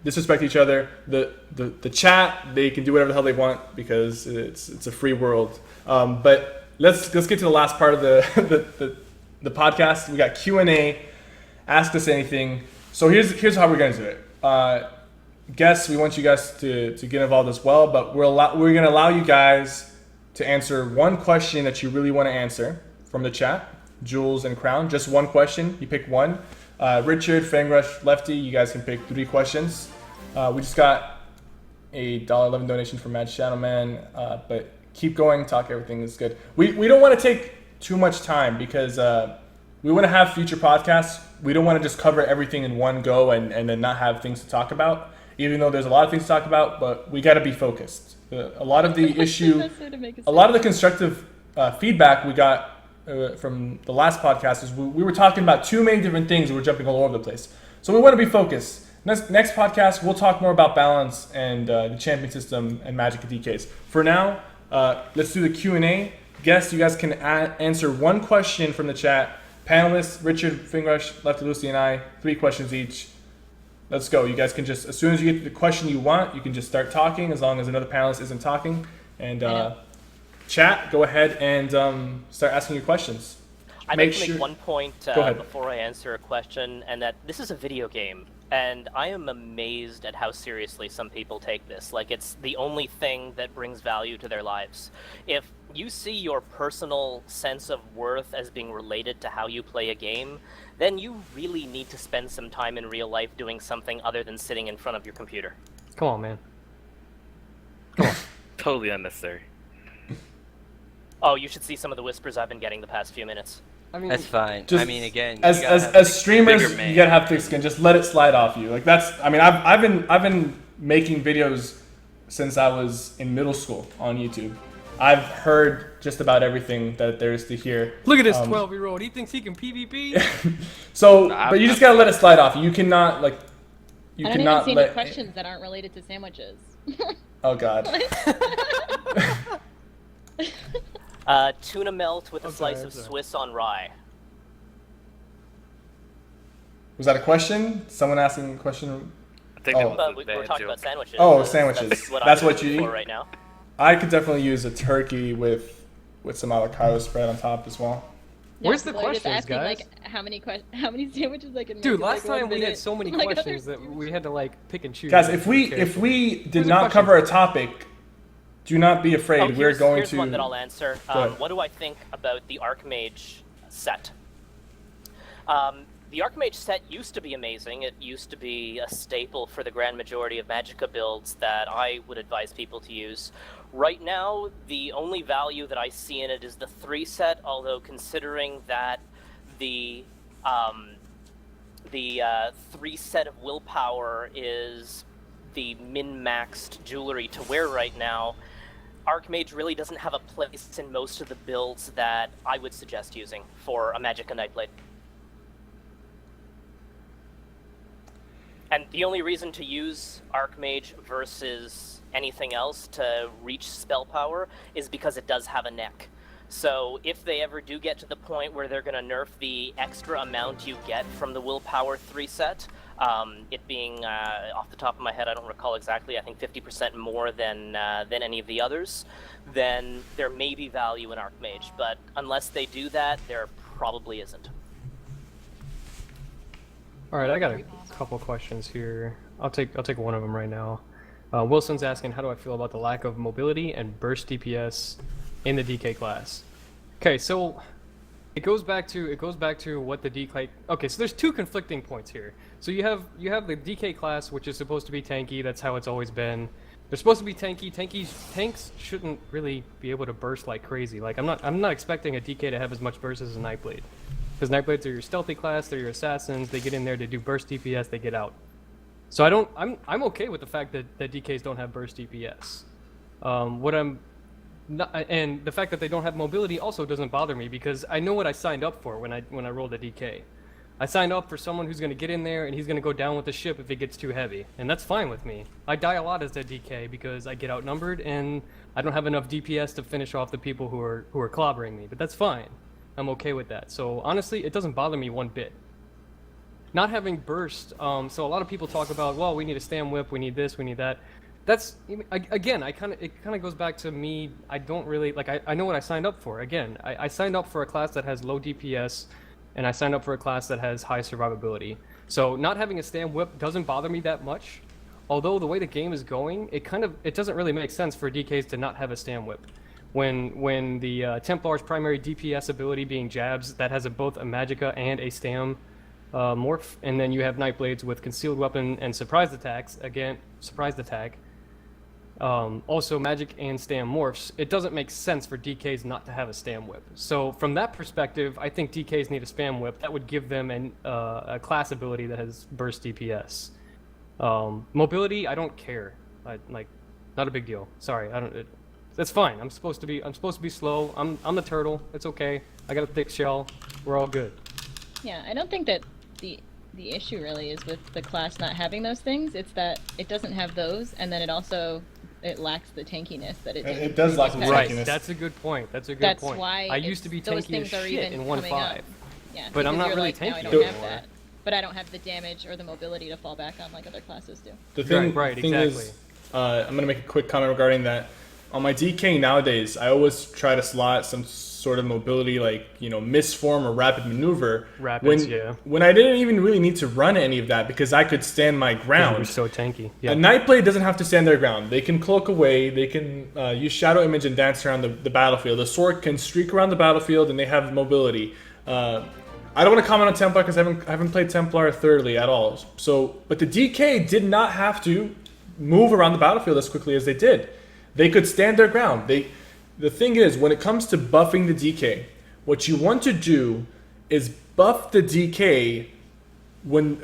disrespect each other. The chat, they can do whatever the hell they want because it's a free world. But let's get to the last part of the podcast. We got Q&A. Ask us anything. So here's how we're gonna do it. guests, we want you guys to get involved as well, but we're going to allow you guys to answer one question that you really want to answer from the chat. Jules and Crown, just one question. You pick one. Richard, Fangrush, Lefty, you guys can pick 3 questions. We just got a $1.11 donation from Mad Shadow Man, but keep going, talk, everything is good. We don't want to take too much time because we want to have future podcasts. We don't want to just cover everything in one go and then not have things to talk about, even though there's a lot of things to talk about, but we got to be focused. A lot of the a lot of the constructive feedback we got from the last podcast is we were talking about too many different things. We were jumping all over the place. So we want to be focused. Next podcast, we'll talk more about balance and the champion system and Magic and DKs. For now, let's do the Q&A. Guests, you guys can answer one question from the chat. Panelists, Richard, Fingrush, Lefty Lucy, and I, 3 questions each. Let's go. You guys can just, as soon as you get the question you want, you can just start talking as long as another panelist isn't talking. And chat, go ahead and start asking your questions. I'd like to make one point ahead. before I answer a question, and that this is a video game, and I am amazed at how seriously some people take this. Like, it's the only thing that brings value to their lives. If you see your personal sense of worth as being related to how you play a game, then you really need to spend some time in real life doing something other than sitting in front of your computer. Come on, man. Totally unnecessary. Oh, you should see some of the whispers I've been getting the past few minutes. I mean, That's fine. Just I mean, again, as streamers, bigger man. you gotta have thick skin. Just let it slide off you. Like that's. I mean, I've been making videos since I was in middle school on YouTube. I've heard just about everything that there is to hear. look at this 12-year-old. He thinks he can PvP. So, but you just gotta let it slide off. You cannot like. You I don't cannot even see any let. questions that aren't related to sandwiches. Oh God. Tuna melt with a slice of Swiss on rye. Was that a question? Someone asking a question? I think Oh. that was We're a bad talking joke. about sandwiches. Oh, sandwiches. That's I'm what you looking eat? for right now. I could definitely use a turkey with some avocado spread on top as well. Where's the people are just questions, asking, guys? Like, how many sandwiches I can make? Dude, in, like, last 1 time we had minute? so many Like, other questions that we had to like pick and choose. Guys, if we Okay. if we did Where's the not question? cover a topic, do not be afraid. Oh, We're going here's to. one that I'll answer. Go ahead. What do I think about the Archmage set? The Archmage set used to be amazing. It used to be a staple for the grand majority of Magicka builds that I would advise people to use. Right now, the only value that I see in it is the 3 set, although considering that the 3 set of willpower is the min-maxed jewelry to wear right now, Archmage really doesn't have a place in most of the builds that I would suggest using for a Magicka Nightblade. And the only reason to use Archmage versus anything else to reach spell power is because it does have a neck. So if they ever do get to the point where they're going to nerf the extra amount you get from the willpower 3 set, it being, off the top of my head, I don't recall exactly, I think 50% more than any of the others, then there may be value in Archmage. But unless they do that, there probably isn't. All right, I got a couple questions here. I'll take one of them right now. Wilson's asking, how do I feel about the lack of mobility and burst DPS in the DK class? Okay, so it goes back to what the DK. Okay, so there's 2 conflicting points here. So you have the DK class, which is supposed to be tanky. That's how it's always been. They're supposed to be tanky. Tanks shouldn't really be able to burst like crazy. Like I'm not expecting a DK to have as much burst as a Nightblade. Because Nightblades are your stealthy class, they're your assassins, they get in there to do burst DPS, they get out. So I'm okay with the fact that DKs don't have burst DPS. And the fact that they don't have mobility also doesn't bother me because I know what I signed up for when I rolled a DK. I signed up for someone who's going to get in there and he's going to go down with the ship if it gets too heavy, and that's fine with me. I die a lot as a DK because I get outnumbered and I don't have enough DPS to finish off the people who are clobbering me, but that's fine. I'm okay with that. So honestly, it doesn't bother me one bit. Not having burst, so a lot of people talk about, well, we need a stam whip, we need this, we need that. That's, again, it kind of goes back to me. I don't really, like, I know what I signed up for. Again, I signed up for a class that has low DPS, and I signed up for a class that has high survivability. So not having a stam whip doesn't bother me that much. although the way the game is going, it doesn't really make sense for DKs to not have a stam whip. When the Templar's primary DPS ability being jabs, that has both a magicka and a stam morph, and then you have Nightblades with concealed weapon and surprise attacks. Again, surprise attack. Also magic and stam morphs. It doesn't make sense for DKs not to have a stam whip. So from that perspective, I think DKs need a spam whip. That would give them a class ability that has burst DPS. Mobility, I don't care. Not a big deal. Sorry, that's fine. I'm supposed to be slow. I'm the turtle. It's okay. I got a thick shell. We're all good. Yeah, I don't think that the issue really is with the class not having those things. It's that it doesn't have those, and then it lacks the tankiness that it did. It does lack the Right, tankiness. that's a good point. That's a good That's point. why I used to be those tanky as things are shit even in coming 1.5. up. Yeah, But I'm because not you're really like, now I tanky don't have anymore. that. But I don't have the damage or the mobility to fall back on like other classes do. The thing, Right, thing exactly. is, I'm going to make a quick comment regarding that. On my DK nowadays, I always try to slot some sort of mobility, like, misform or rapid maneuver. Rapids, yeah. When I didn't even really need to run any of that because I could stand my You're ground. so tanky. A Yeah. Nightblade doesn't have to stand their ground. They can cloak away. They can use Shadow Image and dance around the battlefield. The sword can streak around the battlefield, and they have mobility. I don't want to comment on Templar because I haven't played Templar thoroughly at all. But the DK did not have to move around the battlefield as quickly as they did. They could stand their ground. The thing is, when it comes to buffing the DK, what you want to do is buff the DK when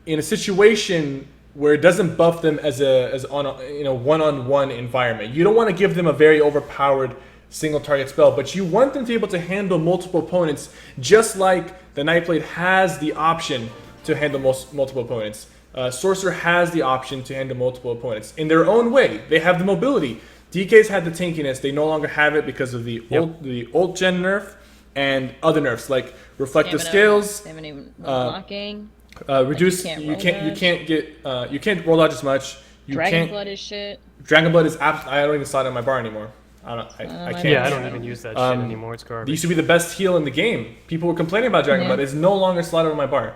in a situation where it doesn't buff them as on a one-on-one environment. You don't want to give them a very overpowered single target spell, but you want them to be able to handle multiple opponents, just like the Nightblade has the option to handle multiple opponents. Sorcerer has the option to handle multiple opponents in their own way. They have the mobility. DKs had the tankiness. They no longer have it because of the old gen nerf and other nerfs like reflective scales. They haven't even blocking. Reduce. Like You can't roll dodge as much. Dragon blood is shit. Dragon blood is I don't even slot it on my bar anymore. I can't. Yeah, I don't even use that shit anymore. It's It garbage. used to be the best heal in the game. People were complaining about Dragon Blood. It's no longer slotted on my bar.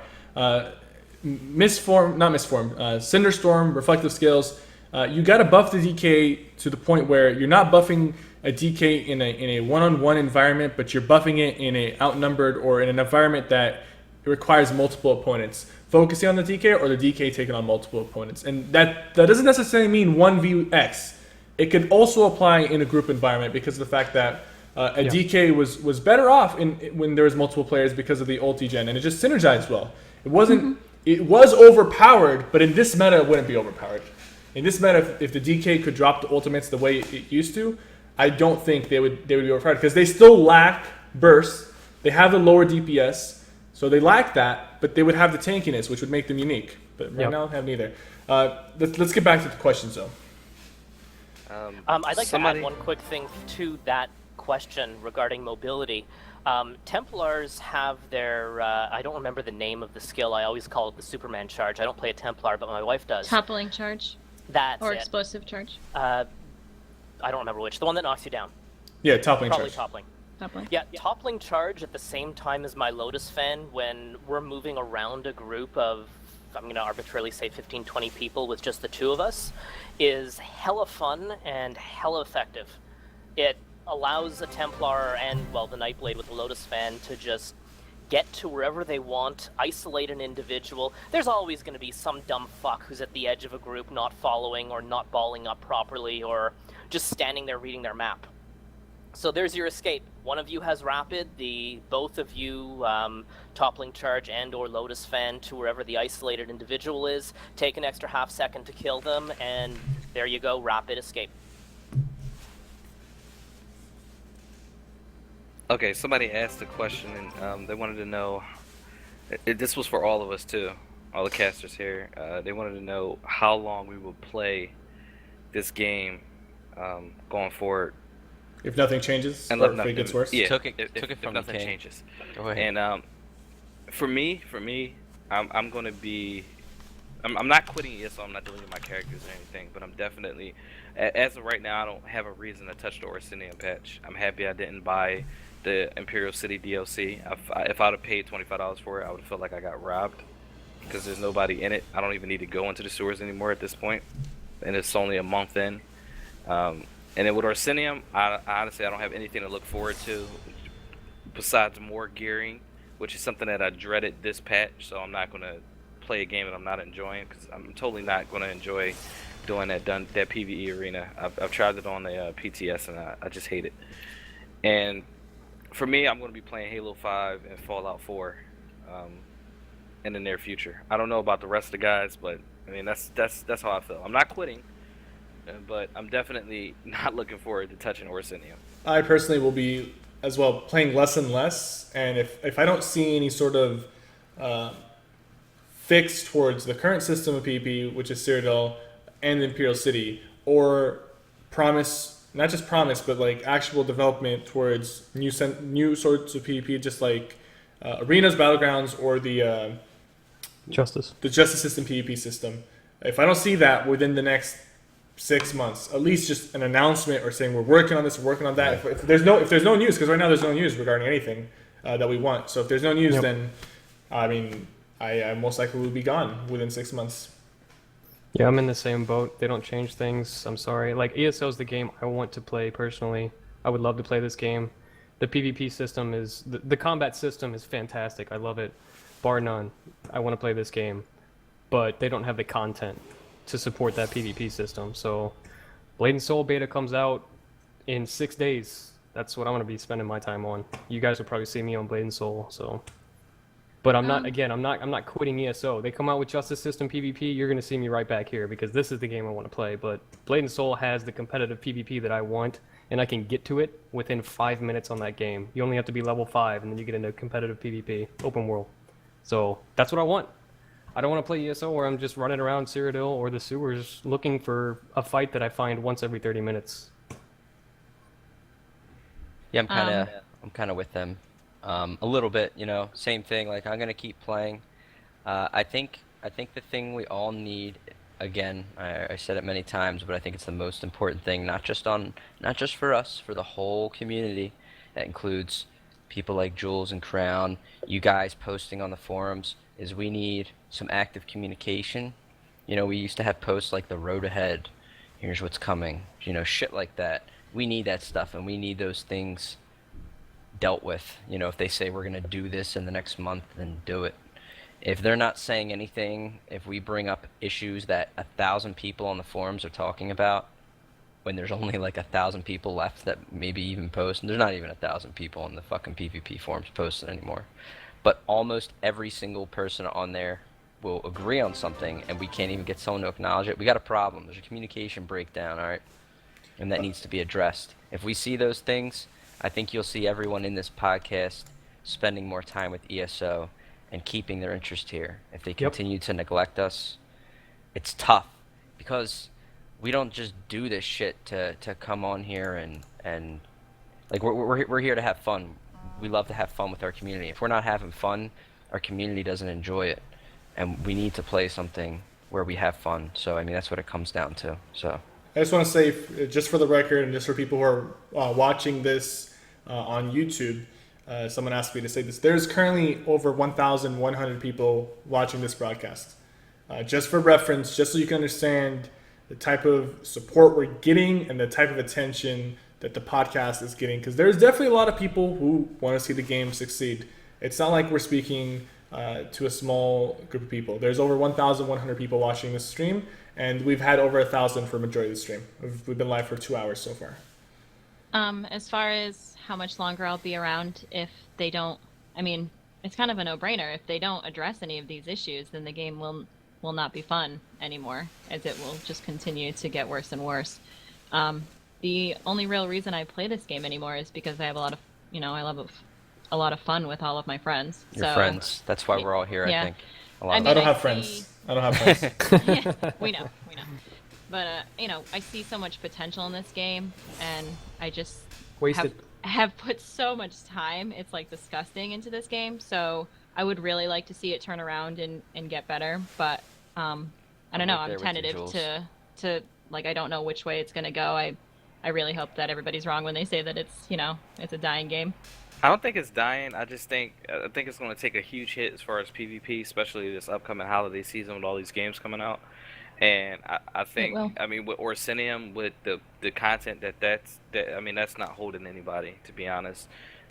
Cinderstorm, Reflective Scales. You got to buff the DK to the point where you're not buffing a DK in a one-on-one environment, but you're buffing it in a outnumbered or in an environment that requires multiple opponents. Focusing on the DK or the DK taking on multiple opponents. And that doesn't necessarily mean 1vx. It could also apply in a group environment because of the fact that a DK was better off when there was multiple players because of the ulti gen, and it just synergized well. It wasn't. It was overpowered, but in this meta, it wouldn't be overpowered. In this meta, if the DK could drop the ultimates the way it used to, I don't think they would be overpowered because they still lack burst. They have the lower DPS, so they lack that, but they would have the tankiness, which would make them unique. But right now, they have neither. Let's get back to the questions though. I'd like to add one quick thing to that question regarding mobility. Templars have their, I don't remember the name of the skill, I always call it the Superman charge. I don't play a Templar, but my wife does. Toppling charge. That's or it. explosive charge. I don't remember which. The one that knocks you down. Yeah, toppling Probably charge. toppling. Toppling. Yeah, toppling charge at the same time as my Lotus Fan when we're moving around a group of, I'm going to arbitrarily say 15, 20 people with just the two of us, is hella fun and hella effective. It allows a Templar and, well, the Nightblade with the Lotus Fan to just get to wherever they want, isolate an individual. There's always going to be some dumb fuck who's at the edge of a group not following or not balling up properly or just standing there reading their map. So there's your escape. One of you has rapid, both of you toppling charge and or Lotus Fan to wherever the isolated individual is, take an extra half second to kill them, and there you go, rapid escape. Okay, somebody asked a question, and they wanted to know, this was for all of us too, all the casters here, they wanted to know how long we will play this game going forward. If nothing changes, And or if it gets worse. Yeah, Took it if from nothing King. changes. Go ahead. And for me, I'm going to be, I'm not quitting ESO, I'm not deleting my characters or anything, but I'm definitely, as of right now, I don't have a reason to touch the Orsinian patch. I'm happy I didn't buy the Imperial City DLC. If I'd have paid $25 for it, I would have felt like I got robbed. because there's nobody in it. I don't even need to go into the sewers anymore at this point, and it's only a month in. And then with Orsinium, I honestly I don't have anything to look forward to besides more gearing, which is something that I dreaded this patch. So I'm not gonna play a game that I'm not enjoying, because I'm totally not gonna enjoy doing that PvE arena. I've tried it on the PTS and I just hate it. And for me, I'm going to be playing Halo 5 and Fallout 4 in the near future. I don't know about the rest of the guys, but I mean that's how I feel. I'm not quitting, but I'm definitely not looking forward to touching Orsinium. I personally will be as well playing less and less, and if I don't see any sort of fix towards the current system of PvP, which is Cyrodiil and Imperial City, or promise, not just promise, but like actual development towards new sorts of PvP, just like arenas, battlegrounds, or the Justice. the justice system PvP system. If I don't see that within the next 6 months, at least just an announcement or saying we're working on this, we're working on that. If there's no news, because right now there's no news regarding anything that we want. So if there's no news, then I mean, I most likely will be gone within 6 months. Yeah, I'm in the same boat. They don't change things. I'm sorry. Like, ESO is the game I want to play personally. I would love to play this game. The PvP system is... The combat system is fantastic. I love it. Bar none. I want to play this game. But they don't have the content to support that PvP system. So, Blade and Soul beta comes out in 6 days. That's what I'm going to be spending my time on. You guys will probably see me on Blade and Soul, so... But I'm not. Again, I'm not quitting ESO. They come out with Justice System PvP. You're gonna see me right back here because this is the game I want to play. But Blade and Soul has the competitive PvP that I want, and I can get to it within 5 minutes on that game. You only have to be level 5, and then you get into competitive PvP, open world. So that's what I want. I don't want to play ESO where I'm just running around Cyrodiil or the sewers looking for a fight that I find once every 30 minutes. Yeah, I'm kind of with them. A little bit, you know, same thing. Like, I'm gonna keep playing. I think the thing we all need, again, I said it many times, but I think it's the most important thing, not just for us, for the whole community. That includes people like Jules and Crown, you guys posting on the forums, is we need some active communication. You know, we used to have posts like the road ahead, here's what's coming, you know, shit like that. We need that stuff, and we need those things dealt with. You know, if they say we're going to do this in the next month, then do it. If they're not saying anything, if we bring up issues that 1,000 people on the forums are talking about, when there's only like 1,000 people left that maybe even post, and there's not even 1,000 people on the fucking PvP forums posted anymore, but almost every single person on there will agree on something, and we can't even get someone to acknowledge it, we got a problem. There's a communication breakdown, alright? And that needs to be addressed. If we see those things, I think you'll see everyone in this podcast spending more time with ESO and keeping their interest here. If they continue to neglect us, it's tough, because we don't just do this shit to come on here and like we're here to have fun. We love to have fun with our community. If we're not having fun, our community doesn't enjoy it, and we need to play something where we have fun. So I mean, that's what it comes down to. So I just want to say, just for the record, and just for people who are watching this on YouTube, someone asked me to say this. There's currently over 1,100 people watching this broadcast. Just for reference, just so you can understand the type of support we're getting and the type of attention that the podcast is getting, because there's definitely a lot of people who want to see the game succeed. It's not like we're speaking to a small group of people. There's over 1,100 people watching this stream, and we've had over 1,000 for the majority of the stream. We've been live for 2 hours so far. As far as how much longer I'll be around, if they don't, I mean, it's kind of a no-brainer. If they don't address any of these issues, then the game will not be fun anymore, as it will just continue to get worse and worse. The only real reason I play this game anymore is because I have a lot of, you know, I love a lot of fun with all of my friends. Your friends. That's why we're all here, yeah. I think. I don't have friends. I don't have friends. Yeah, we know. But, you know, I see so much potential in this game, and I just have put so much time, it's like disgusting, into this game. So I would really like to see it turn around and get better. But I don't know. I'm tentative to like, I don't know which way it's going to go. I really hope that everybody's wrong when they say that it's, you know, it's a dying game. I don't think it's dying. I think it's going to take a huge hit as far as PvP, especially this upcoming holiday season with all these games coming out. And I think, will. I mean, with Orsinium, with the content I mean, that's not holding anybody, to be honest.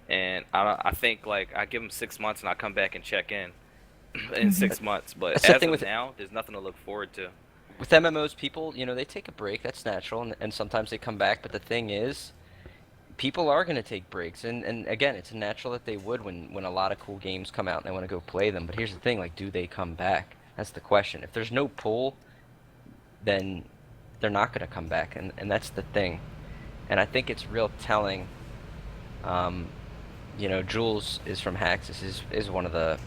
And I think, like, I give them 6 months and I come back and check in 6 months. But That's the as thing of with now, there's nothing to look forward to. with MMOs, people, you know, they take a break. That's natural, and sometimes they come back. But the thing is, people are going to take breaks, and again, it's natural that they would when a lot of cool games come out and they want to go play them. But here's the thing, like, do they come back? That's the question. If there's no pull, then they're not going to come back, and that's the thing. And I think it's real telling. You know, Jules is from Haxis, is one of the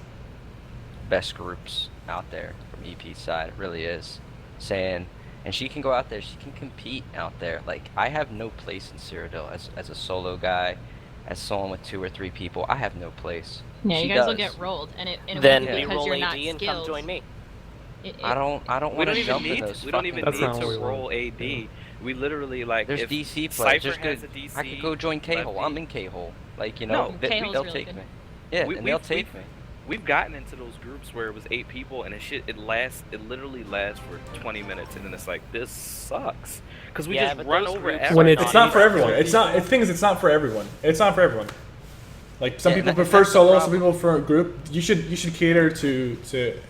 best groups out there from EP side. It really is. Saying, and she can go out there, she can compete out there. Like, I have no place in Cyrodiil as a solo guy, as someone with 2 or 3 people. I have no place. Yeah, She you guys will does. get rolled, and it Then won't be because re-roll you're AD not and skilled. come join me. I don't We want don't to even jump in need those we don't even fucking need That's not to what we roll want. AD. We literally, like, There's if DC players. Cypher There's has good. a DC, I could go join K-Hole. Lefty. I'm in K-Hole. Like, you No, know, K-Hole's they'll really take good. me. Yeah, We- and we- they'll we- take me. We've gotten into those groups where it was 8 people and it literally lasts for 20 minutes, and then it's like, this sucks, because we Yeah, just but run those over groups everyone. When are it's not for everyone. for It's not. The thing is, it's not for everyone. It's not for everyone. Like, some Yeah, people and prefer that's the solo, some problem. people prefer a group. You should cater to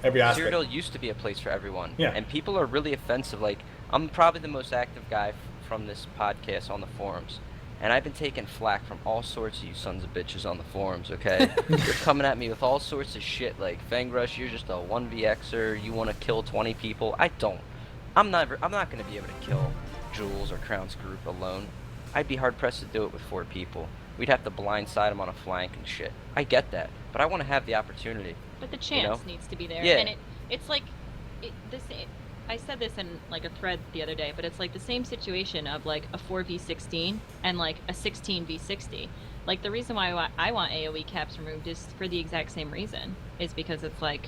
every aspect. Cyrodiil used to be a place for everyone. Yeah. And people are really offensive. Like, I'm probably the most active guy from this podcast on the forums. And I've been taking flack from all sorts of you sons of bitches on the forums, okay? You're coming at me with all sorts of shit like, Fangrush, you're just a 1vxer, you want to kill 20 people. I don't. I'm not going to be able to kill Jules or Crown's group alone. I'd be hard-pressed to do it with 4 people. We'd have to blindside them on a flank and shit. I get that. But I want to have the opportunity. But the chance know? needs to be there. Yeah. And it's like, I said this in like a thread the other day, but it's like the same situation of like a 4v16 and like a 16v60. Like, the reason why I want AoE caps removed is for the exact same reason. Is because it's like,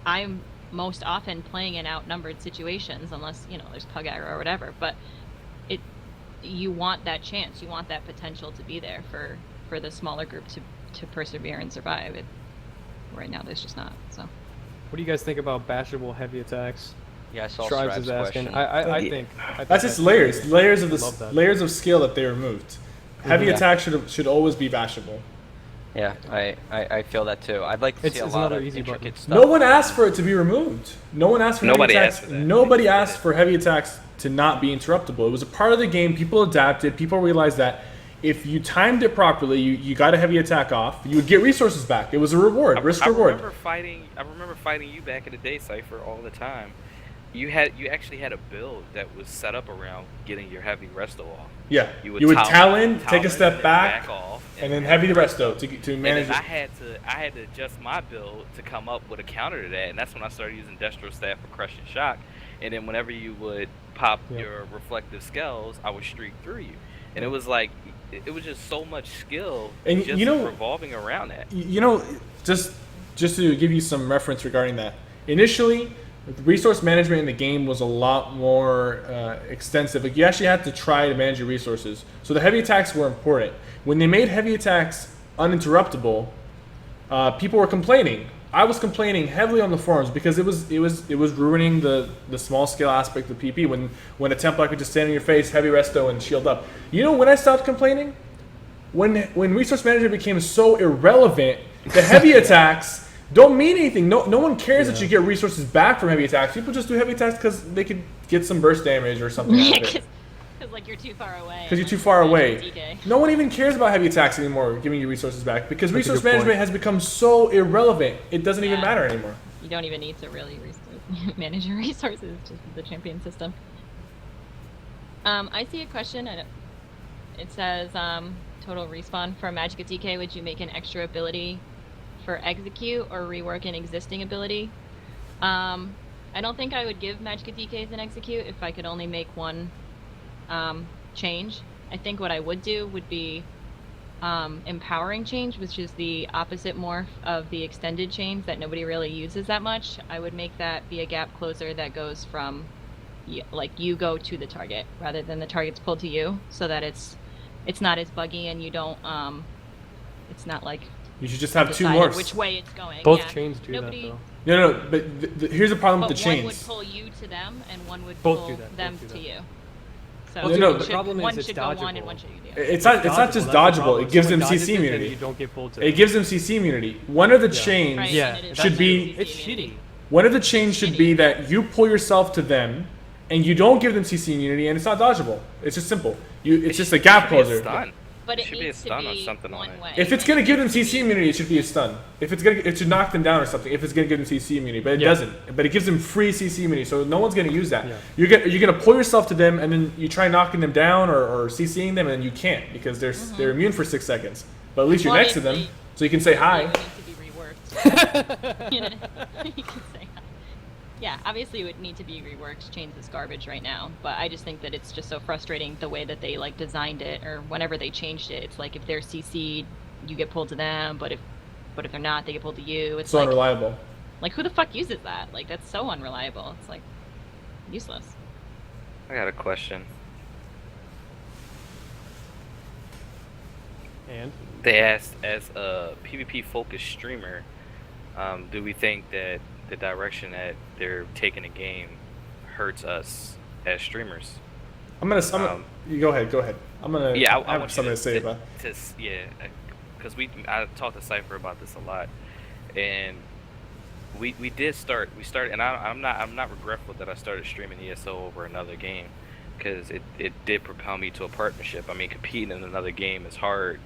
I'm most often playing in outnumbered situations, unless, you know, there's pug aggro or whatever, but you want that chance, you want that potential to be there for the smaller group to persevere and survive. Right now there's just not. So What do you guys think about bashable heavy attacks? Yeah, I saw Strives Strive's is asking. question. I Yeah. think That's just layers of Love that. layers of skill that they removed. Heavy Yeah. attack should always be bashable. Yeah, I feel that too. I'd like to see a It's lot another of easy button. intricate stuff. No one asked for it to be removed. No one asked for Nobody heavy asked attacks. for that. Nobody They asked did it. for heavy attacks to not be interruptible. It was a part of the game. People adapted. People realized that if you timed it properly, you got a heavy attack off, you would get resources back. It was a reward, risk I reward. remember fighting you back in the day, Cypher, all the time. You actually had a build that was set up around getting your heavy resto off. Yeah, You you would talon, take a and step then back, off, and then heavy resto to And manage. then I had to adjust my build to come up with a counter to that, and that's when I started using Destro Staff for crushing shock. And then whenever you would pop Yep. your reflective scales, I would streak through you, and it was like it was just so much skill, And just you know- revolving around that. You know, just to give you some reference regarding that. Initially, the resource management in the game was a lot more extensive. Like, you actually had to try to manage your resources. So the heavy attacks were important. When they made heavy attacks uninterruptible, people were complaining. I was complaining heavily on the forums because it was ruining the small scale aspect of PP when a Templar could just stand in your face, heavy resto, and shield up. You know when I stopped complaining? When resource management became so irrelevant, the heavy attacks don't mean anything. No one cares that you get resources back from heavy attacks. People just do heavy attacks because they could get some burst damage or something out of it. because like you're too far away. Because you're unless too far you're away. DK. No one even cares about heavy attacks anymore, giving you resources back, because That's a resource good point. management has become so irrelevant. It doesn't even Yeah. matter anymore. You don't even need to really manage your resources, just the champion system. I see a question. It says, total respawn for Magicka DK. Would you make an extra ability for execute or rework an existing ability? I don't think I would give Magicka DKs an execute if I could only make one change. I think what I would do would be empowering change, which is the opposite morph of the extended chains that nobody really uses that much. I would make that be a gap closer that goes from you go to the target rather than the target's pulled to you, so that it's not as buggy and you don't it's not like You should just have two decided morphs. which way it's going. Both yeah. chains do Nobody, that, though. No, but here's the problem But with the one chains. would pull you to them, and one would Both pull do that, them both do to that. you. So Well, no, it the should- problem is one it's should go one and dodgeable. one should go the other. It's not just That's the dodgeable. problem. It gives them Someone dodges CC it, then immunity. you don't get pulled to It gives them CC immunity. One of the chains Right, Yeah, and it is should be- definitely It's CC immunity. shitty. One of the chains should be that you pull yourself to them, and you don't give them CC immunity, and it's not dodgeable. It's just simple. It's just a gap Should be a closer. stun. But it should be a needs stun to or be something on one it. way. If it's gonna give them CC immunity, it should be a stun. If it's gonna, it should knock them down or something. If it's gonna give them CC immunity, but it Yeah. doesn't. But it gives them free CC immunity, so no one's gonna use that. Yeah. You're gonna pull yourself to them, and then you try knocking them down or CCing them, and you can't because they're immune for 6 seconds. But at least you're Well, next to them, obviously, so you can say It hi. would need to be reworked. You know, you can say hi. Yeah, obviously it would need to be reworked. Chains is garbage right now, but I just think that it's just so frustrating the way that they like designed it, or whenever they changed it. It's like if they're CC'd, you get pulled to them, but if they're not, they get pulled to you. It's So like unreliable. who the fuck uses that? Like that's so unreliable. It's like useless. I got a question. And They asked, as a PvP focused streamer, do we think that the direction that they're taking the game hurts us as streamers? You go ahead. I'm gonna. Yeah, I have want you something to say to, about. because I talked to Cypher about this a lot, and we started, and I'm not regretful that I started streaming ESO over another game, because it did propel me to a partnership. I mean, competing in another game is hard,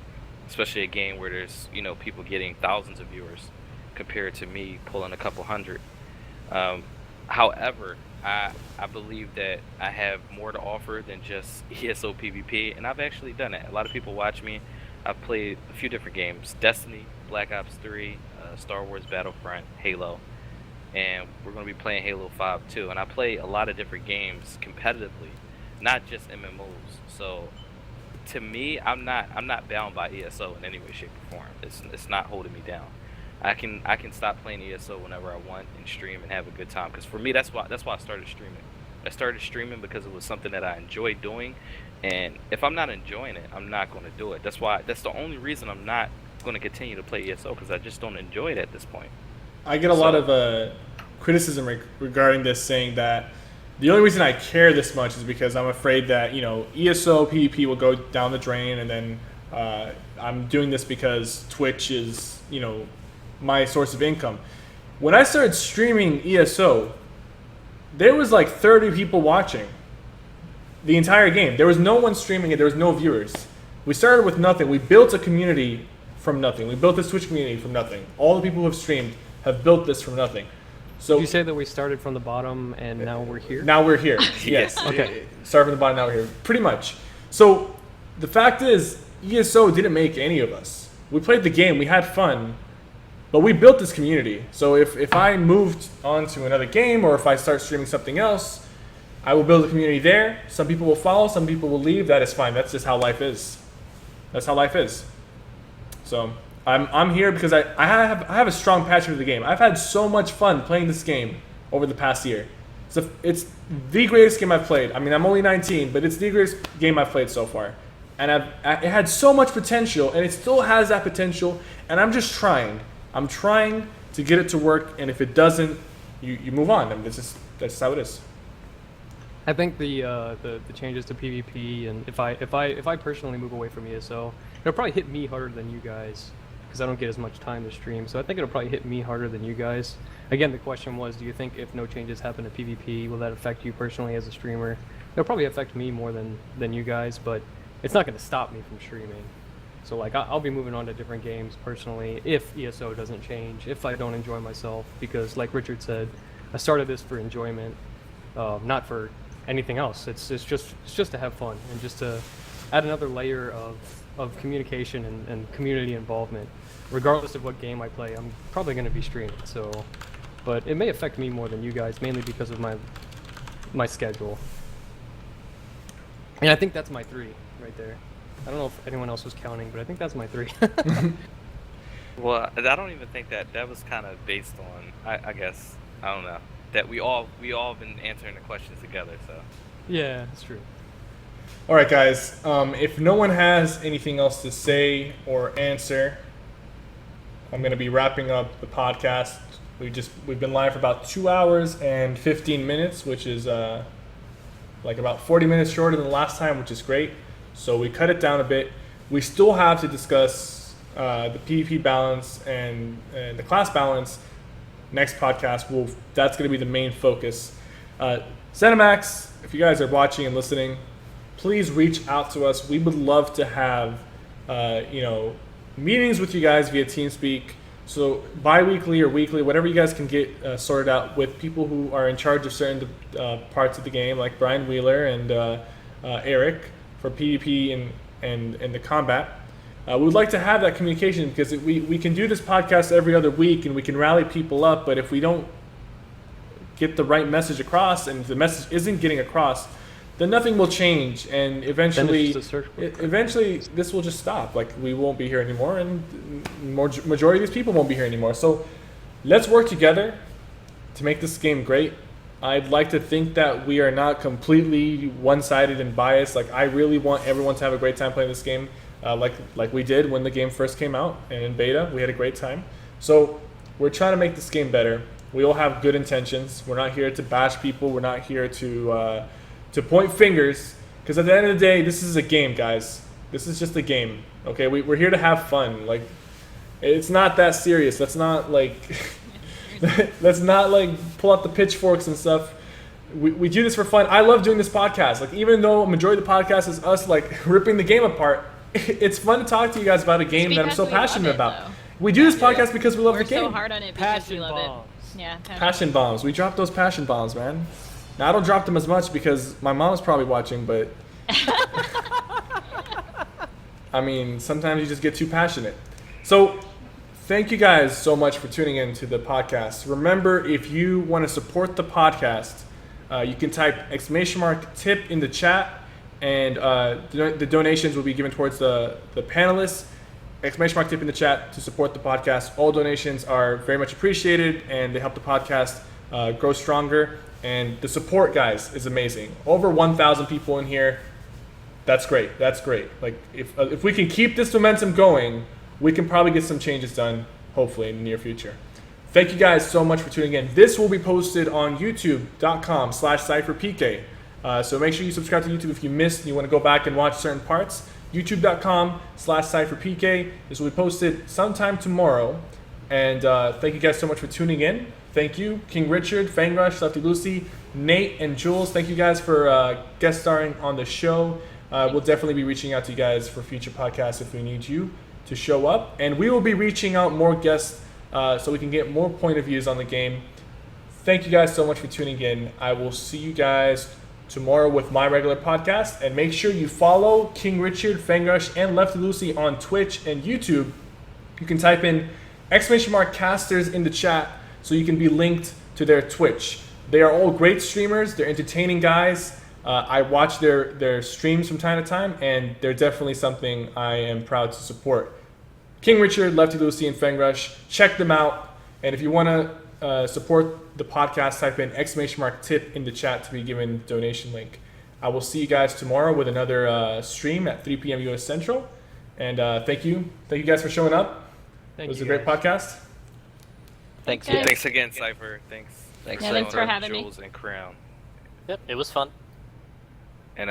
especially a game where there's people getting thousands of viewers compared to me pulling a couple hundred. However, I believe that I have more to offer than just ESO PvP, and I've actually done it. A lot of people watch me. I've played a few different games: Destiny, Black Ops 3, Star Wars Battlefront, Halo, and we're going to be playing Halo 5 too. And I play a lot of different games competitively, not just MMOs. So to me, I'm not bound by ESO in any way, shape, or form. It's not holding me down. I can stop playing ESO whenever I want and stream and have a good time. Because for me, that's why I started streaming. I started streaming because it was something that I enjoyed doing, and if I'm not enjoying it, I'm not going to do it. That's the only reason I'm not going to continue to play ESO, because I just don't enjoy it at this point. I get a lot of criticism regarding this, saying that the only reason I care this much is because I'm afraid that ESO PvP will go down the drain, and then I'm doing this because Twitch is my source of income. When I started streaming ESO, there was like 30 people watching the entire game. There was no one streaming it. There was no viewers. We started with nothing. We built a community from nothing. We built this Twitch community from nothing. All the people who have streamed have built this from nothing. So you say that we started from the bottom and now we're here? now we're here. Yes. Okay. Start from the bottom, now we're here. Pretty much. So the fact is, ESO didn't make any of us. We played the game. We had fun. But we built this community. So if I moved on to another game, or if I start streaming something else, I will build a community there. Some people will follow, some people will leave. That is fine. That's just how life is. That's how life is. So I'm here because I have a strong passion for the game. I've had so much fun playing this game over the past year. It's the greatest game I've played. I mean, I'm only 19, but it's the greatest game I've played so far. And it had so much potential, and it still has that potential. And I'm just trying. I'm trying to get it to work, and if it doesn't, you move on. I mean, that's just how it is. I think the changes to PvP, and if I personally move away from ESO, it'll probably hit me harder than you guys, because I don't get as much time to stream. So I think it'll probably hit me harder than you guys. Again, the question was, do you think if no changes happen to PvP, will that affect you personally as a streamer? It'll probably affect me more than you guys, but it's not going to stop me from streaming. So like I'll be moving on to different games personally if ESO doesn't change, if I don't enjoy myself, because like Richard said, I started this for enjoyment, not for anything else. It's just to have fun and just to add another layer of communication and community involvement. Regardless of what game I play, I'm probably going to be streaming. So, but it may affect me more than you guys, mainly because of my schedule. And I think that's my 3 right there. I don't know if anyone else was counting, but I think that's my 3. Well, I don't even think that was kind of based on, I guess, I don't know. that we all been answering the questions together. So Yeah, that's true. All right, guys. If no one has anything else to say or answer, I'm going to be wrapping up the podcast. We've been live for about 2 hours and 15 minutes, which is like about 40 minutes shorter than the last time, which is great. So we cut it down a bit. We still have to discuss the PvP balance and the class balance next podcast. That's going to be the main focus. Zenimax, if you guys are watching and listening, please reach out to us. We would love to have meetings with you guys via TeamSpeak. So bi-weekly or weekly, whatever you guys can get sorted out with people who are in charge of certain parts of the game, like Brian Wheeler and Eric for PvP and the combat. We would like to have that communication because we can do this podcast every other week and we can rally people up, but if we don't get the right message across and the message isn't getting across, then nothing will change, and eventually this will just stop. Like, we won't be here anymore, and majority of these people won't be here anymore. So let's work together to make this game great. I'd like to think that we are not completely one-sided and biased. Like, I really want everyone to have a great time playing this game, like we did when the game first came out, and in beta we had a great time. So we're trying to make this game better. We all have good intentions. We're not here to bash people. We're not here to point fingers, because at the end of the day, this is a game, guys. This is just a game, okay? We're here to have fun. Like, it's not that serious. Let's not pull out the pitchforks and stuff. We do this for fun. I love doing this podcast. Like, even though a majority of the podcast is us like ripping the game apart, it's fun to talk to you guys about a game that I'm so passionate about. We do this podcast because we love the game. We're so hard on it because we love bombs. it. Yeah, Passion bombs. We drop those passion bombs, man. Now, I don't drop them as much because my mom's probably watching, but I mean, sometimes you just get too passionate. So thank you guys so much for tuning in to the podcast. Remember, if you want to support the podcast, you can type !tip in the chat, and the donations will be given towards the panelists. !tip in the chat to support the podcast. All donations are very much appreciated, and they help the podcast grow stronger. And the support, guys, is amazing. Over 1,000 people in here. That's great. That's great. Like, if we can keep this momentum going, we can probably get some changes done, hopefully, in the near future. Thank you guys so much for tuning in. This will be posted on youtube.com/cypherpk. So make sure you subscribe to YouTube if you missed and you want to go back and watch certain parts. youtube.com/cypherpk. This will be posted sometime tomorrow. And thank you guys so much for tuning in. Thank you, King Richard, Fangrush, Lefty Lucy, Nate, and Jules. Thank you guys for guest starring on the show. We'll definitely be reaching out to you guys for future podcasts if we need you to show up. And we will be reaching out more guests so we can get more point of views on the game. Thank you guys so much for tuning in. I will see you guys tomorrow with my regular podcast. And make sure you follow King Richard, Fangrush, and Lefty Lucy on Twitch and YouTube. You can type in !casters in the chat so you can be linked to their Twitch. They are all great streamers. They're entertaining guys. I watch their streams from time to time, and they're definitely something I am proud to support. King Richard, Lefty Lucy, and Fangrush, check them out. And if you want to support the podcast, type in !tip in the chat to be given donation link. I will see you guys tomorrow with another stream at 3 p.m. U.S. Central. And thank you guys for showing up. It was a great podcast. Thanks. Okay. thanks again, Cypher. Thanks. Thanks, Yeah, thanks for having me. Jules and Crown. Yep, it was fun. And